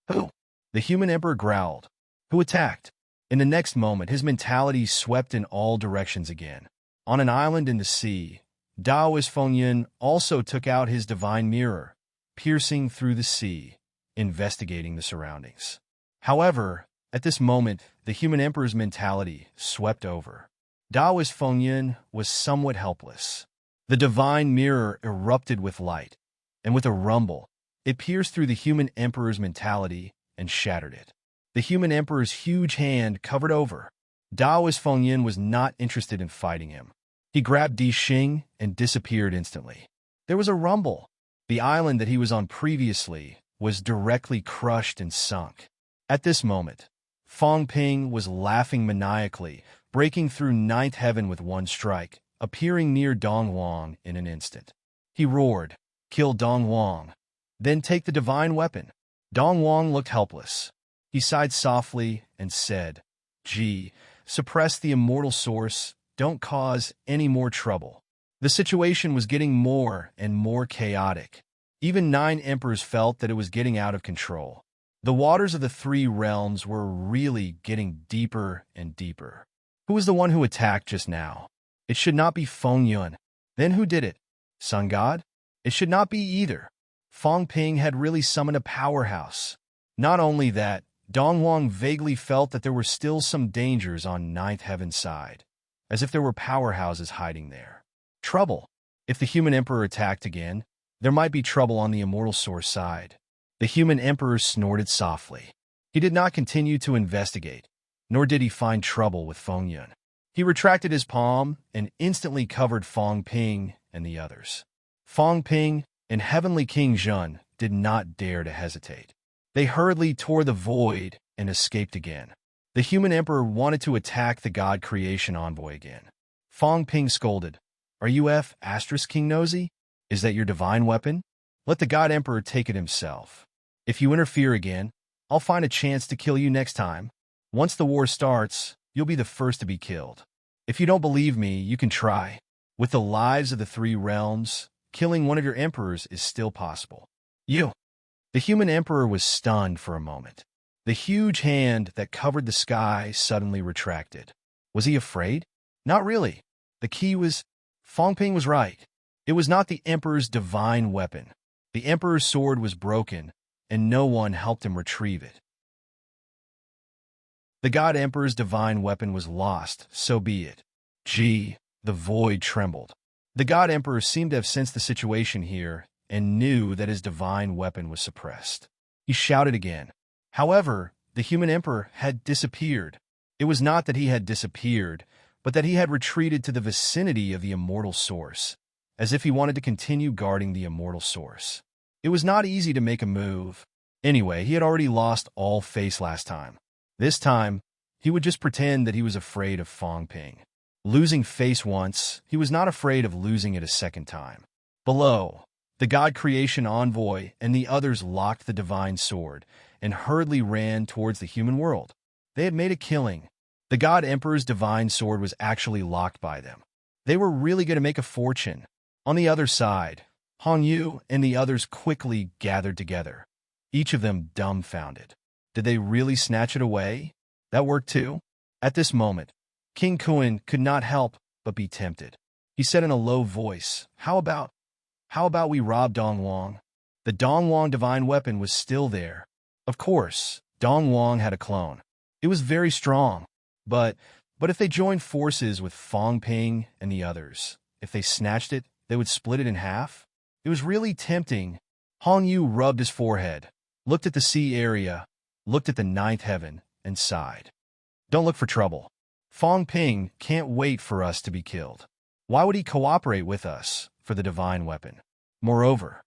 "Who?" The human emperor growled. "Who attacked?" In the next moment, his mentality swept in all directions again. On an island in the sea, Daoist Fengyun also took out his divine mirror, piercing through the sea, investigating the surroundings. However, at this moment, the human emperor's mentality swept over. Daoist Fengyun was somewhat helpless. The divine mirror erupted with light, and with a rumble, it pierced through the human emperor's mentality and shattered it. The human emperor's huge hand covered over. Daoist Fengyun was not interested in fighting him. He grabbed Di Xing and disappeared instantly. There was a rumble. The island that he was on previously was directly crushed and sunk. At this moment, Fong Ping was laughing maniacally, breaking through ninth heaven with one strike, appearing near Dong Wang in an instant. He roared, "Kill Dong Wang, then take the divine weapon." Dong Wang looked helpless. He sighed softly and said, "Gee, suppress the immortal source, don't cause any more trouble." The situation was getting more and more chaotic. Even 9 emperors felt that it was getting out of control. The waters of the 3 realms were really getting deeper and deeper. Who was the one who attacked just now? It should not be Feng Yun. Then who did it? Sun God? It should not be either. Fong Ping had really summoned a powerhouse. Not only that, Dong Wang vaguely felt that there were still some dangers on ninth heaven's side, as if there were powerhouses hiding there. Trouble. If the human emperor attacked again, there might be trouble on the immortal source side. The human emperor snorted softly. He did not continue to investigate, nor did he find trouble with Feng Yun. He retracted his palm and instantly covered Fong Ping and the others. Fong Ping and Heavenly King Zhun did not dare to hesitate. They hurriedly tore the void and escaped again. The human emperor wanted to attack the God creation envoy again. Fong Ping scolded, "Are you King Nosy? Is that your divine weapon? Let the God emperor take it himself. If you interfere again, I'll find a chance to kill you next time. Once the war starts, you'll be the first to be killed. If you don't believe me, you can try. With the lives of the 3 realms, killing one of your emperors is still possible." You! The human emperor was stunned for a moment. The huge hand that covered the sky suddenly retracted. Was he afraid? Not really. The key was, Fong Ping was right. It was not the emperor's divine weapon. The emperor's sword was broken, and no one helped him retrieve it. The God Emperor's divine weapon was lost, so be it. Gee, the void trembled. The God Emperor seemed to have sensed the situation here and knew that his divine weapon was suppressed. He shouted again. However, the human emperor had disappeared. It was not that he had disappeared, but that he had retreated to the vicinity of the immortal source, as if he wanted to continue guarding the immortal source. It was not easy to make a move. Anyway, he had already lost all face last time. This time, he would just pretend that he was afraid of Fong Ping. Losing face once, he was not afraid of losing it a second time. Below, The god creation envoy and the others locked the divine sword and hurriedly ran towards the human world. They had made a killing. The god emperor's divine sword was actually locked by them. They were really going to make a fortune. On the other side, Hong Yu and the others quickly gathered together, each of them dumbfounded. Did they really snatch it away? That worked too? At this moment, King Kuan could not help but be tempted. He said in a low voice, How about we rob Dong Wang? The Dong Wang divine weapon was still there. Of course, Dong Wang had a clone. It was very strong. But if they joined forces with Fong Ping and the others, if they snatched it, they would split it in half? It was really tempting. Hong Yu rubbed his forehead, looked at the sea area, looked at the ninth heaven, and sighed. Don't look for trouble. Fong Ping can't wait for us to be killed. Why would he cooperate with us for the divine weapon? Moreover,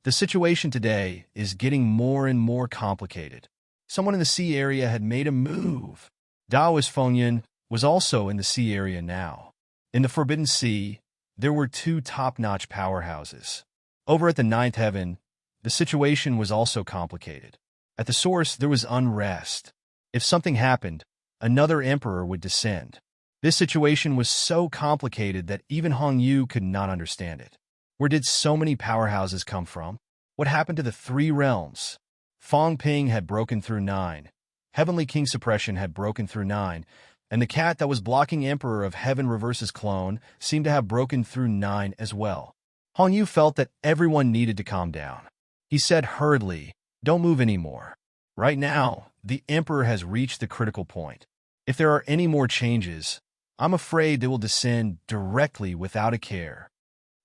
the situation today is getting more and more complicated. Someone in the sea area had made a move. Daoist Fengyan was also in the sea area now. In the Forbidden Sea, there were two top-notch powerhouses. Over at the ninth heaven, the situation was also complicated. At the source, there was unrest. If something happened, another emperor would descend. This situation was so complicated that even Hong Yu could not understand it. Where did so many powerhouses come from? What happened to the three realms? Fong Ping had broken through 9. Heavenly King Suppression had broken through 9, and the cat that was blocking Emperor of Heaven Reverse's clone seemed to have broken through 9 as well. Hong Yu felt that everyone needed to calm down. He said hurriedly, Don't move anymore. Right now, the Emperor has reached the critical point. If there are any more changes, I'm afraid they will descend directly without a care.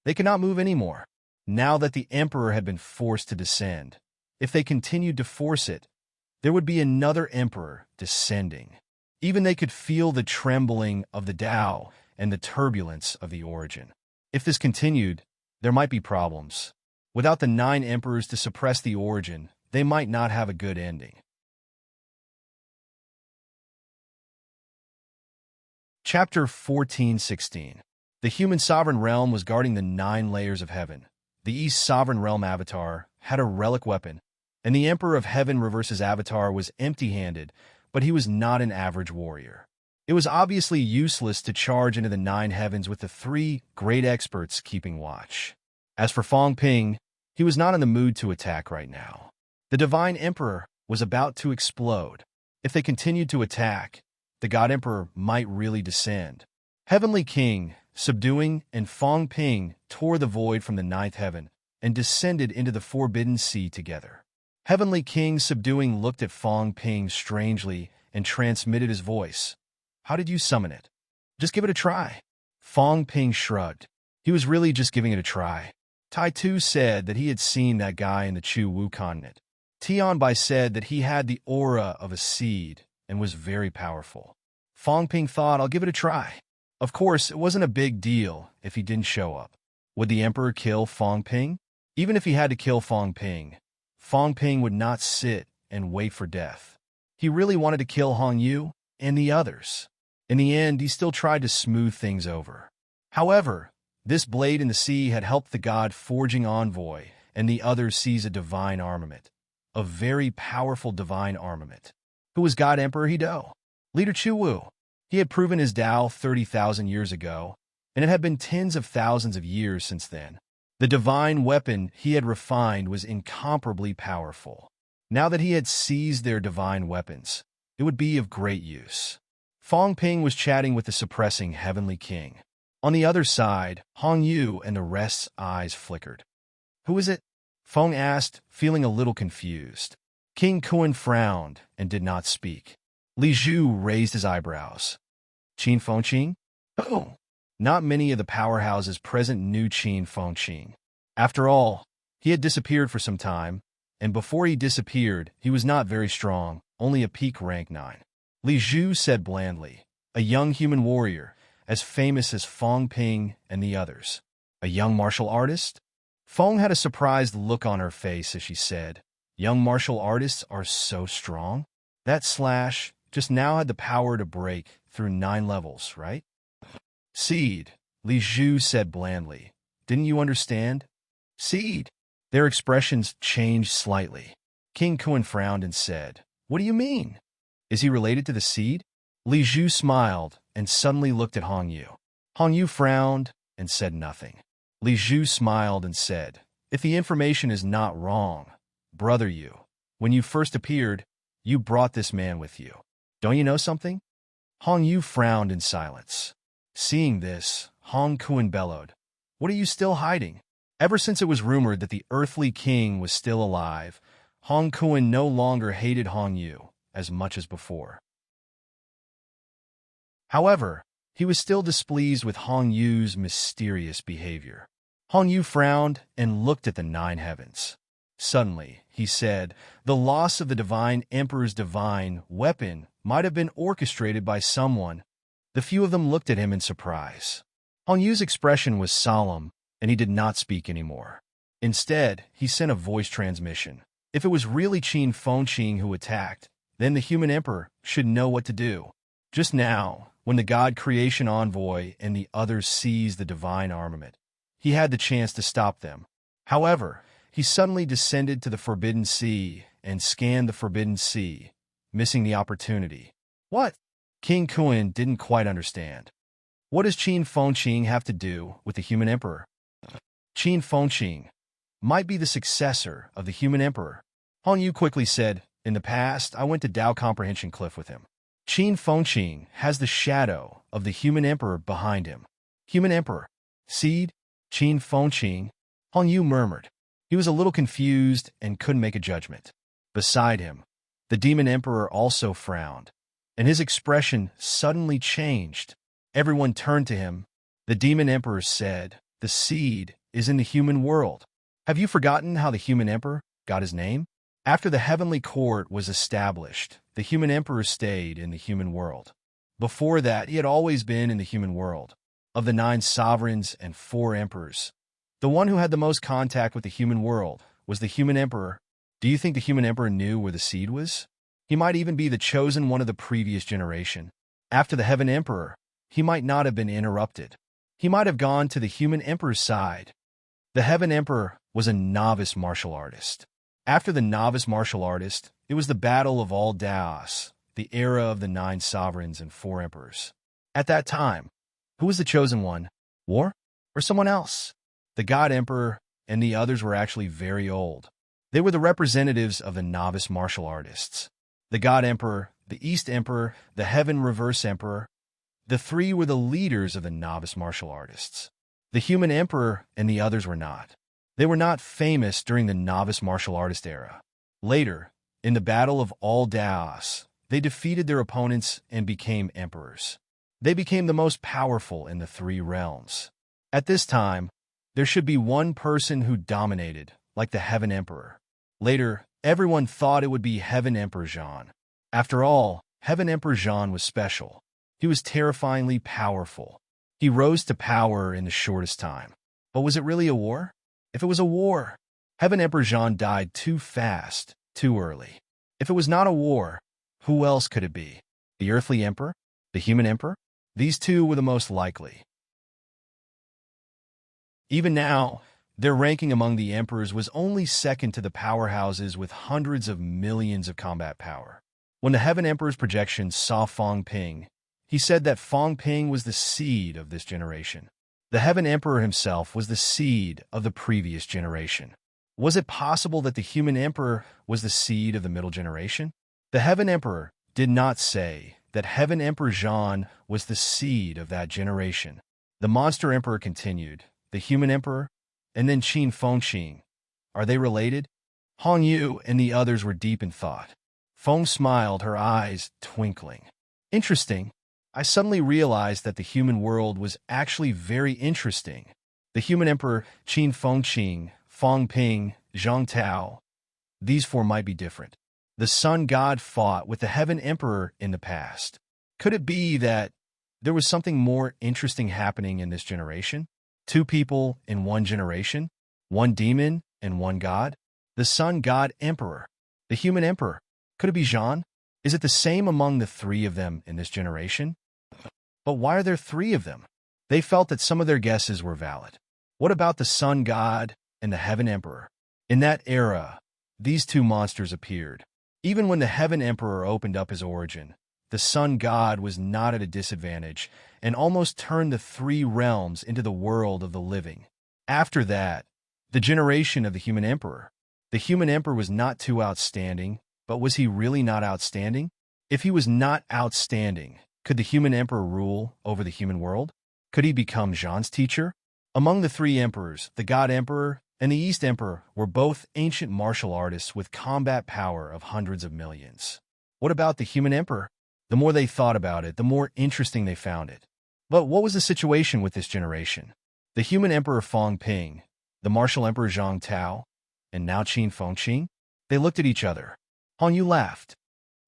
They cannot move anymore. Now that the Emperor had been forced to descend, if they continued to force it, there would be another Emperor descending. Even they could feel the trembling of the Tao and the turbulence of the origin. If this continued, there might be problems. Without the 9 Emperors to suppress the origin, they might not have a good ending. Chapter 14:16. The human sovereign realm was guarding the 9 layers of heaven. The East Sovereign Realm avatar had a relic weapon, and the Emperor of Heaven Reverse's avatar was empty-handed, but he was not an average warrior. It was obviously useless to charge into the 9 heavens with the 3 great experts keeping watch. As for Fong Ping, he was not in the mood to attack right now. The Divine Emperor was about to explode. If they continued to attack, the God Emperor might really descend. Heavenly King, subduing, and Fong Ping tore the void from the 9th heaven and descended into the Forbidden Sea together. Heavenly King, subduing, looked at Fong Ping strangely and transmitted his voice. How did you summon it? Just give it a try. Fong Ping shrugged. He was really just giving it a try. Tai Tu said that he had seen that guy in the Chu Wu continent. Tian Bai said that he had the aura of a seed and was very powerful. Fong Ping thought, I'll give it a try. Of course, it wasn't a big deal if he didn't show up. Would the Emperor kill Fong Ping? Even if he had to kill Fong Ping would not sit and wait for death. He really wanted to kill Hong Yu and the others. In the end, he still tried to smooth things over. However, this blade in the sea had helped the god forging envoy and the others seize a divine armament. A very powerful divine armament. Who was God Emperor Hedo? Leader Chu Wu. He had proven his Tao 30,000 years ago, and it had been tens of thousands of years since then. The divine weapon he had refined was incomparably powerful. Now that he had seized their divine weapons, it would be of great use. Fong Ping was chatting with the suppressing Heavenly King. On the other side, Hong Yu and the rest's eyes flickered. Who is it? Fong asked, feeling a little confused. King Kuan frowned and did not speak. Li Zhu raised his eyebrows. Qin Fengqing? Oh! Not many of the powerhouses present knew Qin Fengqing. After all, he had disappeared for some time, and before he disappeared, he was not very strong, only a peak rank 9. Li Zhu said blandly, a young human warrior, as famous as Fong Ping and the others. A young martial artist? Fong had a surprised look on her face as she said, young martial artists are so strong? That slash just now had the power to break through 9 levels, right? Seed, Li Zhu said blandly. Didn't you understand? Seed. Their expressions changed slightly. King Kuan frowned and said, "What do you mean? Is he related to the seed?" Li Zhu smiled and suddenly looked at Hong Yu. Hong Yu frowned and said nothing. Li Zhu smiled and said, "If the information is not wrong, brother Yu, when you first appeared, you brought this man with you. Don't you know something?" Hong Yu frowned in silence. Seeing this, Hong Kuan bellowed, "What are you still hiding?" Ever since it was rumored that the earthly king was still alive, Hong Kuan no longer hated Hong Yu as much as before. However, he was still displeased with Hong Yu's mysterious behavior. Hong Yu frowned and looked at the 9 heavens. Suddenly, he said, "The loss of the divine emperor's divine weapon might have been orchestrated by someone." The few of them looked at him in surprise. Hong Yu's expression was solemn, and he did not speak anymore. Instead, he sent a voice transmission. If it was really Qin Fengqing who attacked, then the human emperor should know what to do. Just now, when the god creation envoy and the others seized the divine armament, he had the chance to stop them. However, he suddenly descended to the Forbidden Sea and scanned the Forbidden Sea, missing the opportunity. What? King Kuan didn't quite understand. What does Qin Fengqing have to do with the human emperor? Qin Fengqing might be the successor of the human emperor. Hong Yu quickly said, "In the past, I went to Dao Comprehension Cliff with him. Qin Fengqing has the shadow of the human emperor behind him." Human emperor? Seed? Qin Fengqing? Hong Yu murmured. He was a little confused and couldn't make a judgment. Beside him, the demon emperor also frowned, and his expression suddenly changed. Everyone turned to him. The demon emperor said, "The seed is in the human world. Have you forgotten how the human emperor got his name? After the heavenly court was established, the human emperor stayed in the human world. Before that, he had always been in the human world. Of the 9 sovereigns and 4 emperors, the one who had the most contact with the human world was the human emperor. Do you think the human emperor knew where the seed was? He might even be the chosen one of the previous generation. After the heaven emperor, he might not have been interrupted. He might have gone to the human emperor's side. The heaven emperor was a novice martial artist. After the novice martial artist, it was the battle of all Daos, the era of the 9 sovereigns and 4 emperors. At that time, who was the chosen one? War? Or someone else? The god emperor and the others were actually very old. They were the representatives of the novice martial artists. The god emperor, the east emperor, the heaven reverse emperor. The 3 were the leaders of the novice martial artists. The human emperor and the others were not. They were not famous during the novice martial artist era. Later, in the battle of all Daos, they defeated their opponents and became emperors. They became the most powerful in the 3 realms. At this time, there should be one person who dominated, like the heaven emperor. Later, everyone thought it would be heaven emperor Zhan. After all, heaven emperor Zhan was special. He was terrifyingly powerful. He rose to power in the shortest time. But was it really a war? If it was a war, heaven emperor Zhan died too fast, too early. If it was not a war, who else could it be? The earthly emperor? The human emperor? These 2 were the most likely. Even now, their ranking among the emperors was only second to the powerhouses with hundreds of millions of combat power. When the heaven emperor's projections saw Fang Ping, he said that Fang Ping was the seed of this generation. The heaven emperor himself was the seed of the previous generation. Was it possible that the human emperor was the seed of the middle generation? The heaven emperor did not say that heaven emperor Zhan was the seed of that generation. The monster emperor continued, the human emperor, and then Qin Fengqing. Are they related? Hong Yu and the others were deep in thought. Feng smiled, her eyes twinkling. Interesting. I suddenly realized that the human world was actually very interesting. The human emperor, Qin Fengqing, Fang Ping, Zhang Tao. These 4 might be different. The sun god fought with the heaven emperor in the past. Could it be that there was something more interesting happening in this generation? 2 people in one generation? 1 demon and 1 god? The sun god emperor. The human emperor. Could it be Zhan? Is it the same among the 3 of them in this generation? But why are there 3 of them? They felt that some of their guesses were valid. What about the sun god and the Heaven Emperor. In that era, these two monsters appeared. Even when the Heaven Emperor opened up his origin, the Sun God was not at a disadvantage and almost turned the three realms into the world of the living. After that, the generation of the Human Emperor. The Human Emperor was not too outstanding, but was he really not outstanding? If he was not outstanding, could the Human Emperor rule over the human world? Could he become Jean's teacher? Among the three emperors, the God Emperor and the East Emperor were both ancient martial artists with combat power of hundreds of millions. What about the Human Emperor? The more they thought about it, the more interesting they found it. But what was the situation with this generation? The Human Emperor Fong Ping, the martial emperor Zhang Tao, and now Qin Fengqing? They looked at each other. Hong Yu laughed.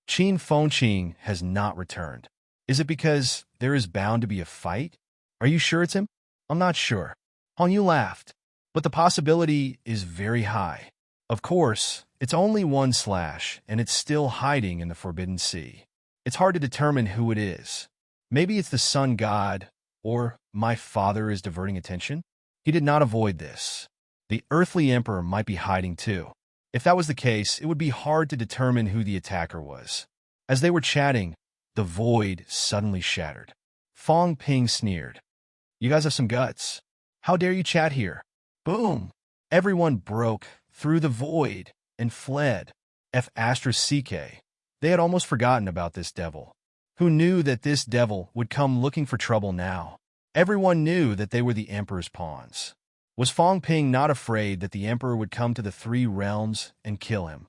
Qin Fengqing has not returned. Is it because there is bound to be a fight? Are you sure it's him? I'm not sure. Hong Yu laughed. But the possibility is very high. Of course, it's only one slash, and it's still hiding in the Forbidden Sea. It's hard to determine who it is. Maybe it's the Sun God, or my father is diverting attention. He did not avoid this. The earthly emperor might be hiding too. If that was the case, it would be hard to determine who the attacker was. As they were chatting, the void suddenly shattered. Fong Ping sneered. You guys have some guts. How dare you chat here? Boom! Everyone broke through the void and fled. F***. They had almost forgotten about this devil. Who knew that this devil would come looking for trouble now? Everyone knew that they were the emperor's pawns. Was Fong Ping not afraid that the emperor would come to the three realms and kill him?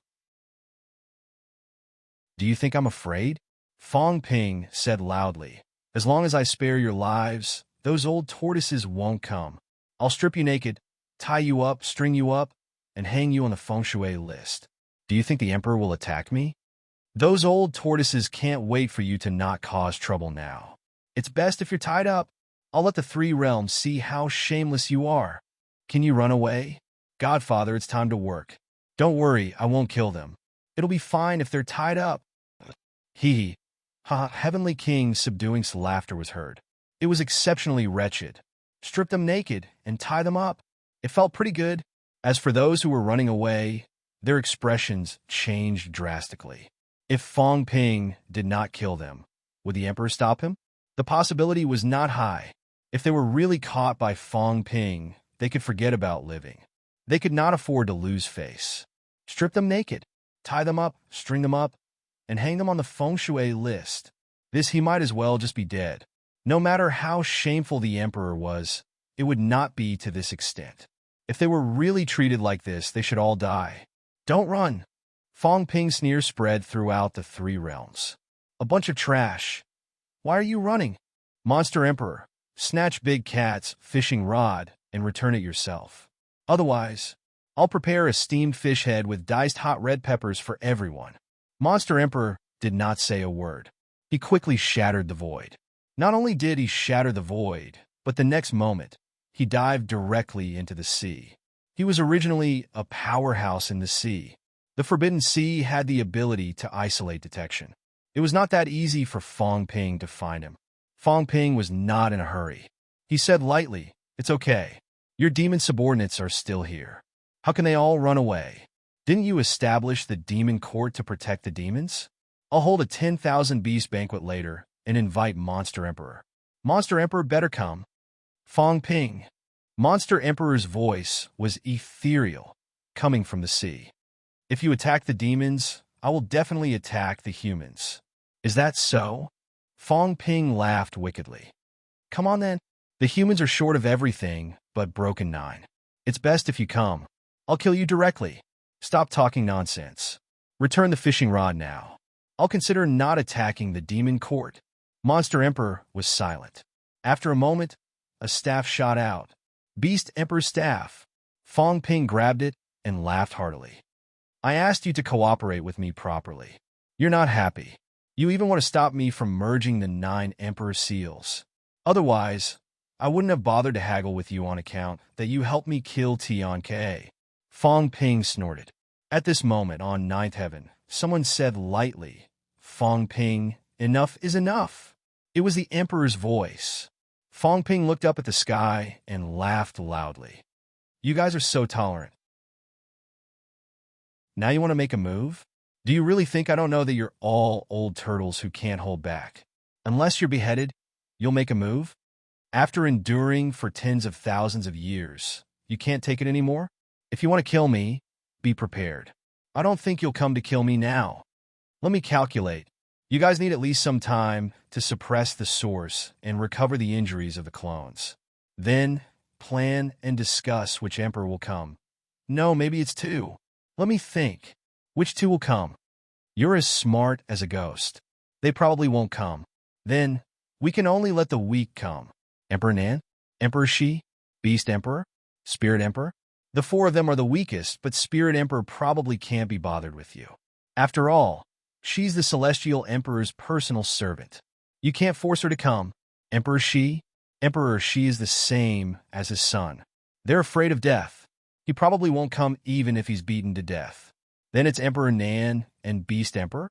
Do you think I'm afraid? Fong Ping said loudly. As long as I spare your lives, those old tortoises won't come. I'll strip you naked, tie you up, string you up, and hang you on the feng shui list. Do you think the emperor will attack me? Those old tortoises can't wait for you to not cause trouble now. It's best if you're tied up. I'll let the three realms see how shameless you are. Can you run away? Godfather, it's time to work. Don't worry, I won't kill them. It'll be fine if they're tied up. Hee. Ha! Heavenly King's subduing laughter was heard. It was exceptionally wretched. Strip them naked and tie them up. It felt pretty good. As for those who were running away, their expressions changed drastically. If Fong Ping did not kill them, would the emperor stop him? The possibility was not high. If they were really caught by Fong Ping, they could forget about living. They could not afford to lose face. Strip them naked, tie them up, string them up, and hang them on the feng shui list. This he might as well just be dead. No matter how shameful the emperor was, it would not be to this extent. If they were really treated like this, they should all die. Don't run. Fong Ping's sneer spread throughout the three realms. A bunch of trash. Why are you running? Monster Emperor, snatch Big Cat's fishing rod and return it yourself. Otherwise, I'll prepare a steamed fish head with diced hot red peppers for everyone. Monster Emperor did not say a word. He quickly shattered the void. Not only did he shatter the void, but the next moment, he dived directly into the sea. He was originally a powerhouse in the sea. The Forbidden Sea had the ability to isolate detection. It was not that easy for Fong Ping to find him. Fong Ping was not in a hurry. He said lightly, "It's okay. Your demon subordinates are still here. How can they all run away? Didn't you establish the demon court to protect the demons? I'll hold a 10,000 beast banquet later and invite Monster Emperor. Monster Emperor better come." Fong Ping. Monster Emperor's voice was ethereal, coming from the sea. If you attack the demons, I will definitely attack the humans. Is that so? Fong Ping laughed wickedly. Come on then. The humans are short of everything but broken 9. It's best if you come. I'll kill you directly. Stop talking nonsense. Return the fishing rod now. I'll consider not attacking the demon court. Monster Emperor was silent. After a moment, a staff shot out. Beast Emperor's staff. Fong Ping grabbed it and laughed heartily. I asked you to cooperate with me properly. You're not happy. You even want to stop me from merging the 9 Emperor seals. Otherwise, I wouldn't have bothered to haggle with you on account that you helped me kill Tian Ke. Fong Ping snorted. At this moment on Ninth Heaven, someone said lightly, Fong Ping, enough is enough. It was the Emperor's voice. Fong Ping looked up at the sky and laughed loudly. You guys are so tolerant. Now you want to make a move? Do you really think I don't know that you're all old turtles who can't hold back? Unless you're beheaded, you'll make a move? After enduring for tens of thousands of years, you can't take it anymore? If you want to kill me, be prepared. I don't think you'll come to kill me now. Let me calculate. You guys need at least some time to suppress the source and recover the injuries of the clones. Then, plan and discuss which emperor will come. No, maybe it's two. Let me think. Which two will come? You're as smart as a ghost. They probably won't come. Then, we can only let the weak come. Emperor Nan? Emperor Shi? Beast Emperor? Spirit Emperor? The four of them are the weakest, but Spirit Emperor probably can't be bothered with you. After all, she's the Celestial Emperor's personal servant. You can't force her to come. Emperor Shi? Emperor Shi is the same as his son. They're afraid of death. He probably won't come even if he's beaten to death. Then it's Emperor Nan and Beast Emperor?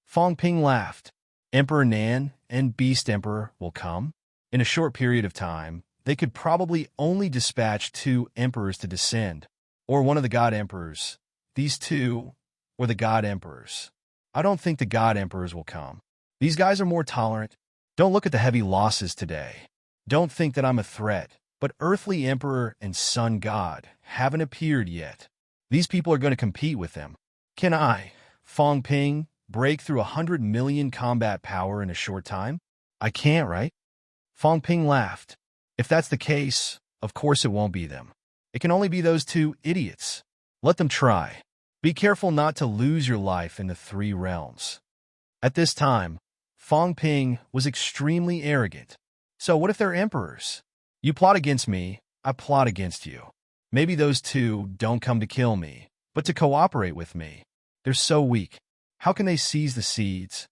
Fong Ping laughed. Emperor Nan and Beast Emperor will come? In a short period of time, they could probably only dispatch two emperors to descend, or one of the god emperors. These two, or the god emperors. I don't think the god emperors will come. These guys are more tolerant. Don't look at the heavy losses today. Don't think that I'm a threat, but earthly emperor and sun god haven't appeared yet. These people are going to compete with them. Can I, Fong Ping, break through 100 million combat power in a short time? I can't, right? Fong Ping laughed. If that's the case, of course it won't be them. It can only be those two idiots. Let them try. Be careful not to lose your life in the three realms. At this time, Fong Ping was extremely arrogant. So what if they're emperors? You plot against me, I plot against you. Maybe those two don't come to kill me, but to cooperate with me. They're so weak. How can they seize the seeds?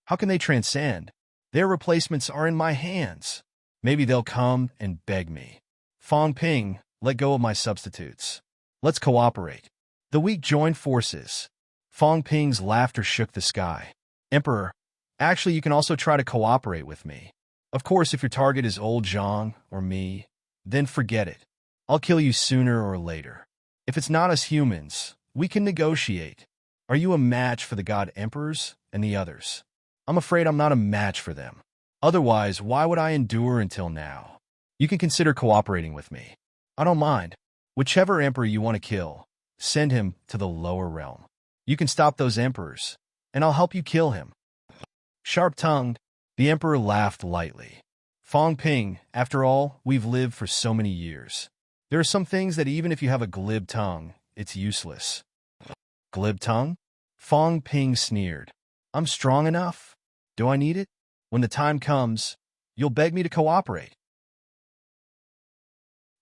How can they transcend? Their replacements are in my hands. Maybe they'll come and beg me. Fong Ping, let go of my substitutes. Let's cooperate. The weak join forces. Fong Ping's laughter shook the sky. Emperor, actually you can also try to cooperate with me. Of course, if your target is old Zhang or me, then forget it. I'll kill you sooner or later. If it's not us humans, we can negotiate. Are you a match for the god emperors and the others? I'm afraid I'm not a match for them. Otherwise, why would I endure until now? You can consider cooperating with me. I don't mind. Whichever emperor you want to kill, send him to the lower realm. You can stop those emperors, and I'll help you kill him. Sharp-tongued, the emperor laughed lightly. Fong Ping, after all, we've lived for so many years. There are some things that even if you have a glib tongue, it's useless. Glib tongue? Fong Ping sneered. I'm strong enough. Do I need it? When the time comes, you'll beg me to cooperate.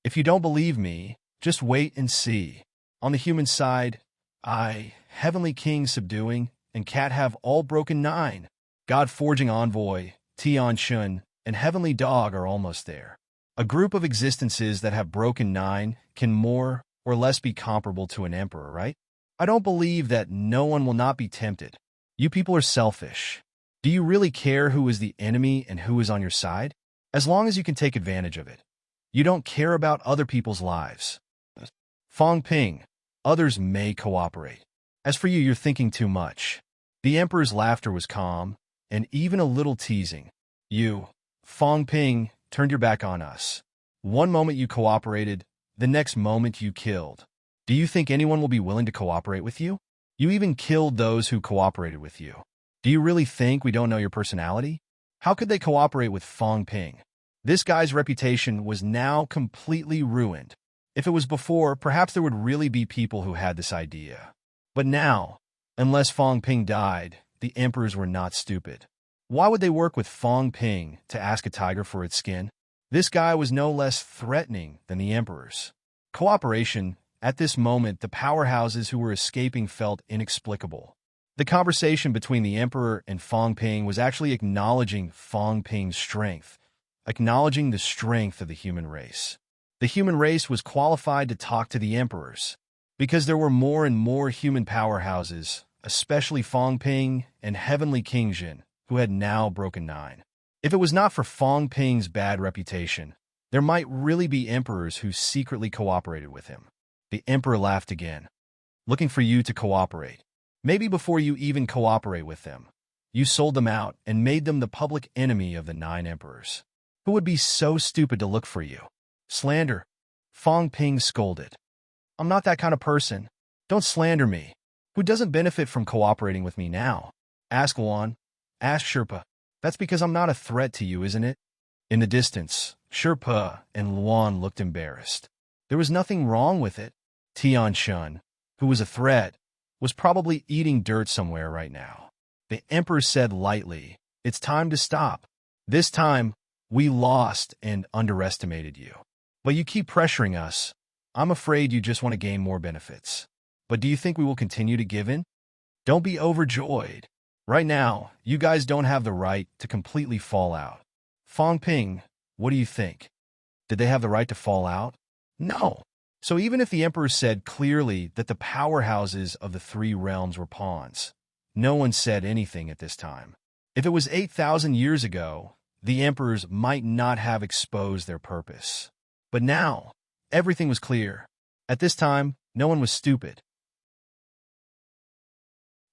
If you don't believe me, just wait and see. On the human side, I, Heavenly King subduing, and Cat have all broken 9. God forging envoy, Tian Shun, and Heavenly Dog are almost there. A group of existences that have broken 9 can more or less be comparable to an emperor, right? I don't believe that no one will not be tempted. You people are selfish. Do you really care who is the enemy and who is on your side? As long as you can take advantage of it. You don't care about other people's lives. Fong Ping, others may cooperate. As for you, you're thinking too much. The emperor's laughter was calm, and even a little teasing. You, Fong Ping, turned your back on us. One moment you cooperated, the next moment you killed. Do you think anyone will be willing to cooperate with you? You even killed those who cooperated with you. Do you really think we don't know your personality? How could they cooperate with Fong Ping? This guy's reputation was now completely ruined. If it was before, perhaps there would really be people who had this idea. But now, unless Fong Ping died, the emperors were not stupid. Why would they work with Fong Ping to ask a tiger for its skin? This guy was no less threatening than the emperors. Cooperation, at this moment, the powerhouses who were escaping felt inexplicable. The conversation between the emperor and Fong Ping was actually acknowledging Fong Ping's strength, acknowledging the strength of the human race. The human race was qualified to talk to the emperors, because there were more and more human powerhouses, especially Fong Ping and Heavenly King Jin, who had now broken 9. If it was not for Fong Ping's bad reputation, There might really be emperors who secretly cooperated with him. The emperor laughed again, looking for you to cooperate. Maybe before you even cooperate with them, you sold them out and made them the public enemy of the 9 emperors. Who would be so stupid to look for you? Slander, Fong Ping scolded. I'm not that kind of person. Don't slander me. Who doesn't benefit from cooperating with me now? Ask Luan. Ask Sherpa. That's because I'm not a threat to you, isn't it? In the distance, Sherpa and Luan looked embarrassed. There was nothing wrong with it. Tian Shun, who was a threat, was probably eating dirt somewhere right now. The emperor said lightly, "It's time to stop. This time, we lost and underestimated you. But you keep pressuring us. I'm afraid you just want to gain more benefits. But do you think we will continue to give in? Don't be overjoyed. Right now, you guys don't have the right to completely fall out. Fong Ping, what do you think? Did they have the right to fall out? No. So even if the emperor said clearly that the powerhouses of the 3 realms were pawns, no one said anything at this time. If it was 8,000 years ago, the emperors might not have exposed their purpose. But now, everything was clear. At this time, no one was stupid.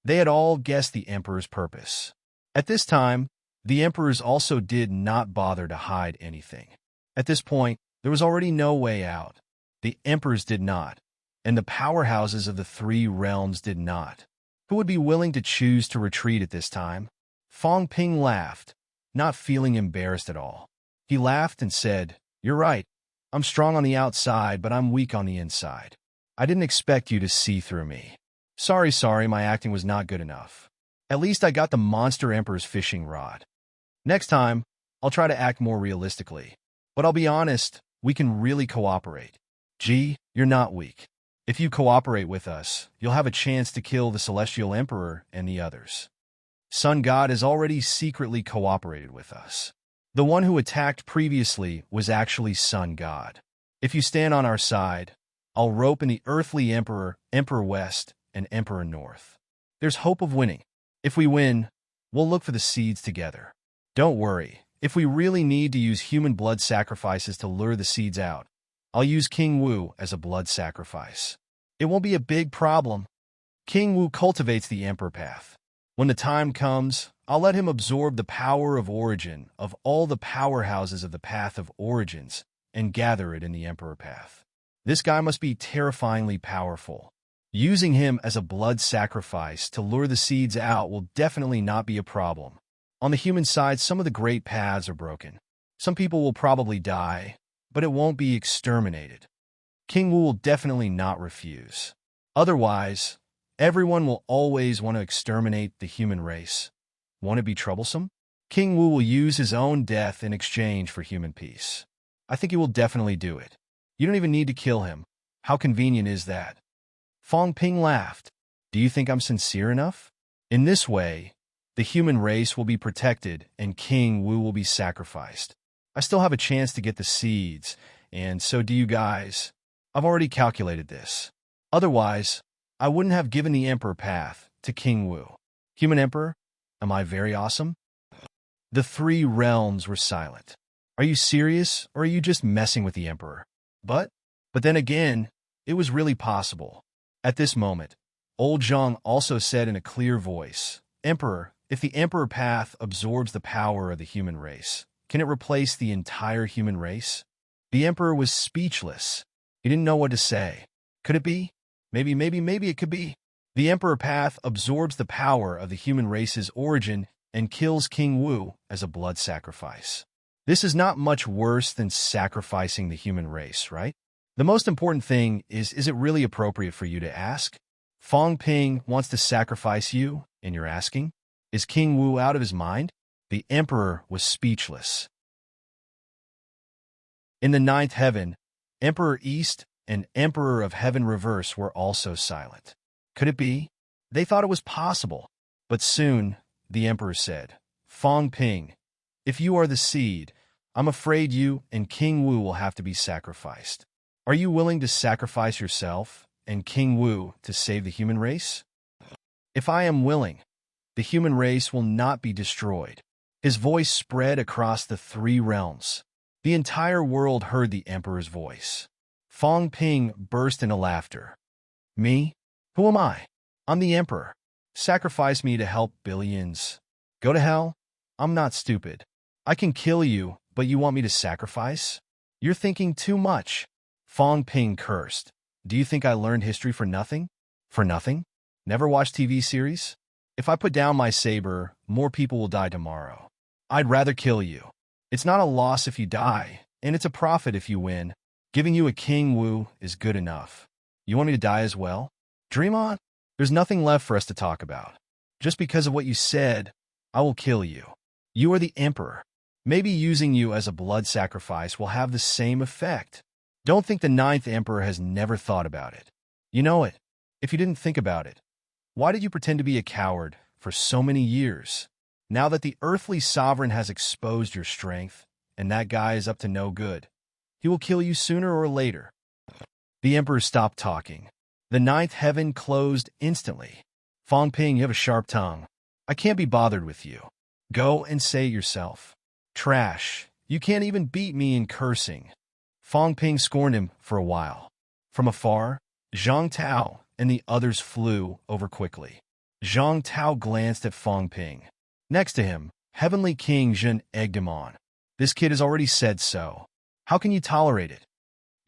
They had all guessed the emperor's purpose. At this time, the emperors also did not bother to hide anything. At this point, there was already no way out. The emperors did not, and the powerhouses of the 3 realms did not. Who would be willing to choose to retreat at this time? Fong Ping laughed, not feeling embarrassed at all. He laughed and said, "You're right. I'm strong on the outside, but I'm weak on the inside. I didn't expect you to see through me. Sorry, my acting was not good enough. At least I got the monster emperor's fishing rod. Next time, I'll try to act more realistically. But I'll be honest, we can really cooperate. Gee, you're not weak. If you cooperate with us, you'll have a chance to kill the Celestial Emperor and the others. Sun God has already secretly cooperated with us. The one who attacked previously was actually Sun God. If you stand on our side, I'll rope in the Earthly Emperor, Emperor West, and Emperor North. There's hope of winning. If we win, we'll look for the seeds together. Don't worry, if we really need to use human blood sacrifices to lure the seeds out, I'll use King Wu as a blood sacrifice. It won't be a big problem. King Wu cultivates the Emperor path. When the time comes, I'll let him absorb the power of origin of all the powerhouses of the Path of Origins and gather it in the Emperor path. This guy must be terrifyingly powerful. Using him as a blood sacrifice to lure the seeds out will definitely not be a problem. On the human side, some of the great paths are broken. Some people will probably die, but it won't be exterminated. King Wu will definitely not refuse. Otherwise, everyone will always want to exterminate the human race. Won't it be troublesome? King Wu will use his own death in exchange for human peace. I think he will definitely do it. You don't even need to kill him. How convenient is that? Fong Ping laughed. Do you think I'm sincere enough? In this way, the human race will be protected and King Wu will be sacrificed. I still have a chance to get the seeds, and so do you guys. I've already calculated this. Otherwise, I wouldn't have given the Emperor path to King Wu. Human Emperor, am I very awesome? The 3 realms were silent. Are you serious, or are you just messing with the Emperor? But then again, it was really possible. At this moment, Old Zhang also said in a clear voice, "Emperor, if the Emperor path absorbs the power of the human race, can it replace the entire human race?" The Emperor was speechless. He didn't know what to say. Could it be? Maybe it could be. The Emperor path absorbs the power of the human race's origin and kills King Wu as a blood sacrifice. This is not much worse than sacrificing the human race, right? The most important thing is it really appropriate for you to ask? Fong Ping wants to sacrifice you, and you're asking? Is King Wu out of his mind? The Emperor was speechless. In the 9th heaven, Emperor East and Emperor of Heaven Reverse were also silent. Could it be? They thought it was possible. But soon, the Emperor said, "Fong Ping, if you are the seed, I'm afraid you and King Wu will have to be sacrificed. Are you willing to sacrifice yourself and King Wu to save the human race?" "If I am willing, the human race will not be destroyed." His voice spread across the 3 realms. The entire world heard the emperor's voice. Fong Ping burst into laughter. Me? Who am I? I'm the emperor. Sacrifice me to help billions. Go to hell? I'm not stupid. I can kill you, but you want me to sacrifice? You're thinking too much. Fong Ping cursed. Do you think I learned history for nothing? For nothing? Never watched TV series? If I put down my saber, more people will die tomorrow. I'd rather kill you. It's not a loss if you die, and it's a profit if you win. Giving you a king Wu is good enough. You want me to die as well? Dream on. There's nothing left for us to talk about. Just because of what you said, I will kill you. You are the emperor. Maybe using you as a blood sacrifice will have the same effect. Don't think the ninth emperor has never thought about it. You know it. If you didn't think about it, why did you pretend to be a coward for so many years? Now that the earthly sovereign has exposed your strength, and that guy is up to no good, he will kill you sooner or later. The emperor stopped talking. The ninth heaven closed instantly. Fong Ping, you have a sharp tongue. I can't be bothered with you. Go and say it yourself. Trash. You can't even beat me in cursing. Fong Ping scorned him for a while. From afar, Zhang Tao and the others flew over quickly. Zhang Tao glanced at Fong Ping. Next to him, Heavenly King Zhen egged him on. This kid has already said so. How can you tolerate it?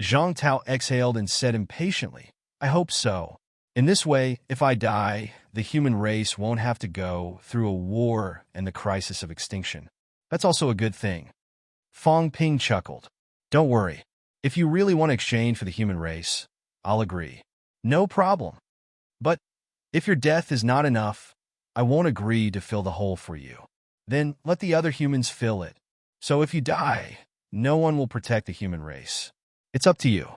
Zhang Tao exhaled and said impatiently, I hope so. In this way, if I die, the human race won't have to go through a war and the crisis of extinction. That's also a good thing. Fong Ping chuckled. Don't worry. If you really want to exchange for the human race, I'll agree. No problem. But if your death is not enough, I won't agree to fill the hole for you. Then let the other humans fill it. So if you die, no one will protect the human race. It's up to you.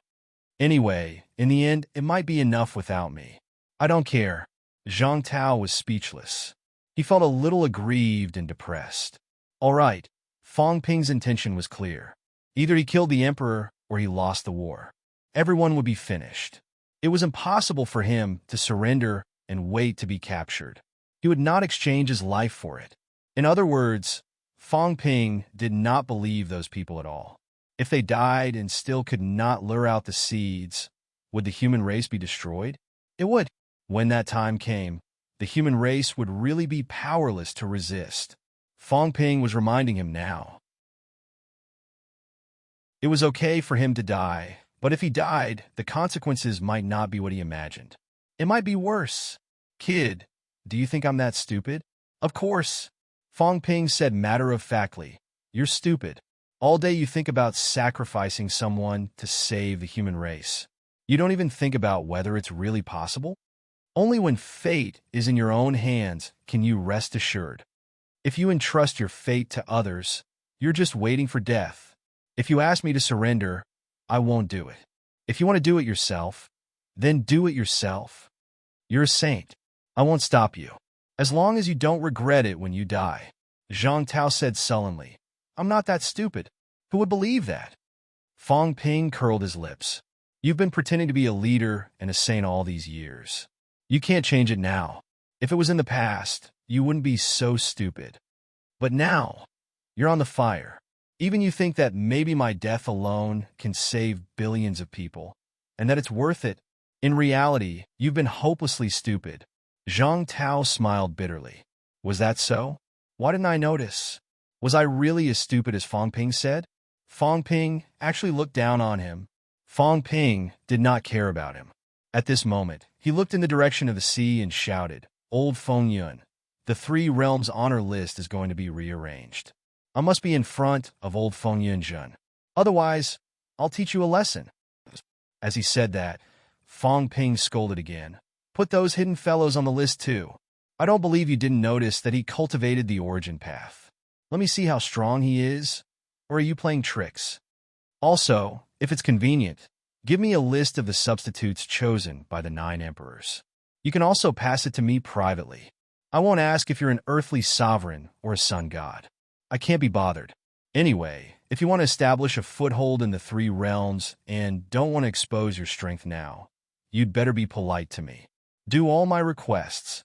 Anyway, in the end, it might be enough without me. I don't care. Zhang Tao was speechless. He felt a little aggrieved and depressed. All right, Fong Ping's intention was clear. Either he killed the emperor or he lost the war. Everyone would be finished. It was impossible for him to surrender and wait to be captured. He would not exchange his life for it. In other words, Fong Ping did not believe those people at all. If they died and still could not lure out the seeds, would the human race be destroyed? It would. When that time came, the human race would really be powerless to resist. Fong Ping was reminding him now. It was okay for him to die, but if he died, the consequences might not be what he imagined. It might be worse. Kid, do you think I'm that stupid? Of course. Fong Ping said matter-of-factly, you're stupid. All day you think about sacrificing someone to save the human race. You don't even think about whether it's really possible. Only when fate is in your own hands can you rest assured. If you entrust your fate to others, you're just waiting for death. If you ask me to surrender, I won't do it. If you want to do it yourself, then do it yourself. You're a saint. I won't stop you. As long as you don't regret it when you die. Zhang Tao said sullenly. I'm not that stupid. Who would believe that? Fong Ping curled his lips. You've been pretending to be a leader and a saint all these years. You can't change it now. If it was in the past, you wouldn't be so stupid. But now, you're on the fire. Even you think that maybe my death alone can save billions of people, and that it's worth it. In reality, you've been hopelessly stupid. Zhang Tao smiled bitterly. Was that so? Why didn't I notice? Was I really as stupid as Fong Ping said? Fong Ping actually looked down on him. Fong Ping did not care about him. At this moment, he looked in the direction of the sea and shouted, Old Feng Yun, the Three Realms honor list is going to be rearranged. I must be in front of Old Feng Yun Jun. Otherwise, I'll teach you a lesson. As he said that, Fong Ping scolded again. Put those hidden fellows on the list too. I don't believe you didn't notice that he cultivated the origin path. Let me see how strong he is. Or are you playing tricks? Also, if it's convenient, give me a list of the substitutes chosen by the 9 emperors. You can also pass it to me privately. I won't ask if you're an earthly sovereign or a sun god. I can't be bothered. Anyway, if you want to establish a foothold in the 3 realms and don't want to expose your strength now, you'd better be polite to me. Do all my requests.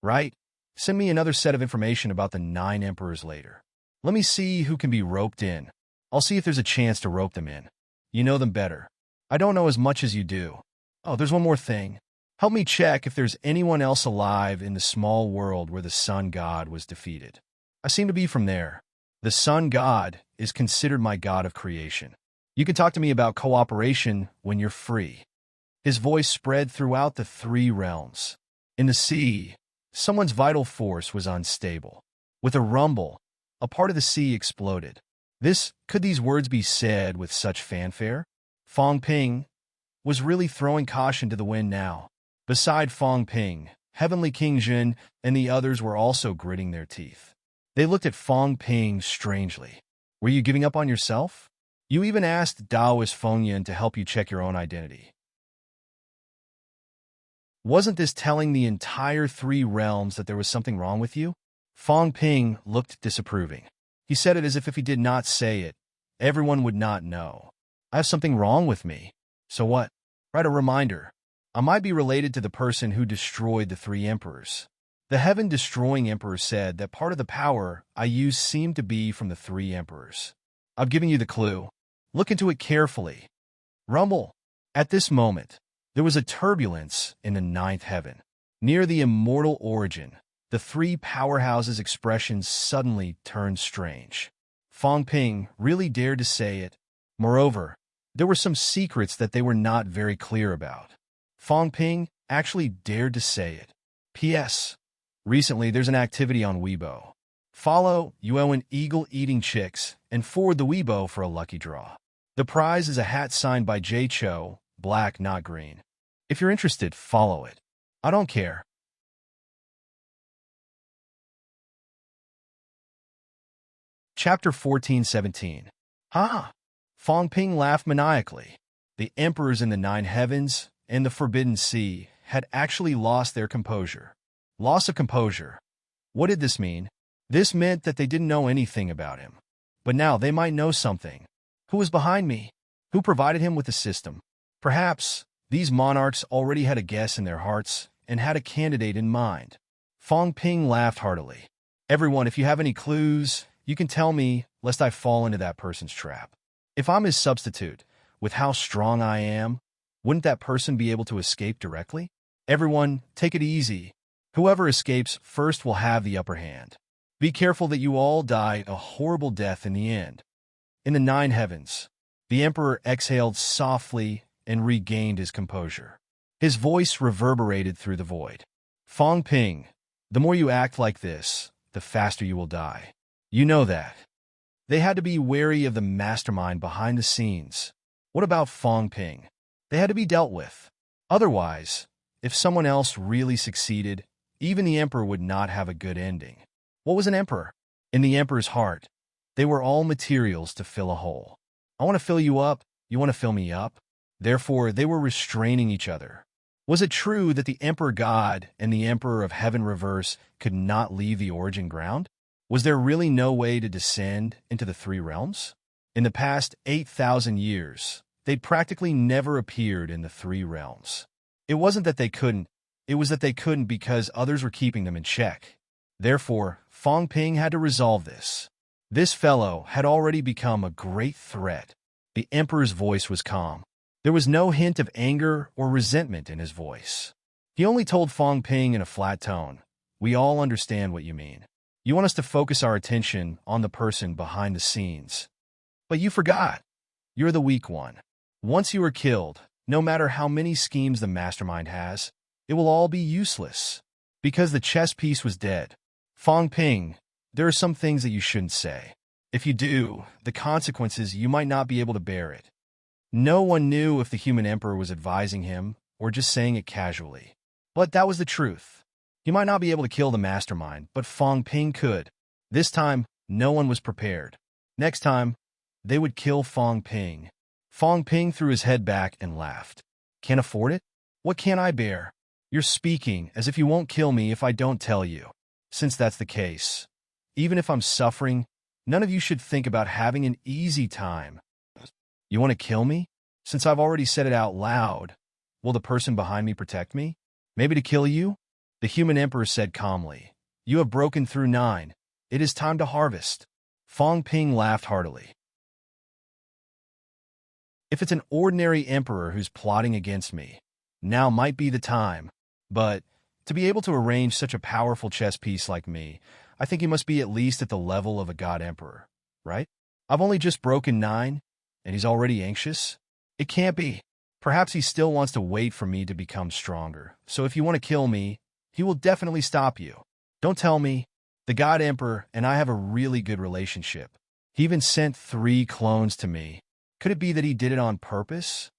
Right? Send me another set of information about the 9 emperors later. Let me see who can be roped in. I'll see if there's a chance to rope them in. You know them better. I don't know as much as you do. Oh, there's one more thing. Help me check if there's anyone else alive in the small world where the sun god was defeated. I seem to be from there. The sun god is considered my god of creation. You can talk to me about cooperation when you're free. His voice spread throughout the three realms. In the sea, someone's vital force was unstable. With a rumble, a part of the sea exploded. Could these words be said with such fanfare? Fong Ping was really throwing caution to the wind now. Beside Fong Ping, Heavenly King Jin and the others were also gritting their teeth. They looked at Fong Ping strangely. Were you giving up on yourself? You even asked Taoist Feng Yin to help you check your own identity. Wasn't this telling the entire three realms that there was something wrong with you? Fong Ping looked disapproving. He said it as if he did not say it, everyone would not know. I have something wrong with me. So what? Write a reminder. I might be related to the person who destroyed the three emperors. The heaven-destroying emperor said that part of the power I used seemed to be from the three emperors. I've given you the clue. Look into it carefully. Rumble. At this moment, there was a turbulence in the ninth heaven. Near the immortal origin, the three powerhouses' expressions suddenly turned strange. Fong Ping really dared to say it. Moreover, there were some secrets that they were not very clear about. Fong Ping actually dared to say it. P.S. Recently, there's an activity on Weibo. Follow Yuan Eagle Eating Chicks and forward the Weibo for a lucky draw. The prize is a hat signed by J. Cho, black, not green. If you're interested, follow it. I don't care. Chapter 14:17. Ha! Fong Ping laughed maniacally. The emperors in the nine heavens and the forbidden sea had actually lost their composure. Loss of composure. What did this mean? This meant that they didn't know anything about him. But now they might know something. Who was behind me? Who provided him with the system? Perhaps these monarchs already had a guess in their hearts and had a candidate in mind. Fong Ping laughed heartily. Everyone, if you have any clues, you can tell me, lest I fall into that person's trap. If I'm his substitute, with how strong I am, wouldn't that person be able to escape directly? Everyone, take it easy. Whoever escapes first will have the upper hand. Be careful that you all die a horrible death in the end. In the nine heavens, the emperor exhaled softly and regained his composure. His voice reverberated through the void. Fong Ping, the more you act like this, the faster you will die. You know that. They had to be wary of the mastermind behind the scenes. What about Fong Ping? They had to be dealt with. Otherwise, if someone else really succeeded, even the emperor would not have a good ending. What was an emperor? In the emperor's heart, they were all materials to fill a hole. I want to fill you up, you want to fill me up. Therefore, they were restraining each other. Was it true that the emperor god and the emperor of heaven reverse could not leave the origin ground? Was there really no way to descend into the three realms? In the past 8,000 years, they'd practically never appeared in the three realms. It wasn't that they couldn't, it was that they couldn't because others were keeping them in check. Therefore, Fong Ping had to resolve this. This fellow had already become a great threat. The emperor's voice was calm. There was no hint of anger or resentment in his voice. He only told Fong Ping in a flat tone, "We all understand what you mean. You want us to focus our attention on the person behind the scenes. But you forgot. You're the weak one. Once you are killed, no matter how many schemes the mastermind has, it will all be useless. Because the chess piece was dead. Fong Ping, there are some things that you shouldn't say. If you do, the consequences, you might not be able to bear it." No one knew if the human emperor was advising him or just saying it casually. But that was the truth. He might not be able to kill the mastermind, but Fong Ping could. This time, no one was prepared. Next time, they would kill Fong Ping. Fong Ping threw his head back and laughed. "Can't afford it? What can I bear? You're speaking as if you won't kill me if I don't tell you. Since that's the case, even if I'm suffering, none of you should think about having an easy time. You want to kill me? Since I've already said it out loud, will the person behind me protect me? Maybe to kill you?" The human emperor said calmly. "You have broken through 9. It is time to harvest." Fong Ping laughed heartily. If it's an ordinary emperor who's plotting against me, now might be the time. But to be able to arrange such a powerful chess piece like me, I think he must be at least at the level of a god emperor, right? I've only just broken 9, and he's already anxious? It can't be. Perhaps he still wants to wait for me to become stronger. So if you want to kill me, he will definitely stop you. Don't tell me. The god emperor and I have a really good relationship. He even sent 3 clones to me. Could it be that he did it on purpose?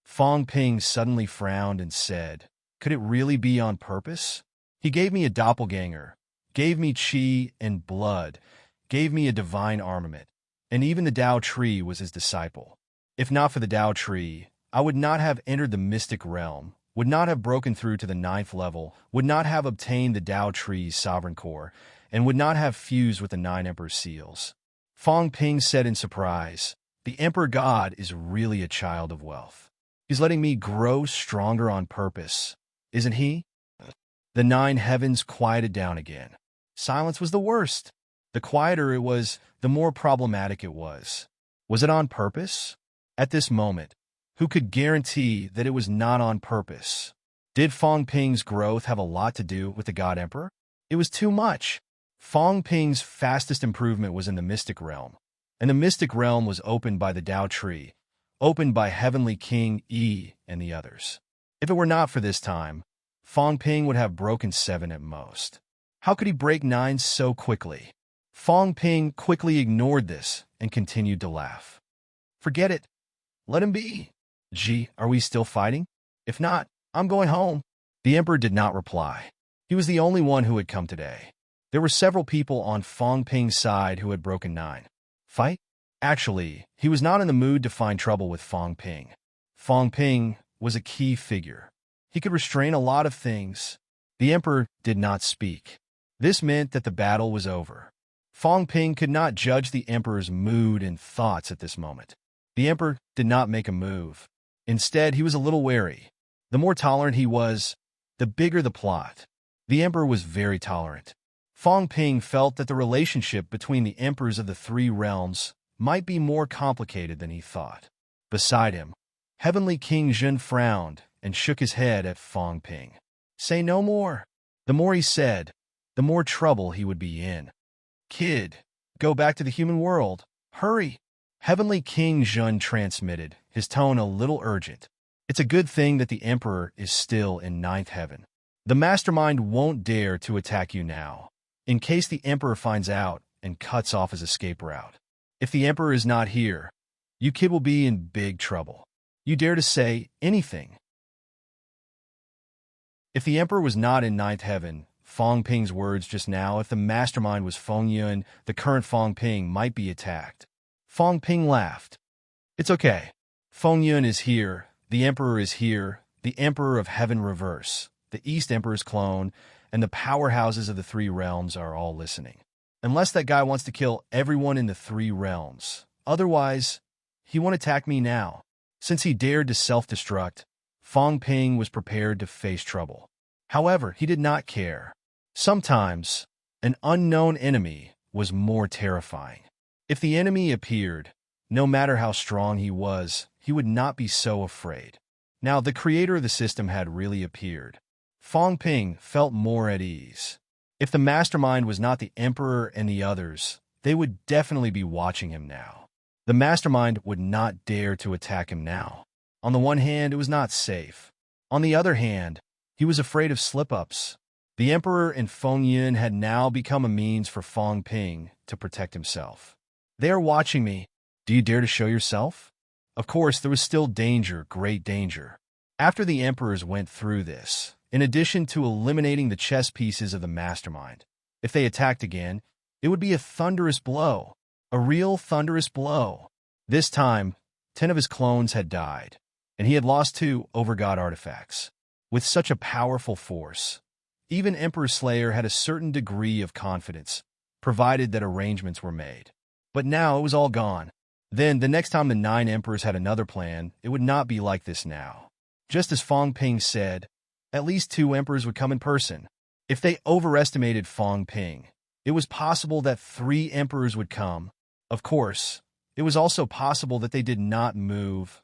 Fong Ping suddenly frowned and said, could it really be on purpose? He gave me a doppelganger, gave me chi and blood, gave me a divine armament, and even the Tao tree was his disciple. If not for the Tao tree, I would not have entered the mystic realm, would not have broken through to the 9th level, would not have obtained the Tao tree's sovereign core, and would not have fused with the 9 Emperor's seals. Fong Ping said in surprise, the Emperor God is really a child of wealth. He's letting me grow stronger on purpose, isn't he? The 9 heavens quieted down again. Silence was the worst. The quieter it was, the more problematic it was. Was it on purpose? At this moment, who could guarantee that it was not on purpose? Did Fong Ping's growth have a lot to do with the God Emperor? It was too much. Fong Ping's fastest improvement was in the mystic realm, and the mystic realm was opened by the Tao tree, opened by Heavenly King Yi and the others. If it were not for this time, Fong Ping would have broken 7 at most. How could he break 9 so quickly? Fong Ping quickly ignored this and continued to laugh. Forget it. Let him be. Gee, are we still fighting? If not, I'm going home. The Emperor did not reply. He was the only one who had come today. There were several people on Fong Ping's side who had broken 9. Fight? Actually, he was not in the mood to find trouble with Fong Ping. Fong Ping was a key figure. He could restrain a lot of things. The Emperor did not speak. This meant that the battle was over. Fong Ping could not judge the Emperor's mood and thoughts at this moment. The Emperor did not make a move. Instead, he was a little wary. The more tolerant he was, the bigger the plot. The Emperor was very tolerant. Fong Ping felt that the relationship between the emperors of the 3 realms might be more complicated than he thought. Beside him, Heavenly King Zhen frowned and shook his head at Fong Ping. Say no more. The more he said, the more trouble he would be in. Kid, go back to the human world. Hurry. Heavenly King Zhen transmitted, his tone a little urgent. It's a good thing that the Emperor is still in 9th heaven. The mastermind won't dare to attack you now, in case the Emperor finds out and cuts off his escape route. If the Emperor is not here, you kid will be in big trouble. You dare to say anything. If the Emperor was not in 9th heaven, Fong Ping's words just now, if the mastermind was Feng Yun, the current Fong Ping might be attacked. Fong Ping laughed. It's okay. Feng Yun is here, the Emperor is here, the Emperor of Heaven Reverse, the East Emperor's clone, and the powerhouses of the 3 realms are all listening. Unless that guy wants to kill everyone in the 3 realms. Otherwise, he won't attack me now. Since he dared to self-destruct, Fong Ping was prepared to face trouble. However, he did not care. Sometimes, an unknown enemy was more terrifying. If the enemy appeared, no matter how strong he was, he would not be so afraid. Now, the creator of the system had really appeared. Fong Ping felt more at ease. If the mastermind was not the Emperor and the others, they would definitely be watching him now. The mastermind would not dare to attack him now. On the one hand, it was not safe. On the other hand, he was afraid of slip-ups. The Emperor and Feng Yun had now become a means for Fong Ping to protect himself. They are watching me. Do you dare to show yourself? Of course, there was still danger, great danger. After the Emperors went through this, in addition to eliminating the chess pieces of the mastermind, if they attacked again, it would be a thunderous blow. A real thunderous blow. This time, 10 of his clones had died, and he had lost 2 overgod artifacts. With such a powerful force, even Emperor Slayer had a certain degree of confidence, provided that arrangements were made. But now it was all gone. Then, the next time the 9 emperors had another plan, it would not be like this now. Just as Fong Ping said, at least 2 emperors would come in person. If they overestimated Fong Ping, it was possible that 3 emperors would come. Of course, it was also possible that they did not move,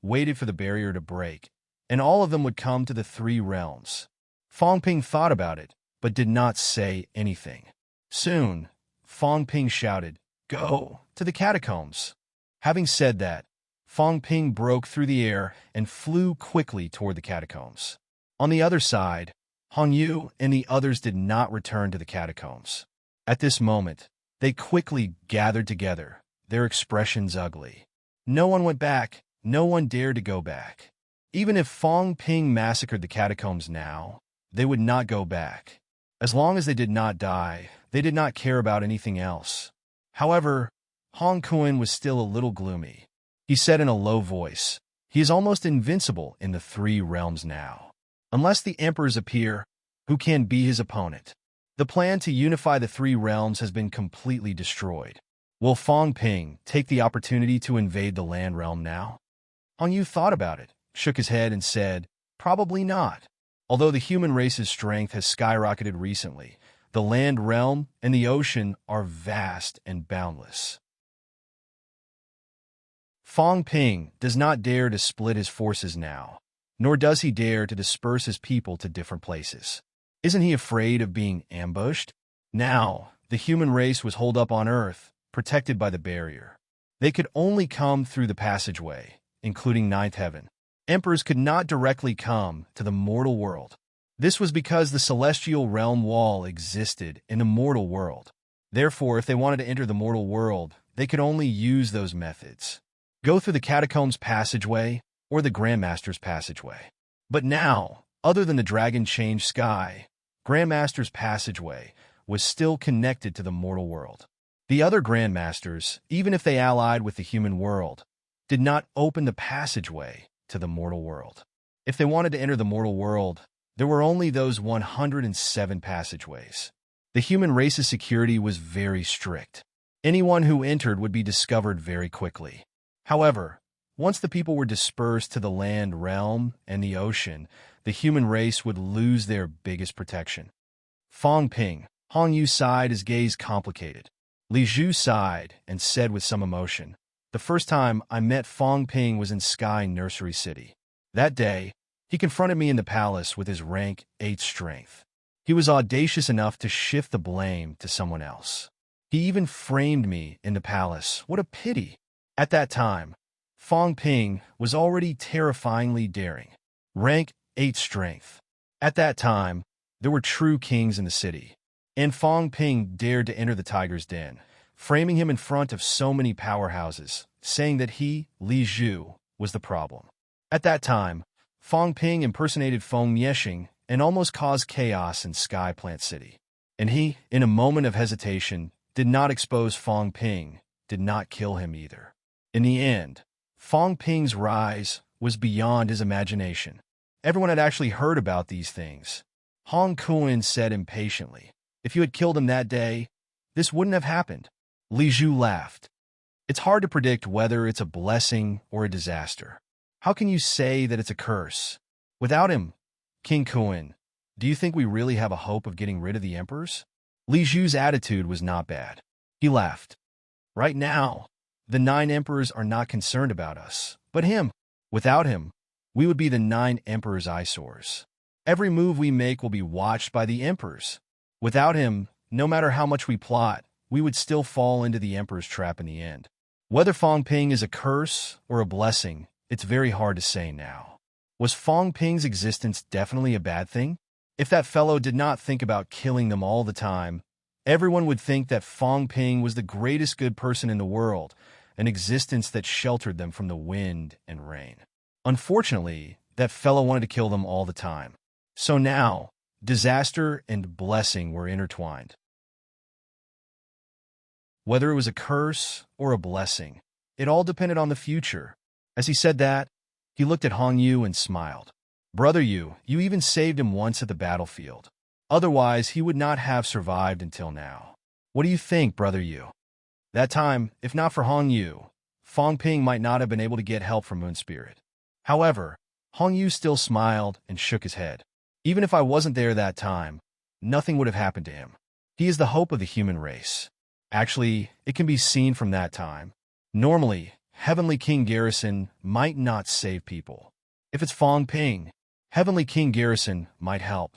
waited for the barrier to break, and all of them would come to the three realms. Fong Ping thought about it, but did not say anything. Soon, Fong Ping shouted, "Go to the catacombs." Having said that, Fong Ping broke through the air and flew quickly toward the catacombs. On the other side, Hong Yu and the others did not return to the catacombs. At this moment, they quickly gathered together, their expressions ugly. No one went back, no one dared to go back. Even if Fong Ping massacred the catacombs now, they would not go back. As long as they did not die, they did not care about anything else. However, Hong Kuan was still a little gloomy. He said in a low voice, "He is almost invincible in the three realms now. Unless the emperors appear, who can be his opponent? The plan to unify the three realms has been completely destroyed. Will Fong Ping take the opportunity to invade the land realm now?" Hong Yu thought about it, shook his head, and said, "Probably not. Although the human race's strength has skyrocketed recently, the land realm and the ocean are vast and boundless. Fong Ping does not dare to split his forces now, nor does he dare to disperse his people to different places. Isn't he afraid of being ambushed? Now, the human race was holed up on Earth, protected by the barrier. They could only come through the passageway, including Ninth Heaven. Emperors could not directly come to the mortal world. This was because the celestial realm wall existed in the mortal world. Therefore, if they wanted to enter the mortal world, they could only use those methods. Go through the catacombs passageway or the Grandmaster's passageway. But now, other than the dragon-changed sky, Grandmaster's passageway was still connected to the mortal world. The other Grandmasters, even if they allied with the human world, did not open the passageway to the mortal world. If they wanted to enter the mortal world, there were only those 107 passageways. The human race's security was very strict. Anyone who entered would be discovered very quickly. However, once the people were dispersed to the land realm and the ocean, the human race would lose their biggest protection. Fong Ping, Hong Yu sighed, his gaze complicated. Li Zhu sighed and said with some emotion, "The first time I met Fong Ping was in Sky Nursery City. That day, he confronted me in the palace with his rank 8 strength. He was audacious enough to shift the blame to someone else. He even framed me in the palace. What a pity!" At that time, Fong Ping was already terrifyingly daring. Rank 8 strength. At that time, there were true kings in the city. And Fong Ping dared to enter the tiger's den, framing him in front of so many powerhouses, saying that he, Li Zhu, was the problem. At that time, Fong Ping impersonated Feng Yexing and almost caused chaos in Sky Plant City. And he, in a moment of hesitation, did not expose Fong Ping, did not kill him either. In the end, Fong Ping's rise was beyond his imagination. Everyone had actually heard about these things. Hong Kuan said impatiently, "If you had killed him that day, this wouldn't have happened." Li Zhu laughed. "It's hard to predict whether it's a blessing or a disaster. How can you say that it's a curse? Without him, King Kuan, do you think we really have a hope of getting rid of the emperors?" Li Zhu's attitude was not bad. He laughed. "Right now, the 9 emperors are not concerned about us, but him. Without him, we would be the 9 emperors' eyesores. Every move we make will be watched by the emperors. Without him, no matter how much we plot, we would still fall into the emperor's trap in the end. Whether Fong Ping is a curse or a blessing, it's very hard to say now. Was Fong Ping's existence definitely a bad thing? If that fellow did not think about killing them all the time, everyone would think that Fong Ping was the greatest good person in the world, an existence that sheltered them from the wind and rain. Unfortunately, that fellow wanted to kill them all the time. So now, disaster and blessing were intertwined. Whether it was a curse or a blessing, it all depended on the future. As he said that, he looked at Hong Yu and smiled. "Brother Yu, you even saved him once at the battlefield. Otherwise, he would not have survived until now. What do you think, Brother Yu?" That time, if not for Hong Yu, Fong Ping might not have been able to get help from Moon Spirit. However, Hong Yu still smiled and shook his head. "Even if I wasn't there that time, nothing would have happened to him. He is the hope of the human race. Actually, it can be seen from that time. Normally, Heavenly King Garrison might not save people. If it's Fong Ping, Heavenly King Garrison might help.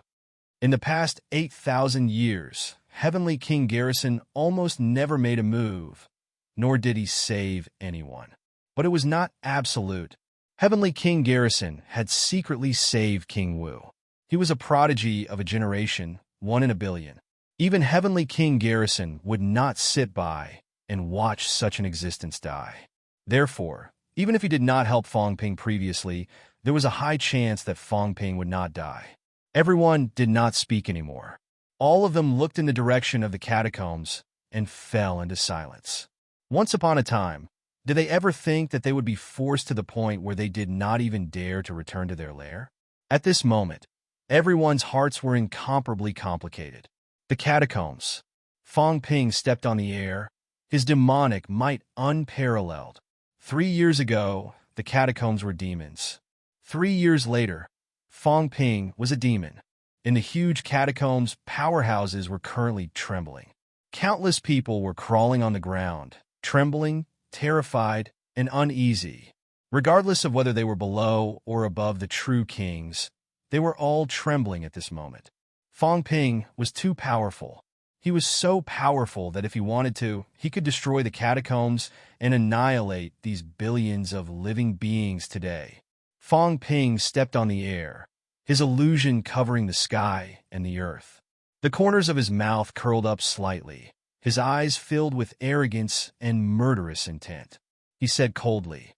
In the past 8,000 years, Heavenly King Garrison almost never made a move, nor did he save anyone. But it was not absolute. Heavenly King Garrison had secretly saved King Wu. He was a prodigy of a generation, 1 in a billion. Even Heavenly King Garrison would not sit by and watch such an existence die. Therefore, even if he did not help Fong Ping previously, there was a high chance that Fong Ping would not die. Everyone did not speak anymore. All of them looked in the direction of the catacombs and fell into silence. Once upon a time, did they ever think that they would be forced to the point where they did not even dare to return to their lair? At this moment, everyone's hearts were incomparably complicated. The catacombs. Fong Ping stepped on the air, his demonic might unparalleled. 3 years ago, the catacombs were demons. 3 years later, Fong Ping was a demon. In the huge catacombs, powerhouses were currently trembling. Countless people were crawling on the ground, trembling, terrified, and uneasy. Regardless of whether they were below or above the true kings, they were all trembling at this moment. Fong Ping was too powerful. He was so powerful that if he wanted to, he could destroy the catacombs and annihilate these billions of living beings today. Fong Ping stepped on the air, his illusion covering the sky and the earth. The corners of his mouth curled up slightly, his eyes filled with arrogance and murderous intent. He said coldly,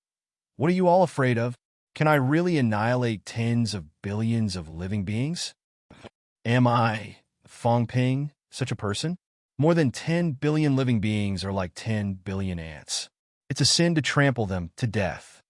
"What are you all afraid of? Can I really annihilate tens of billions of living beings? Am I, Fong Ping, such a person? More than 10 billion living beings are like 10 billion ants. It's a sin to trample them to death.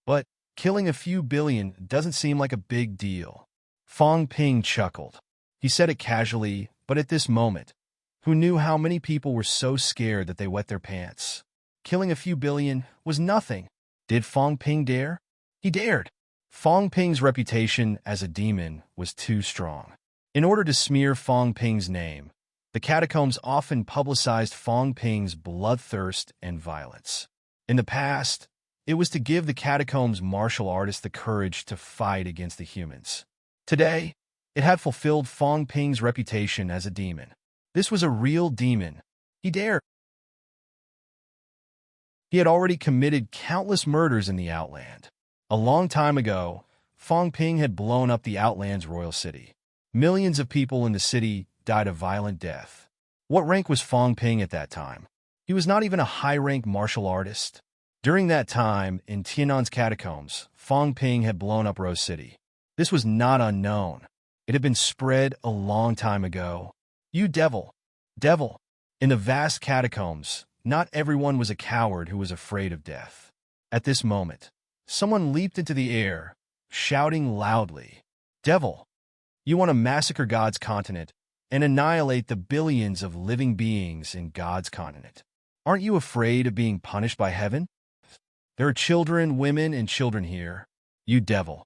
But killing a few billion doesn't seem like a big deal." Fong Ping chuckled. He said it casually, but at this moment, who knew how many people were so scared that they wet their pants? Killing a few billion was nothing. Did Fong Ping dare? He dared. Fong Ping's reputation as a demon was too strong. In order to smear Fong Ping's name, the catacombs often publicized Fong Ping's bloodthirst and violence. In the past, it was to give the catacombs martial artists the courage to fight against the humans. Today, it had fulfilled Fong Ping's reputation as a demon. This was a real demon. He dared. He had already committed countless murders in the Outland. A long time ago, Fong Ping had blown up the Outland's royal city. Millions of people in the city died a violent death. What rank was Fong Ping at that time? He was not even a high-rank martial artist. During that time, in Tianan's catacombs, Fong Ping had blown up Rose City. This was not unknown. It had been spread a long time ago. You devil! Devil! In the vast catacombs, not everyone was a coward who was afraid of death. At this moment, someone leaped into the air, shouting loudly, "Devil! You want to massacre God's continent and annihilate the billions of living beings in God's continent. Aren't you afraid of being punished by heaven? There are children, women, and children here. You devil,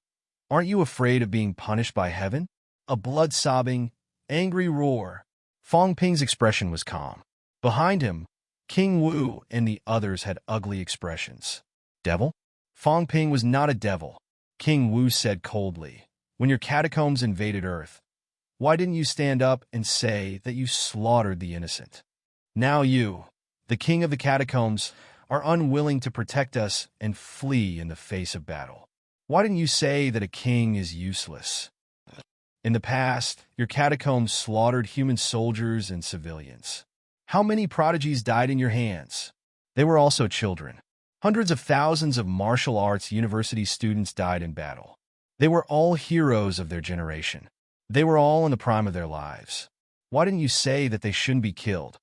aren't you afraid of being punished by heaven?" A blood-sobbing, angry roar. Fong Ping's expression was calm. Behind him, King Wu and the others had ugly expressions. Devil? Fong Ping was not a devil. King Wu said coldly, "When your catacombs invaded Earth, why didn't you stand up and say that you slaughtered the innocent? Now you, the king of the catacombs, are unwilling to protect us and flee in the face of battle. Why didn't you say that a king is useless? In the past, your catacombs slaughtered human soldiers and civilians. How many prodigies died in your hands? They were also children. Hundreds of thousands of martial arts university students died in battle. They were all heroes of their generation. They were all in the prime of their lives. Why didn't you say that they shouldn't be killed?"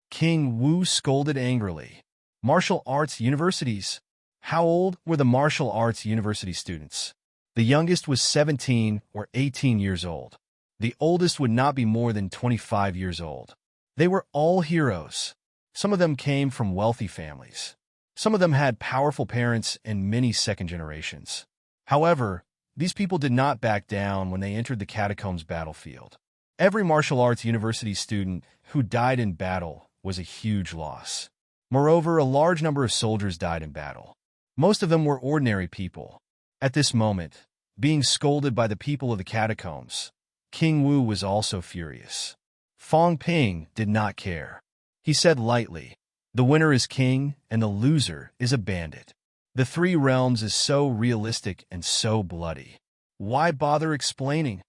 King Wu scolded angrily. Martial arts universities? How old were the martial arts university students? The youngest was 17 or 18 years old. The oldest would not be more than 25 years old. They were all heroes. Some of them came from wealthy families. Some of them had powerful parents and many second generations. However, these people did not back down when they entered the catacombs battlefield. Every martial arts university student who died in battle was a huge loss. Moreover, a large number of soldiers died in battle. Most of them were ordinary people. At this moment, being scolded by the people of the catacombs, King Wu was also furious. Fong Ping did not care. He said lightly, "The winner is king, and the loser is a bandit. The Three Realms is so realistic and so bloody. Why bother explaining?"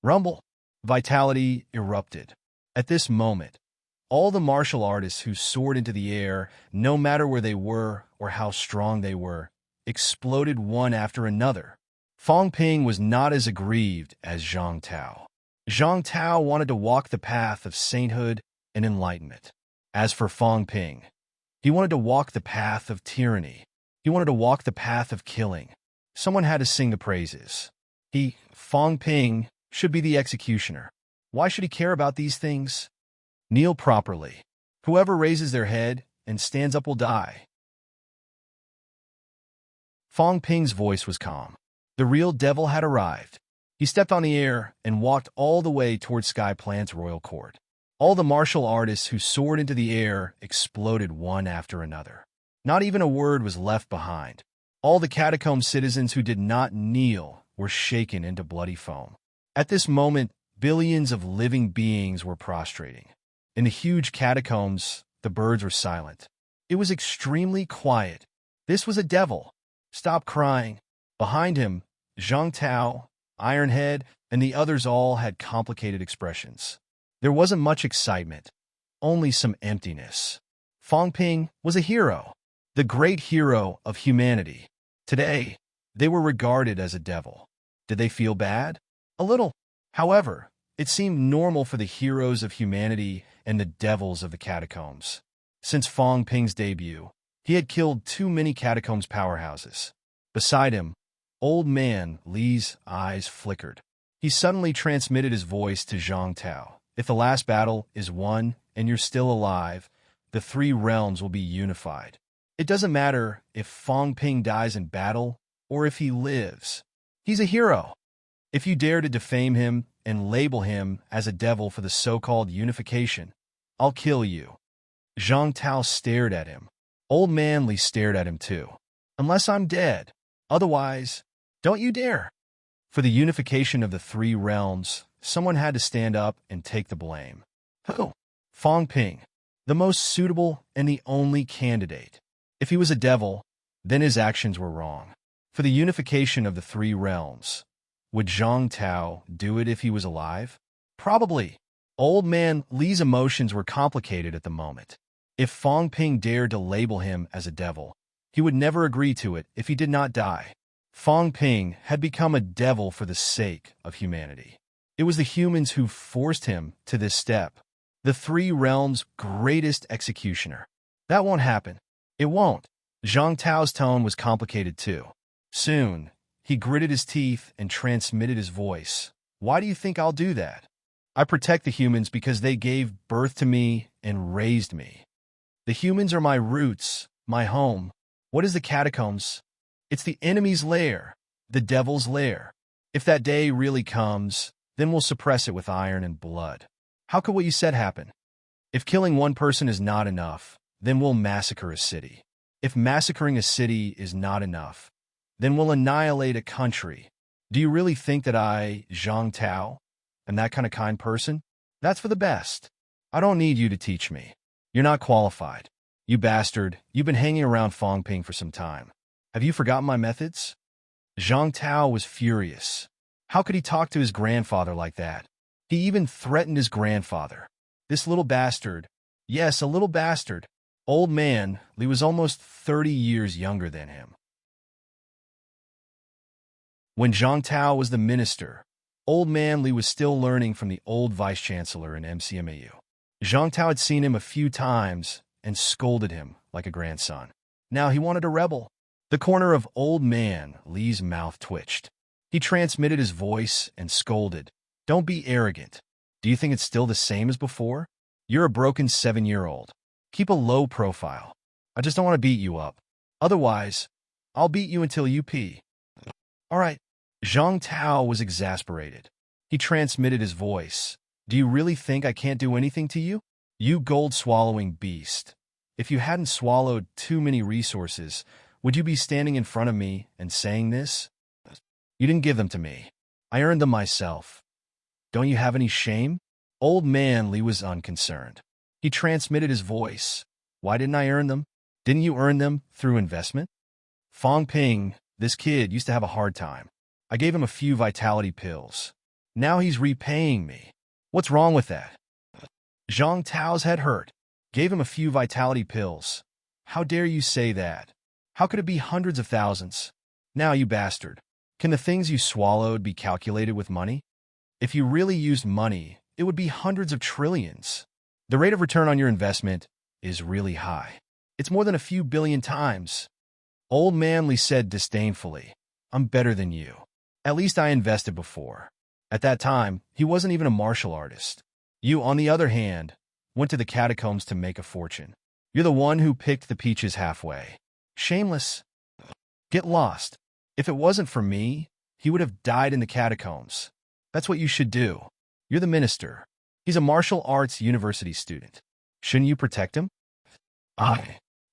Rumble. Vitality erupted. At this moment, all the martial artists who soared into the air, no matter where they were or how strong they were, exploded one after another. Fong Ping was not as aggrieved as Zhang Tao. Zhang Tao wanted to walk the path of sainthood and enlightenment. As for Fong Ping, he wanted to walk the path of tyranny. He wanted to walk the path of killing. Someone had to sing the praises. He, Fong Ping, should be the executioner. Why should he care about these things? Kneel properly. Whoever raises their head and stands up will die. Fong Ping's voice was calm. The real devil had arrived. He stepped on the air and walked all the way toward Sky Planet's royal court. All the martial artists who soared into the air exploded one after another. Not even a word was left behind. All the catacomb citizens who did not kneel were shaken into bloody foam. At this moment, billions of living beings were prostrating. In the huge catacombs, the birds were silent. It was extremely quiet. This was a devil. Stop crying. Behind him, Zhang Tao, Ironhead, and the others all had complicated expressions. There wasn't much excitement, only some emptiness. Fong Ping was a hero, the great hero of humanity. Today, they were regarded as a devil. Did they feel bad? A little. However, it seemed normal for the heroes of humanity and the devils of the catacombs. Since Fong Ping's debut, he had killed too many catacombs powerhouses. Beside him, Old Man Li's eyes flickered. He suddenly transmitted his voice to Zhang Tao. "If the last battle is won and you're still alive, the Three Realms will be unified. It doesn't matter if Fong Ping dies in battle or if he lives. He's a hero. If you dare to defame him and label him as a devil for the so-called unification, I'll kill you." Zhang Tao stared at him. Old Man Li stared at him too. "Unless I'm dead. Otherwise, don't you dare." For the unification of the Three Realms, someone had to stand up and take the blame. Who? Fong Ping, the most suitable and the only candidate. If he was a devil, then his actions were wrong. For the unification of the Three Realms, would Zhang Tao do it if he was alive? Probably. Old Man Li's emotions were complicated at the moment. If Fong Ping dared to label him as a devil, he would never agree to it if he did not die. Fong Ping had become a devil for the sake of humanity. It was the humans who forced him to this step. The Three Realms' greatest executioner. That won't happen. It won't. Zhang Tao's tone was complicated too. Soon, he gritted his teeth and transmitted his voice. "Why do you think I'll do that? I protect the humans because they gave birth to me and raised me. The humans are my roots, my home. What is the catacombs? It's the enemy's lair, the devil's lair. If that day really comes, then we'll suppress it with iron and blood. How could what you said happen? If killing one person is not enough, then we'll massacre a city. If massacring a city is not enough, then we'll annihilate a country. Do you really think that I, Zhang Tao, am that kind person? That's for the best. I don't need you to teach me. You're not qualified. You bastard, you've been hanging around Fong Ping for some time. Have you forgotten my methods?" Zhang Tao was furious. How could he talk to his grandfather like that? He even threatened his grandfather. This little bastard. Yes, a little bastard. Old Man Li was almost 30 years younger than him. When Zhang Tao was the minister, Old Man Li was still learning from the old vice-chancellor in MCMAU. Zhang Tao had seen him a few times and scolded him like a grandson. Now he wanted to rebel. The corner of Old Man Li's mouth twitched. He transmitted his voice and scolded. "Don't be arrogant. Do you think it's still the same as before? You're a broken 7-year-old. Keep a low profile. I just don't want to beat you up. Otherwise, I'll beat you until you pee." All right. Zhang Tao was exasperated. He transmitted his voice. "Do you really think I can't do anything to you? You gold-swallowing beast. If you hadn't swallowed too many resources, would you be standing in front of me and saying this? You didn't give them to me. I earned them myself. Don't you have any shame? Old man Li was unconcerned. He transmitted his voice. Why didn't I earn them? Didn't you earn them through investment? Fong Ping, this kid used to have a hard time. I gave him a few vitality pills. Now he's repaying me. What's wrong with that? Zhang Tao's head hurt. Gave him a few vitality pills. How dare you say that? How could it be hundreds of thousands? Now, you bastard. Can the things you swallowed be calculated with money? If you really used money, it would be hundreds of trillions. The rate of return on your investment is really high. It's more than a few billion times. Old man Li said disdainfully, I'm better than you. At least I invested before. At that time, he wasn't even a martial artist. You, on the other hand, went to the catacombs to make a fortune. You're the one who picked the peaches halfway. Shameless. Get lost. If it wasn't for me, he would have died in the catacombs. That's what you should do. You're the minister. He's a martial arts university student. Shouldn't you protect him?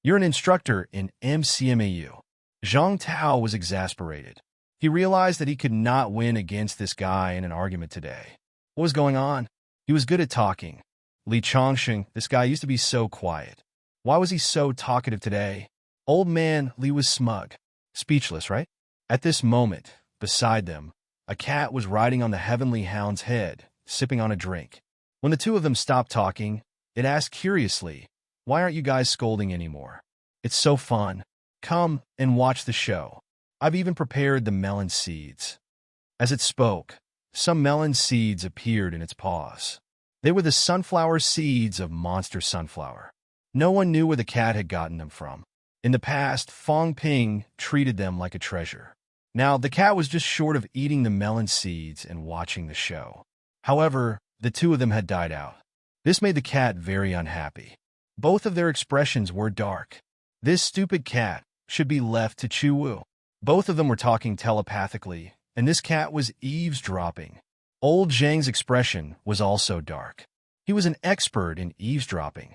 You're an instructor in MCMAU. Zhang Tao was exasperated. He realized that he could not win against this guy in an argument today. What was going on? He was good at talking. Li Chongsheng, this guy used to be so quiet. Why was he so talkative today? Old man Li was smug. Speechless, right? At this moment, beside them, a cat was riding on the heavenly hound's head, sipping on a drink. When the two of them stopped talking, it asked curiously, why aren't you guys scolding anymore? It's so fun. Come and watch the show. I've even prepared the melon seeds. As it spoke, some melon seeds appeared in its paws. They were the sunflower seeds of Monster Sunflower. No one knew where the cat had gotten them from. In the past, Fong Ping treated them like a treasure. Now, the cat was just short of eating the melon seeds and watching the show. However, the two of them had died out. This made the cat very unhappy. Both of their expressions were dark. This stupid cat should be left to Chu Wu. Both of them were talking telepathically, and this cat was eavesdropping. Old Zhang's expression was also dark. He was an expert in eavesdropping.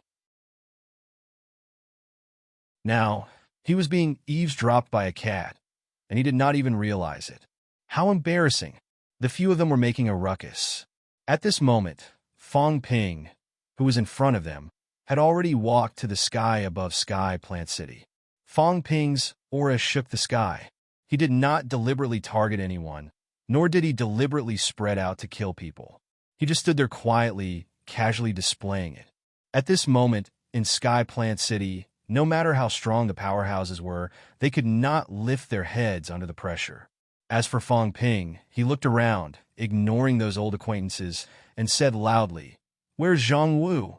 Now, he was being eavesdropped by a cat, and he did not even realize it. How embarrassing. The few of them were making a ruckus. At this moment, Fong Ping, who was in front of them, had already walked to the sky above Sky Plant City. Fong Ping's aura shook the sky. He did not deliberately target anyone, nor did he deliberately spread out to kill people. He just stood there quietly, casually displaying it. At this moment, in Sky Plant City, no matter how strong the powerhouses were, they could not lift their heads under the pressure. As for Fong Ping, he looked around, ignoring those old acquaintances, and said loudly, "Where's Zhang Wu?"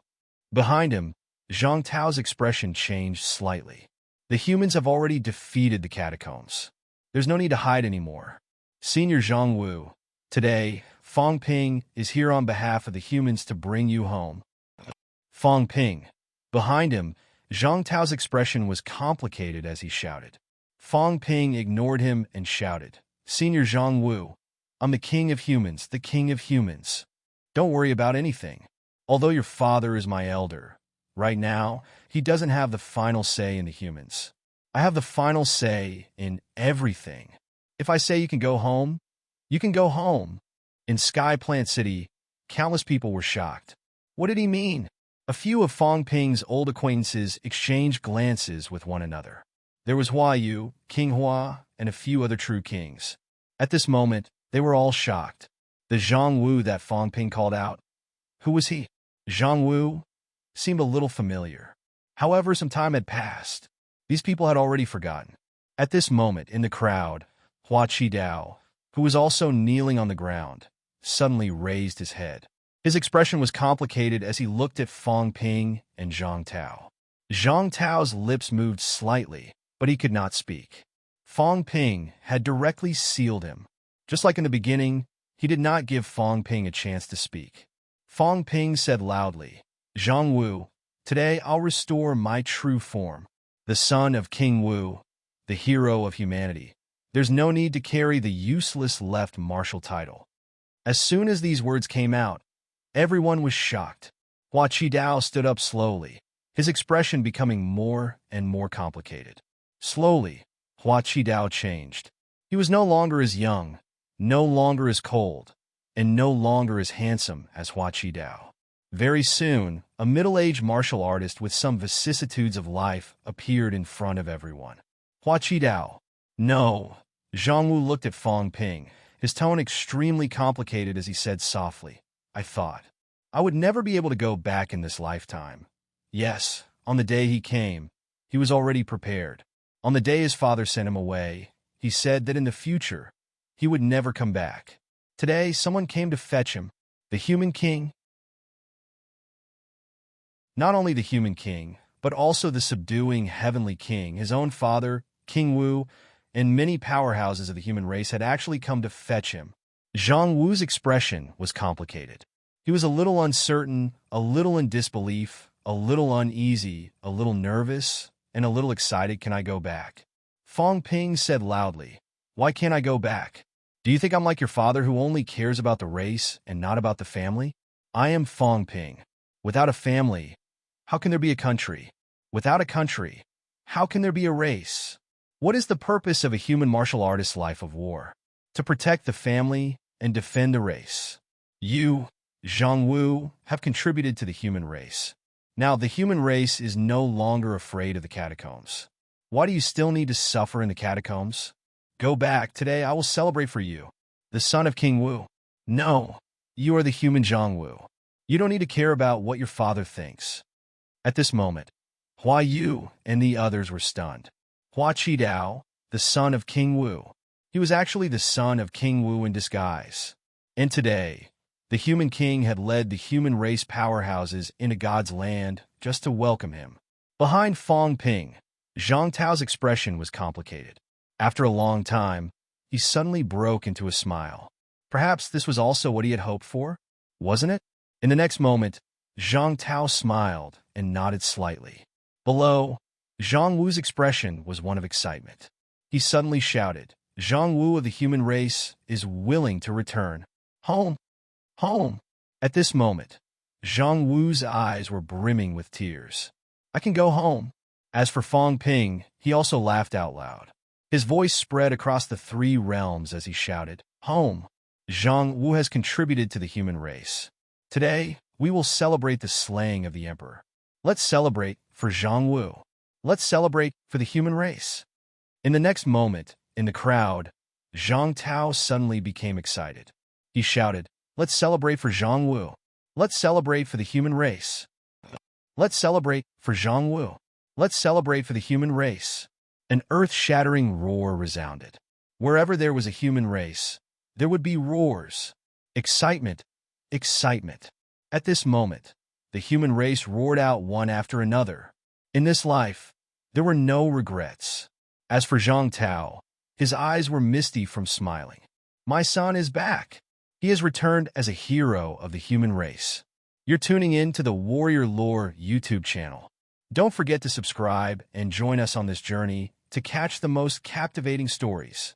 Behind him, Zhang Tao's expression changed slightly. The humans have already defeated the catacombs. There's no need to hide anymore. Senior Zhang Wu, today, Fong Ping is here on behalf of the humans to bring you home. Fong Ping. Behind him, Zhang Tao's expression was complicated as he shouted. Fong Ping ignored him and shouted, "Senior Zhang Wu, I'm the king of humans, the king of humans. Don't worry about anything. Although your father is my elder, right now, he doesn't have the final say in the humans. I have the final say in everything. If I say you can go home, you can go home." In Sky Plant City, countless people were shocked. What did he mean? A few of Fong Ping's old acquaintances exchanged glances with one another. There was Hua Yu, King Hua, and a few other true kings. At this moment, they were all shocked. The Zhang Wu that Fong Ping called out. Who was he? Zhang Wu seemed a little familiar. However, some time had passed. These people had already forgotten. At this moment, in the crowd, Hua Qidao, who was also kneeling on the ground, suddenly raised his head. His expression was complicated as he looked at Fong Ping and Zhang Tao. Zhang Tao's lips moved slightly, but he could not speak. Fong Ping had directly sealed him. Just like in the beginning, he did not give Fong Ping a chance to speak. Fong Ping said loudly, "Zhang Wu, today I'll restore my true form, the son of King Wu, the hero of humanity. There's no need to carry the useless left martial title." As soon as these words came out, everyone was shocked. Hua Qidao stood up slowly. his expression becoming more and more complicated. Slowly, Hua Qidao changed. He was no longer as young, no longer as cold, and no longer as handsome as Hua Qidao. Very soon, a middle-aged martial artist with some vicissitudes of life appeared in front of everyone. Hua Qidao. No. Zhang Wu looked at Fang Ping, his tone extremely complicated as he said softly, I thought I would never be able to go back in this lifetime. Yes, on the day he came, he was already prepared. On the day his father sent him away, he said that in the future, he would never come back. Today, someone came to fetch him, the human king. Not only the human king, but also the subduing heavenly king, his own father, King Wu, and many powerhouses of the human race had actually come to fetch him. Zhang Wu's expression was complicated. He was a little uncertain, a little in disbelief, a little uneasy, a little nervous, and a little excited. Can I go back? Fang Ping said loudly, Why can't I go back? Do you think I'm like your father who only cares about the race and not about the family? I am Fang Ping. Without a family, how can there be a country? Without a country, how can there be a race? What is the purpose of a human martial artist's life of war? To protect the family and defend the race. You, Zhang Wu, have contributed to the human race. Now the human race is no longer afraid of the catacombs. Why do you still need to suffer in the catacombs? Go back. Today I will celebrate for you, the son of King Wu. No, you are the human Zhang Wu. You don't need to care about what your father thinks. At this moment, Hua Yu and the others were stunned. Hua Qidao, the son of King Wu. He was actually the son of King Wu in disguise. And today, the human king had led the human race powerhouses into God's land just to welcome him. Behind Fang Ping, Zhang Tao's expression was complicated. After a long time, he suddenly broke into a smile. Perhaps this was also what he had hoped for, wasn't it? In the next moment, Zhang Tao smiled and nodded slightly. Below, Zhang Wu's expression was one of excitement. He suddenly shouted, Zhang Wu of the human race is willing to return. Home! Home! At this moment, Zhang Wu's eyes were brimming with tears. I can go home. As for Fang Ping, he also laughed out loud. His voice spread across the 3 realms as he shouted, Home! Zhang Wu has contributed to the human race. Today, we will celebrate the slaying of the emperor. Let's celebrate for Zhang Wu. Let's celebrate for the human race. In the next moment, in the crowd, Zhang Tao suddenly became excited. He shouted, Let's celebrate for Zhang Wu. Let's celebrate for the human race. Let's celebrate for Zhang Wu. Let's celebrate for the human race. An earth-shattering roar resounded. Wherever there was a human race, there would be roars. Excitement, excitement. At this moment, the human race roared out one after another. In this life, there were no regrets. As for Zhang Tao, his eyes were misty from smiling. My son is back. He has returned as a hero of the human race. You're tuning in to the Warrior Lore YouTube channel. Don't forget to subscribe and join us on this journey to catch the most captivating stories.